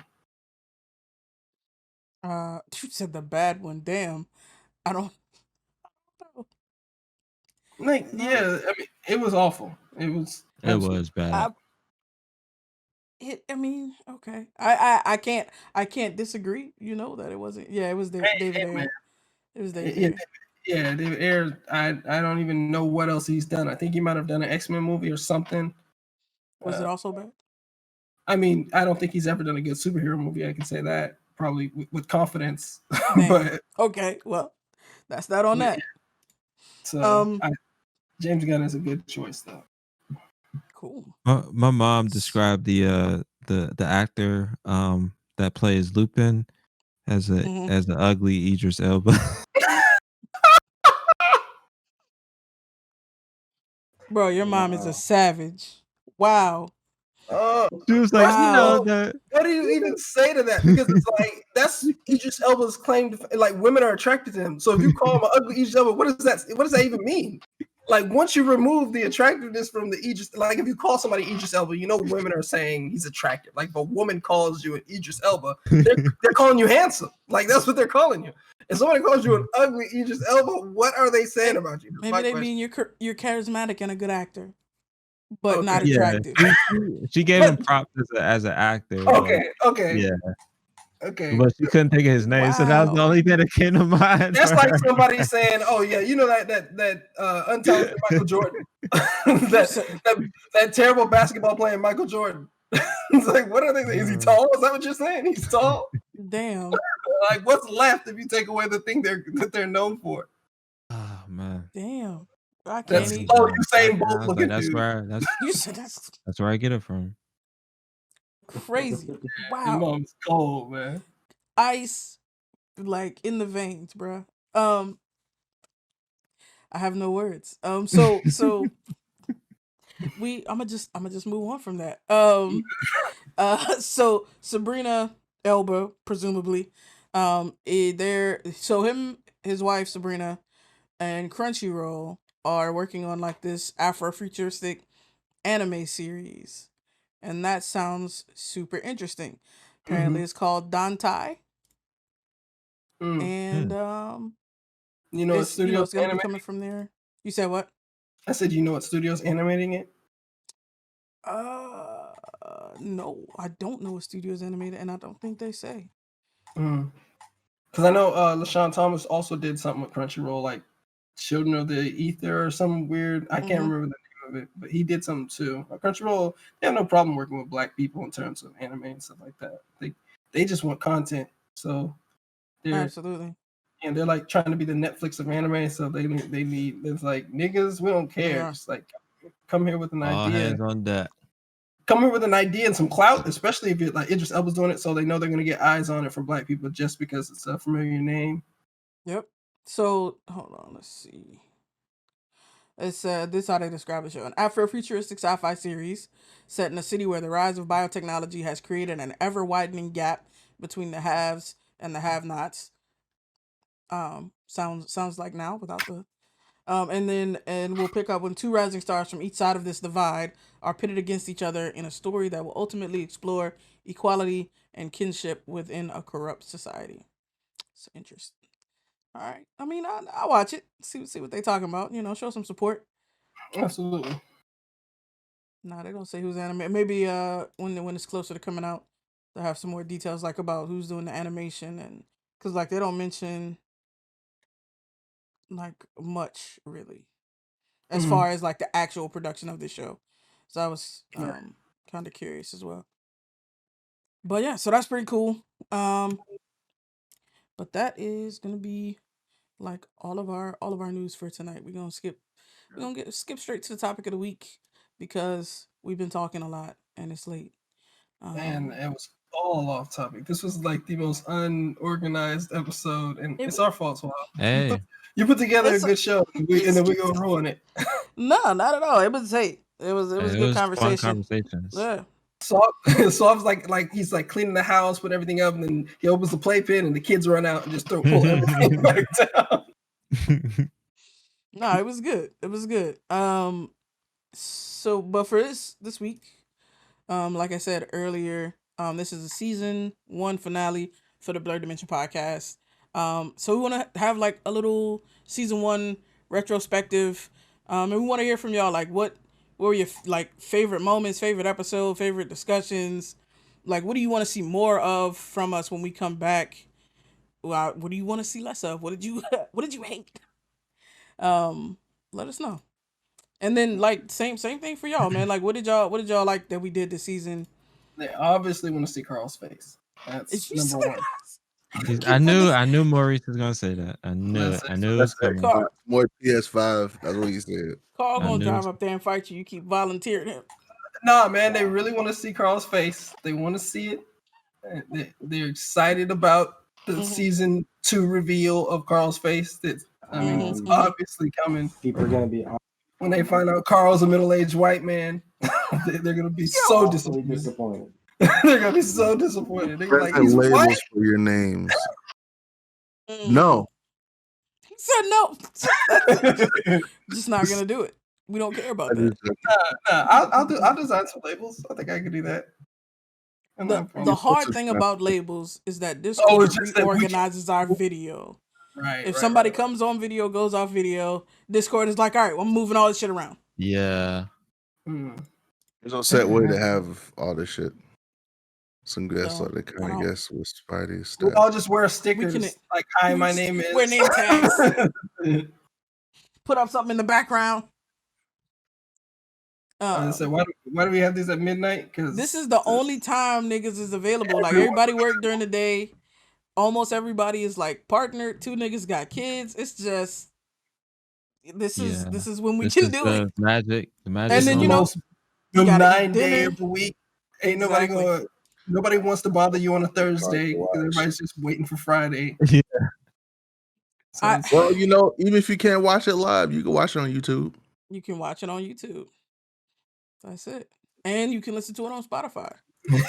Speaker 6: You said the bad one. Damn, I don't know.
Speaker 1: Like, yeah, I mean, it was awful. It was
Speaker 3: bad.
Speaker 6: Okay. I can't disagree. That it wasn't. Yeah, it was David Ayers. It was David Ayers.
Speaker 1: Yeah, David Ayers. I don't even know what else he's done. I think he might have done an X-Men movie or something.
Speaker 6: Was it also bad?
Speaker 1: I mean, I don't think he's ever done a good superhero movie. I can say that probably with confidence. But
Speaker 6: okay, well, that's that on that.
Speaker 1: So James Gunn is a good choice, though.
Speaker 6: Cool.
Speaker 3: My mom described the actor that plays Lupin as an ugly Idris Elba.
Speaker 6: Bro, your mom is a savage. Wow.
Speaker 3: She was like, that.
Speaker 1: What do you even say to that? Because it's like that's Idris Elba's claim to, like, women are attracted to him. So if you call him an ugly Idris Elba, what does that even mean? Like, once you remove the attractiveness from the Idris, like if you call somebody Idris Elba, women are saying he's attractive. Like if a woman calls you an Idris Elba, they're calling you handsome. Like that's what they're calling you. If somebody calls you an ugly Idris Elba, what are they saying about you?
Speaker 6: Maybe they mean you're charismatic and a good actor, but not attractive.
Speaker 3: She gave him props as an actor.
Speaker 1: Okay.
Speaker 3: Yeah.
Speaker 1: Okay.
Speaker 3: But she couldn't think of his name, so that was the only thing that came to mind.
Speaker 1: That's like somebody saying, "Oh yeah, that untalented Michael Jordan, that terrible basketball playing Michael Jordan." It's like, what are they saying? Is he tall? Is that what you're saying? He's tall.
Speaker 6: Damn.
Speaker 1: Like, what's left if you take away the thing they're known for?
Speaker 3: Oh man.
Speaker 6: Damn. I can't
Speaker 1: that's
Speaker 6: even.
Speaker 1: Usain Bolt looking
Speaker 3: that's
Speaker 1: dude.
Speaker 3: That's where I get it from.
Speaker 6: Crazy. Wow.
Speaker 1: Your mom's cold, man.
Speaker 6: Ice, like in the veins, bro. I have no words. So I'ma just move on from that. So Sabrina Elba, presumably, his wife Sabrina, and Crunchyroll are working on like this Afrofuturistic anime series, and that sounds super interesting. Apparently, it's called Dantai, and
Speaker 1: what studio
Speaker 6: it's gonna be coming from there. You said what?
Speaker 1: I said, what studio's animating it?
Speaker 6: No, I don't know what studio's animated, and I don't think they say.
Speaker 1: Because I know LaShawn Thomas also did something with Crunchyroll, like Children of the Ether or some weird. I can't remember the name of it, but he did something too. Crunchyroll, they have no problem working with Black people in terms of anime and stuff like that. They just want content, so
Speaker 6: Absolutely.
Speaker 1: And they're like trying to be the Netflix of anime, so they need. It's like, niggas, we don't care.
Speaker 6: Yeah.
Speaker 1: Just like come here with an
Speaker 3: All
Speaker 1: idea.
Speaker 3: hands on deck.
Speaker 1: Come here with an idea and some clout, especially if you're like Idris Elba's doing it, so they know they're gonna get eyes on it from Black people just because it's a familiar name.
Speaker 6: Yep. So hold on, let's see. It's this is how they describe the show: an Afrofuturistic sci-fi series set in a city where the rise of biotechnology has created an ever-widening gap between the haves and the have-nots. Sounds like now without the and we'll pick up when two rising stars from each side of this divide are pitted against each other in a story that will ultimately explore equality and kinship within a corrupt society. It's interesting. All right. I mean, I'll watch it. See what they talking about. Show some support.
Speaker 1: Absolutely.
Speaker 6: Nah, they don't say who's animating. Maybe when it's closer to coming out, they'll have some more details like about who's doing the animation, and because like they don't mention like much really as far as like the actual production of the show. So I was kind of curious as well. But yeah, so that's pretty cool. But that is gonna be like all of our news for tonight. We're gonna skip straight to the topic of the week because we've been talking a lot and it's late.
Speaker 1: And it was all off topic. This was like the most unorganized episode, and it's our fault. So
Speaker 3: hey,
Speaker 1: you put together a good show, and then we gonna ruin it.
Speaker 6: No, not at all. It was It was good conversation.
Speaker 3: Fun conversations.
Speaker 6: Yeah.
Speaker 1: So I was like he's like cleaning the house, put everything up, and then he opens the playpen, and the kids run out and just pull everything back down.
Speaker 6: No, it was good. It was good. So, but for this week, like I said earlier, this is a season 1 finale for the Blerdimension podcast. So we want to have like a little season 1 retrospective, and we want to hear from y'all. Like, what were your like favorite moments, favorite episode, favorite discussions? Like, what do you want to see more of from us when we come back? What do you want to see less of? What did you hate? Let us know. And then like same thing for y'all, man. Like what did y'all like that we did this season?
Speaker 1: They obviously want to see Carl's face. That's number one.
Speaker 3: I knew Maurice was gonna say that. I knew it. I knew it was coming.
Speaker 5: More PS5. That's what he said.
Speaker 6: Carl gonna drive up there and fight you. You keep volunteering him.
Speaker 1: Nah, man, they really want to see Carl's face. They want to see it. They're excited about the season 2 reveal of Carl's face. It's obviously coming.
Speaker 4: People are gonna be
Speaker 1: when they find out Carl's a middle-aged white man. They're gonna be so disappointed. They're gonna be so disappointed. They're like, he's
Speaker 5: labels
Speaker 1: white?
Speaker 5: For your names. No.
Speaker 6: He said no. Just not gonna do it. We don't care about that.
Speaker 1: I'll design some labels. I think I can do that.
Speaker 6: The hard thing about labels is that Discord reorganizes our video.
Speaker 1: Right.
Speaker 6: If somebody comes on video, goes off video, Discord is like, all right, I'm moving all this shit around.
Speaker 3: Yeah.
Speaker 5: There's no set way to have all this shit. Some guess like they kind of guess with Spidey stuff.
Speaker 1: We'll all just wear stickers like, hi, my name is.
Speaker 6: Wear name tags. Put up something in the background.
Speaker 1: So why do we have these at midnight? Because
Speaker 6: this is the only time niggas is available. Like everybody work during the day. Almost everybody is like partnered. 2 niggas got kids. It's just this is when we can do it.
Speaker 3: Magic.
Speaker 6: And then
Speaker 1: the 9 day of the week. Ain't nobody going. Nobody wants to bother you on a Thursday because everybody's just waiting for Friday.
Speaker 3: Yeah.
Speaker 1: So
Speaker 5: well, even if you can't watch it live, you can watch it on YouTube.
Speaker 6: You can watch it on YouTube. That's it. And you can listen to it on Spotify.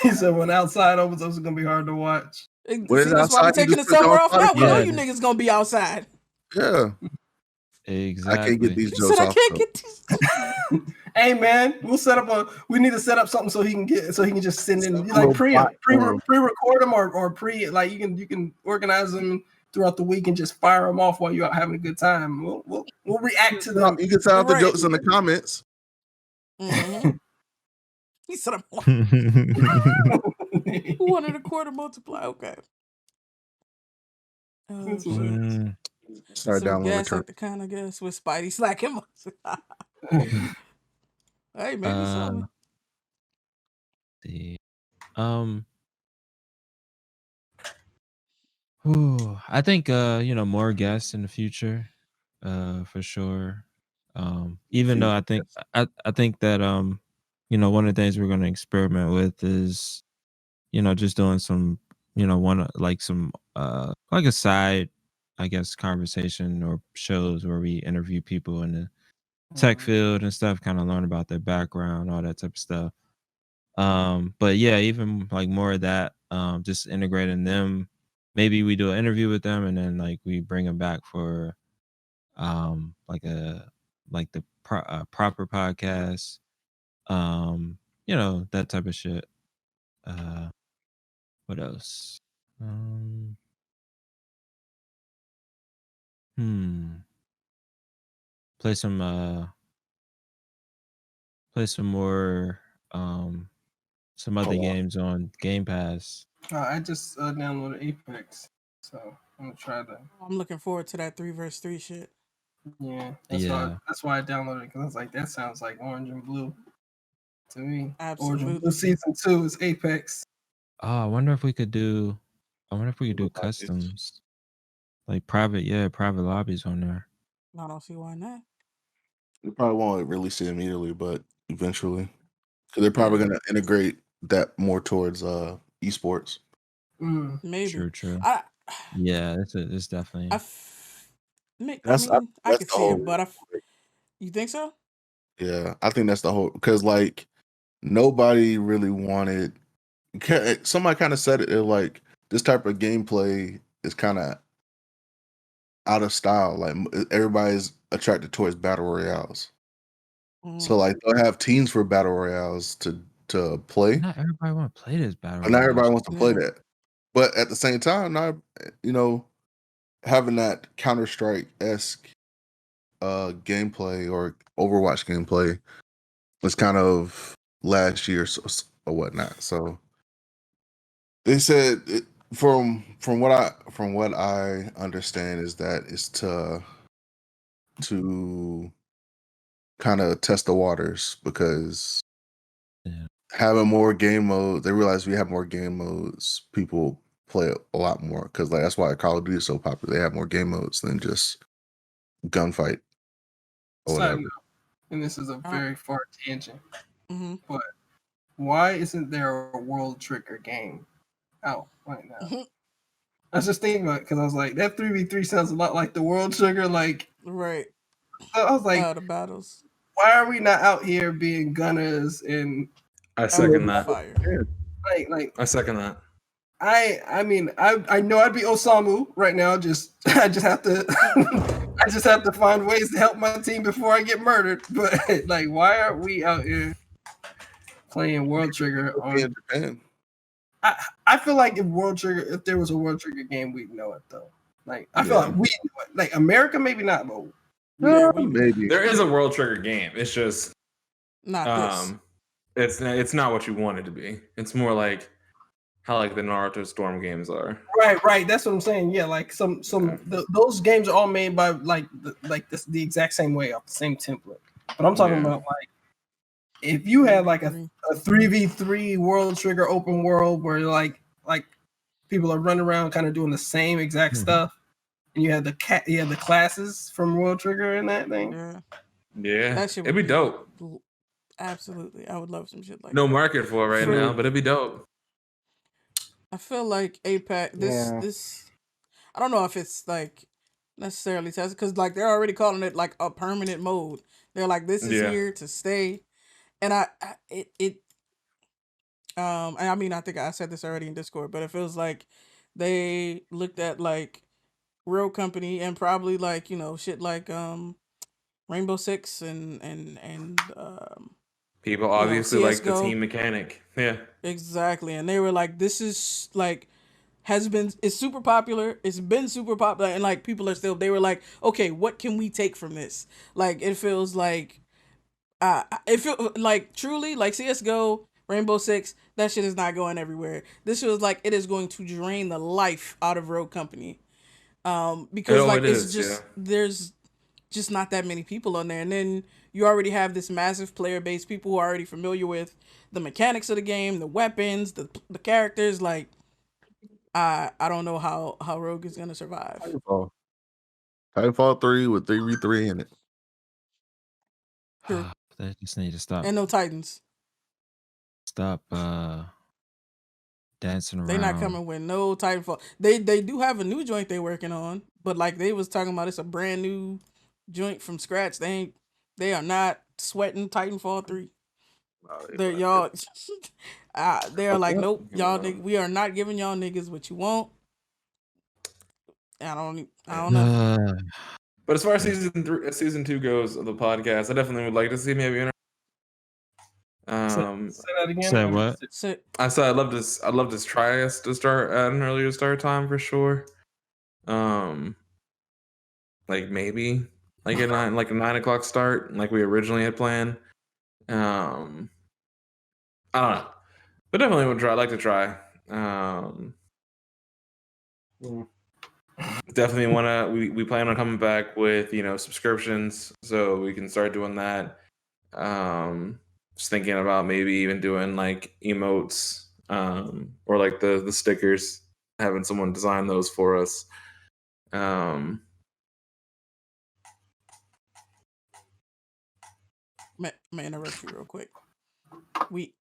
Speaker 1: He said when outside opens up, it's going to be hard to watch.
Speaker 6: That's why we're taking the summer off now. We know you niggas going to be outside.
Speaker 5: Yeah.
Speaker 3: Exactly.
Speaker 5: I can't get these jokes off.
Speaker 1: Hey man, we need to set up something so he can just send in like pre-record them or like you can organize them throughout the week and just fire them off while you're out having a good time. We'll react to them.
Speaker 5: You can send out the jokes in the comments.
Speaker 6: He said, "Who wanted a quarter multiply?" Okay.
Speaker 5: Start downloading
Speaker 6: like the kind of guess with Spidey slacking. Hey man,
Speaker 3: I think more guests in the future, for sure. Even though I think that one of the things we're going to experiment with is just doing some like a side, I guess, conversation or shows where we interview people in the tech field and stuff, kind of learn about their background, all that type of stuff. But yeah, even like more of that, just integrating them. Maybe we do an interview with them and then like we bring them back for like the proper podcast, that type of shit. What else? Play some more some other games on Game Pass.
Speaker 1: I just downloaded Apex, so I'm gonna try that.
Speaker 6: I'm looking forward to that 3v3 shit.
Speaker 1: Yeah, that's why I downloaded it, because I was like, that sounds like Orange and Blue to me.
Speaker 6: Absolutely.
Speaker 1: Orange and Blue season 2 is Apex.
Speaker 3: Oh, I wonder if we could do customs, like private lobbies on there.
Speaker 6: I don't see why not.
Speaker 5: They probably won't release it immediately, but eventually, because they're probably going to integrate that more towards esports.
Speaker 6: Maybe.
Speaker 3: True. Yeah, it's definitely.
Speaker 6: I can see it, but you think so?
Speaker 5: Yeah, I think that's the whole, because like nobody really wanted. Somebody kind of said it. They're like, this type of gameplay is kind of out of style. Like everybody's attracted towards battle royales. So like they'll have teams for battle royales to play.
Speaker 3: Not everybody want to play this battle.
Speaker 5: But not everybody wants to play that. But at the same time, not having that Counter-Strike-esque gameplay or Overwatch gameplay was kind of last year or whatnot. So they said from what I understand is that it's to kind of test the waters because having more game modes, they realize we have more game modes, people play a lot more because like that's why Call of Duty is so popular. They have more game modes than just gunfight or whatever.
Speaker 1: And this is a very far tangent,
Speaker 6: Mm-hmm.
Speaker 1: but why isn't there a World Trigger game out right now? I was just thinking about it because I was like, that 3v3 sounds a lot like the World Trigger, like
Speaker 6: right.
Speaker 1: I was like,
Speaker 6: the battles.
Speaker 1: Why are we not out here being gunners and?
Speaker 2: I second that.
Speaker 6: Fire.
Speaker 1: Like
Speaker 2: I second that.
Speaker 1: I mean I know I'd be Osamu right now. I just have to I just have to find ways to help my team before I get murdered. But like, why are we out here playing World Trigger on
Speaker 5: Japan?
Speaker 1: I feel like if there was a World Trigger game, we'd know it though. Like I feel like we know it. Like America, maybe not, but
Speaker 5: maybe
Speaker 2: there is a World Trigger game. It's just
Speaker 6: not this.
Speaker 2: It's not what you want it to be. It's more like how like the Naruto Storm games are.
Speaker 1: Right. That's what I'm saying. Yeah, like those games are all made by the exact same way off the same template. But I'm talking about like if you had like a 3v3 World Trigger open world where like people are running around kind of doing the same exact stuff, and you had the classes from World Trigger in that thing.
Speaker 2: Yeah, it'd be dope.
Speaker 6: Absolutely, I would love some shit like
Speaker 2: no
Speaker 6: that.
Speaker 2: market for it right now, but it'd be dope.
Speaker 6: I feel like Apex. This I don't know if it's like necessarily tested because like they're already calling it like a permanent mode. They're like, this is here to stay, and I mean, I think I said this already in Discord, but it feels like they looked at like Real Company and probably like shit like Rainbow Six and
Speaker 2: people obviously like the team mechanic. Yeah,
Speaker 6: exactly, and they were like, this is like. It's super popular. It's been super popular, and like people are still. They were like, okay, what can we take from this? Like it feels like, truly like CS:GO, Rainbow Six. That shit is not going everywhere. This feels like it is going to drain the life out of Rogue Company, because there's just not that many people on there, and then you already have this massive player base, people who are already familiar with the mechanics of the game, the weapons, the characters, like. I don't know how Rogue is gonna survive.
Speaker 5: Titanfall 3 with 3v3 in it.
Speaker 6: True.
Speaker 3: They just need to stop.
Speaker 6: And no Titans.
Speaker 3: Stop dancing around.
Speaker 6: They're not coming with no Titanfall. They do have a new joint they're working on, but like they was talking about, it's a brand new joint from scratch. They are not sweating Titanfall 3. They're like, nope, y'all we are not giving y'all niggas what you want. I don't know.
Speaker 2: But as far as season 2 goes of the podcast, I definitely would like to see maybe.
Speaker 1: Say that again.
Speaker 3: Say what?
Speaker 2: I said I'd love to try us to start at an earlier start time for sure. Like maybe like a 9 o'clock start, like we originally had planned. I don't know, but definitely would try. I'd like to try. Definitely want to. We plan on coming back with subscriptions, so we can start doing that. Just thinking about maybe even doing like emotes, or like the stickers, having someone design those for us.
Speaker 6: May interrupt you real quick. We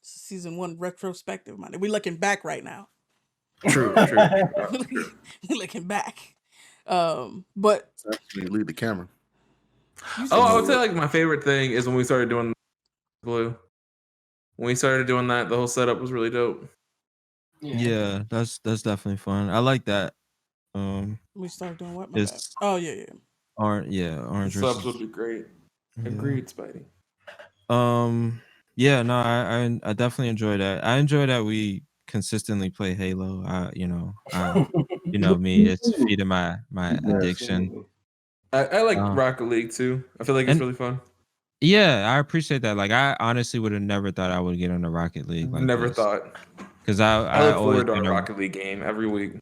Speaker 6: season 1 retrospective, man. We looking back right now.
Speaker 2: True.
Speaker 6: We looking back. But
Speaker 5: actually leave the camera.
Speaker 2: I would say like my favorite thing is when we started doing Blue. When we started doing that, the whole setup was really dope.
Speaker 3: Yeah, that's definitely fun. I like that.
Speaker 6: We started doing what?
Speaker 3: Orange
Speaker 2: subs would be great. Yeah. Agreed, Spidey.
Speaker 3: Yeah, no, I definitely enjoy that. I enjoy that we consistently play Halo. Me, it's feeding my addiction.
Speaker 2: I like Rocket League too. I feel like it's really fun.
Speaker 3: Yeah, I appreciate that. Like, I honestly would have never thought I would get into Rocket League.
Speaker 2: Never thought.
Speaker 3: Because I
Speaker 2: look forward to a Rocket League game every week.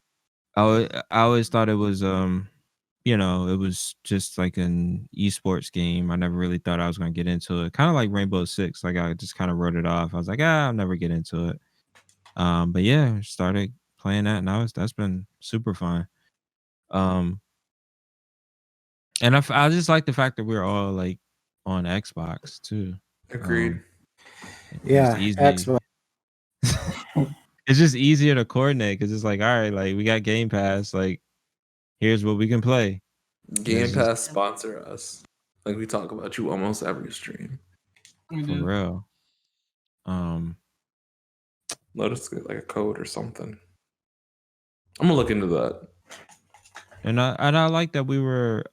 Speaker 3: I always thought it was you know, it was just like an esports game. I never really thought I was gonna get into it. Kind of like Rainbow Six. Like I just kind of wrote it off. I was like, I'll never get into it. But yeah, started playing that, and that's been super fun. And I just like the fact that we're all like on Xbox too.
Speaker 2: Agreed.
Speaker 4: Yeah,
Speaker 3: It's easy.
Speaker 4: Xbox.
Speaker 3: It's just easier to coordinate because it's like, all right, like we got Game Pass, like here's what we can play.
Speaker 2: Game Pass sponsor us. Like we talk about you almost every stream.
Speaker 3: For real.
Speaker 2: Notice like a code or something. I'm gonna look into that.
Speaker 3: And I like that we were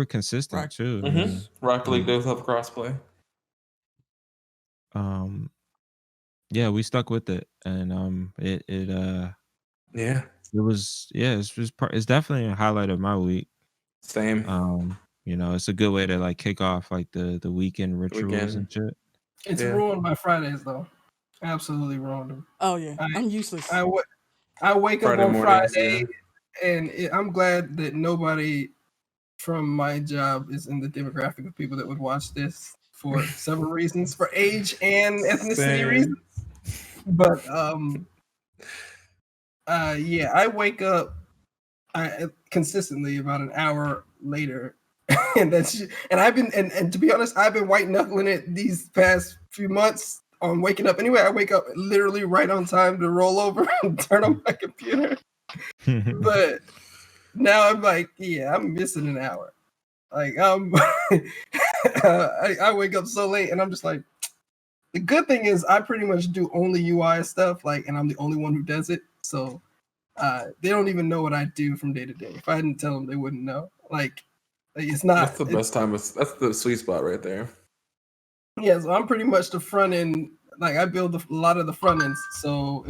Speaker 3: consistent too.
Speaker 2: Mm-hmm. Rocket League does have crossplay.
Speaker 3: Yeah, we stuck with it, and it's definitely a highlight of my week.
Speaker 2: Same.
Speaker 3: You know, it's a good way to like kick off like the weekend rituals and shit.
Speaker 1: It's ruined my Fridays though. Absolutely ruined them.
Speaker 6: Oh yeah, I'm useless.
Speaker 1: I wake up on Friday, and I'm glad that nobody from my job is in the demographic of people that would watch this for several reasons, for age and ethnicity reasons. But yeah, I wake up consistently about an hour later, and I've been and to be honest, I've been white knuckling it these past few months on waking up. Anyway, I wake up literally right on time to roll over and turn on my computer. But now I'm like, yeah, I'm missing an hour. Like I wake up so late, and I'm just like. The good thing is I pretty much do only UI stuff, like, and I'm the only one who does it. So they don't even know what I do from day to day. If I didn't tell them, they wouldn't know. Like it's not.
Speaker 2: That's the best time. That's the sweet spot right there.
Speaker 1: Yeah, so I'm pretty much the front end. Like I build a lot of the front ends. So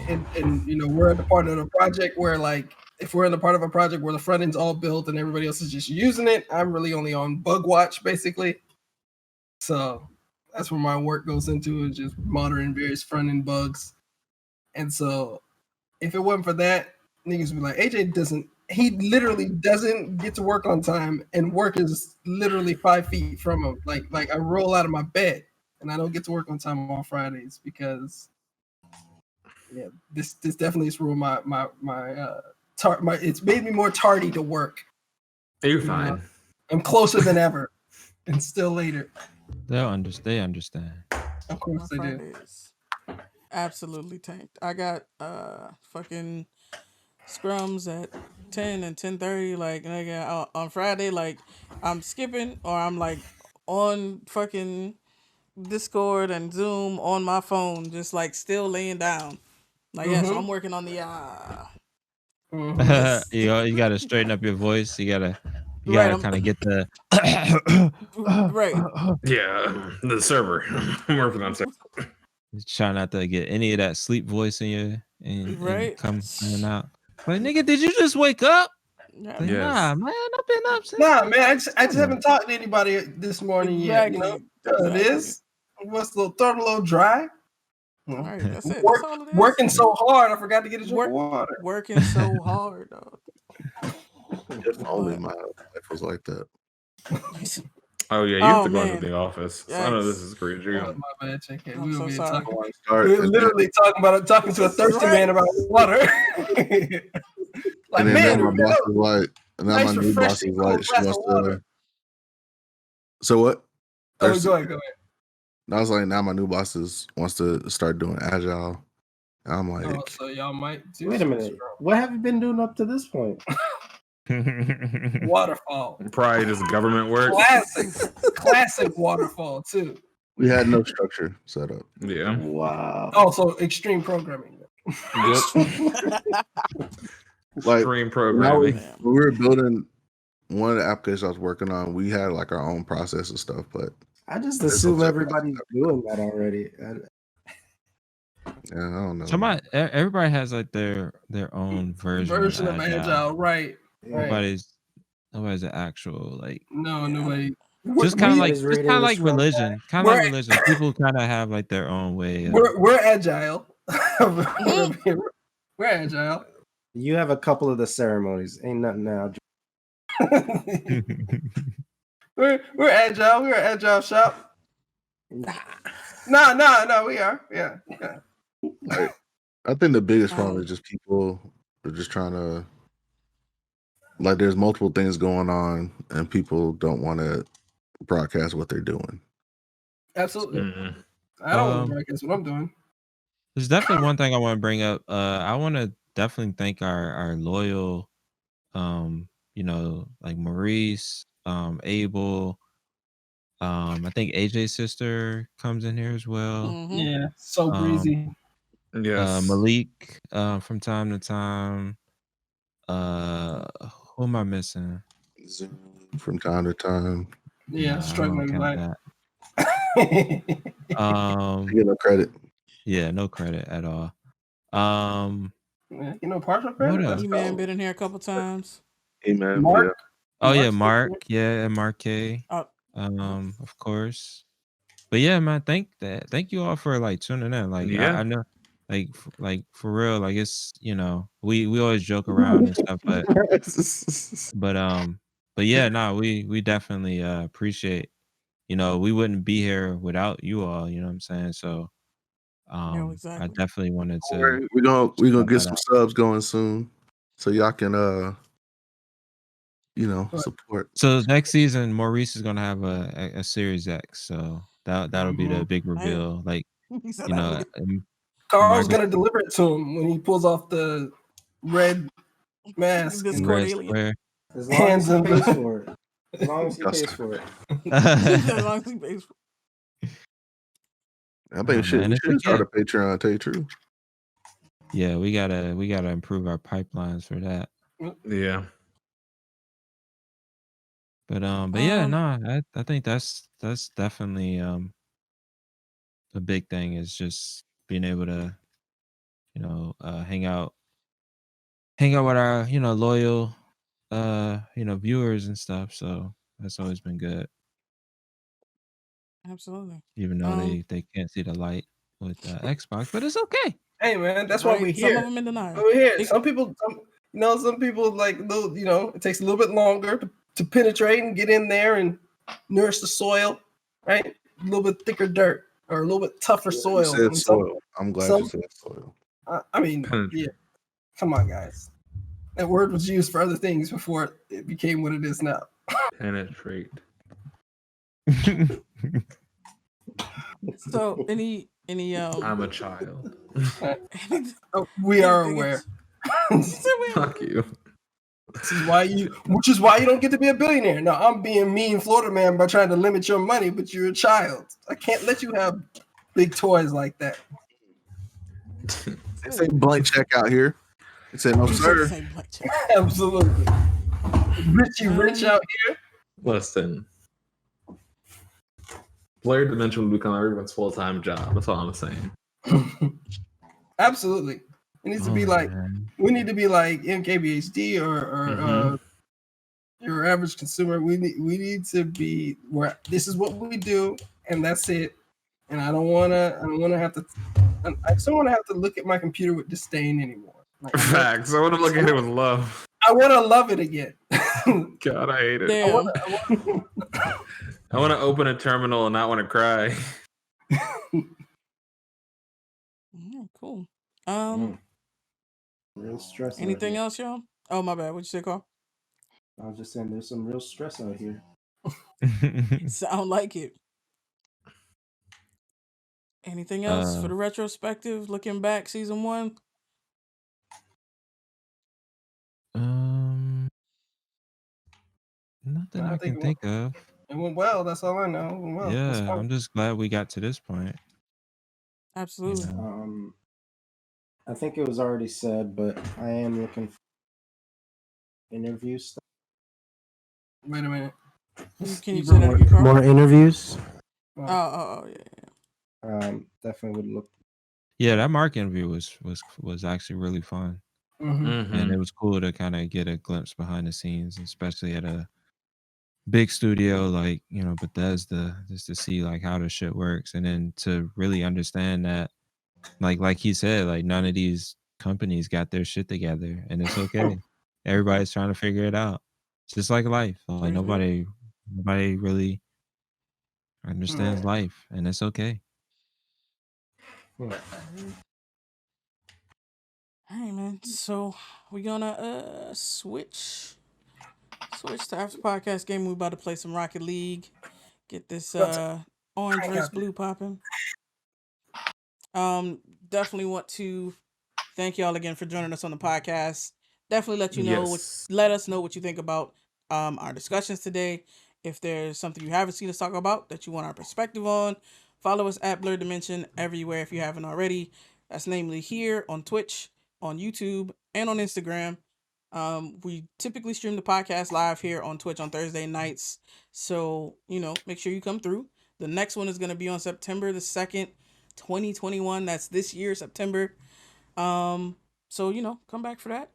Speaker 1: and you know we're at the part of the project where like if we're in the part of a project where the front end's all built and everybody else is just using it, I'm really only on bug watch basically. So. That's where my work goes into, is just monitoring various front end bugs. And so if it wasn't for that, niggas would be like, AJ he literally doesn't get to work on time, and work is literally 5 feet from him. Like I roll out of my bed and I don't get to work on time on Fridays because yeah, this definitely is ruined my it's made me more tardy to work.
Speaker 2: You're fine.
Speaker 1: I'm closer than ever and still later.
Speaker 3: They understand.
Speaker 1: Of course they do.
Speaker 6: Absolutely tanked. I got fucking scrums at 10 and 10:30. Like nigga, on Friday, like I'm skipping or I'm like on fucking Discord and Zoom on my phone, just like still laying down. Like yeah, so I'm working on the
Speaker 3: you gotta straighten up your voice. You gotta kind of get the
Speaker 6: right.
Speaker 2: Yeah, the server. I'm working on server.
Speaker 3: Try not to get any of that sleep voice in you and come out. Like nigga, did you just wake up?
Speaker 6: Yeah.
Speaker 3: Like, nah, man, I've been up since.
Speaker 1: Nah, man, I just haven't talked to anybody this morning yet. You know, it is. What's the throat a little dry?
Speaker 6: All right, that's it.
Speaker 1: That's
Speaker 6: all it is.
Speaker 1: Working so hard, I forgot to get a drink of water.
Speaker 6: Working so hard, dog.
Speaker 5: If only my life was like that.
Speaker 2: Oh yeah, you have to go into the office. So I know this is crazy.
Speaker 1: My bad, JK.
Speaker 6: I'm so sorry.
Speaker 1: We're literally talking to a thirsty man about water.
Speaker 5: Like, and then my boss is like, and then my new boss is like, she wants to. So what?
Speaker 1: Oh, go ahead.
Speaker 5: I was like, now my new boss wants to start doing agile. And I'm like,
Speaker 1: so y'all might do.
Speaker 4: Wait a minute. What have you been doing up to this point?
Speaker 1: Waterfall.
Speaker 2: Probably just government work.
Speaker 1: Classic waterfall too.
Speaker 5: We had no structure set up.
Speaker 2: Yeah.
Speaker 4: Wow.
Speaker 1: Oh, so extreme programming.
Speaker 2: Yep.
Speaker 5: Like
Speaker 2: extreme programming.
Speaker 5: When we were building one of the applications I was working on, we had like our own process and stuff, but
Speaker 4: I just assume everybody's doing that already.
Speaker 5: Yeah, I don't know.
Speaker 3: Everybody has like their own version of
Speaker 1: agile, right?
Speaker 3: Nobody's an actual like.
Speaker 1: No, nobody.
Speaker 3: Just kind of like religion. Kind of like religion. People kind of have like their own way.
Speaker 1: We're agile. We're agile.
Speaker 4: You have a couple of the ceremonies. Ain't nothing now.
Speaker 1: we're agile. We're an agile shop. No. We are. Yeah.
Speaker 5: I think the biggest problem is just people are just trying to, like, there's multiple things going on, and people don't want to broadcast what they're doing.
Speaker 1: Absolutely. I don't want to broadcast what I'm doing.
Speaker 3: There's definitely one thing I want to bring up. I want to definitely thank our loyal, like Maurice, Abel. I think AJ's sister comes in here as well.
Speaker 6: Mm-hmm.
Speaker 1: Yeah, so breezy.
Speaker 2: Yes.
Speaker 3: Malik, from time to time. Who am I missing?
Speaker 5: From time to time.
Speaker 1: Yeah, struggling with
Speaker 3: that.
Speaker 5: You get no credit.
Speaker 3: Yeah, no credit at all.
Speaker 1: Partial credit.
Speaker 6: E-Man been in here a couple times.
Speaker 5: E-Man,
Speaker 1: Mark.
Speaker 5: yeah.
Speaker 3: Oh yeah, Mark. Yeah, and Mark K. Of course. But yeah, man, thank you all for like tuning in. Like I know, like for real, like it's we always joke around and stuff, but yeah, no, we definitely appreciate. We wouldn't be here without you all. You know what I'm saying? So,
Speaker 6: exactly.
Speaker 3: I definitely wanted to.
Speaker 5: We're gonna get some subs going soon, so y'all can support.
Speaker 3: So next season, Maurice is gonna have a Series X. So that'll be the big reveal. Like
Speaker 1: Carl's gonna deliver it to him when he pulls off the red mask.
Speaker 6: This
Speaker 3: and
Speaker 6: red
Speaker 3: square.
Speaker 4: As long as he pays for it. As long as he pays for it.
Speaker 6: As long as he pays for it.
Speaker 5: I think we should start a Patreon, to tell you the truth.
Speaker 3: Yeah, we gotta improve our pipelines for that.
Speaker 2: Yeah.
Speaker 3: But yeah, no, I think that's definitely the big thing is just being able to hang out with our loyal viewers and stuff. So that's always been good.
Speaker 6: Absolutely.
Speaker 3: Even though they can't see the light with Xbox, but it's okay.
Speaker 1: Hey man, that's why we're here.
Speaker 6: Some of them in denial.
Speaker 1: We're here. Some people like it takes a little bit longer to penetrate and get in there and nourish the soil, right? A little bit thicker dirt or a little bit tougher soil.
Speaker 5: You said soil. I'm glad you said soil.
Speaker 1: I mean, yeah. Come on, guys. That word was used for other things before it became what it is now.
Speaker 2: Penetrate.
Speaker 6: So any
Speaker 2: I'm a child.
Speaker 1: We are aware.
Speaker 2: Fuck you.
Speaker 1: Which is why you don't get to be a billionaire. No, I'm being mean Florida man by trying to limit your money, but you're a child. I can't let you have big toys like that.
Speaker 5: It's a blank check out here. It said no sir.
Speaker 1: Absolutely. Rich out here.
Speaker 2: Listen. Blerdimension will become everyone's full-time job. That's all I'm saying.
Speaker 1: Absolutely. It needs to be like we need to be like MKBHD or your average consumer. We need to be where this is what we do and that's it. And I don't wanna have to look at my computer with disdain anymore. Like,
Speaker 2: Facts. I want to look at it with love.
Speaker 1: I want to love it again.
Speaker 2: God, I hate it.
Speaker 6: Damn.
Speaker 2: I want to open a terminal and not want to cry.
Speaker 6: Cool.
Speaker 4: Real stress.
Speaker 6: Anything else, y'all? Oh, my bad. What'd you say, Carl?
Speaker 4: I was just saying there's some real stress out here.
Speaker 6: Sound like it. Anything else for the retrospective? Looking back, season 1.
Speaker 3: Nothing I can think of.
Speaker 1: It went well. That's all I know. It went well.
Speaker 3: Yeah, I'm just glad we got to this point.
Speaker 6: Absolutely.
Speaker 4: I think it was already said, but I am looking for interview stuff.
Speaker 1: Wait a minute.
Speaker 6: Can you say that again, Carl?
Speaker 4: More interviews?
Speaker 6: Yeah.
Speaker 4: Definitely would look.
Speaker 3: Yeah, that Mark interview was actually really fun. And it was cool to kind of get a glimpse behind the scenes, especially at a big studio like Bethesda, just to see like how the shit works, and then to really understand that like he said, like none of these companies got their shit together, and it's okay. Everybody's trying to figure it out. It's just like life. Like nobody really understands life, and it's okay.
Speaker 6: All right, man. So we're gonna switch to after podcast game. We're about to play some Rocket League. Get this orange versus blue popping. Definitely want to thank y'all again for joining us on the podcast. Definitely let us know what you think about our discussions today. If there's something you haven't seen us talk about that you want our perspective on, follow us at Blerdimension everywhere if you haven't already. That's namely here on Twitch, on YouTube, and on Instagram. We typically stream the podcast live here on Twitch on Thursday nights. So, make sure you come through. The next one is going to be on September the 2nd, 2021. That's this year, September. So, come back for that.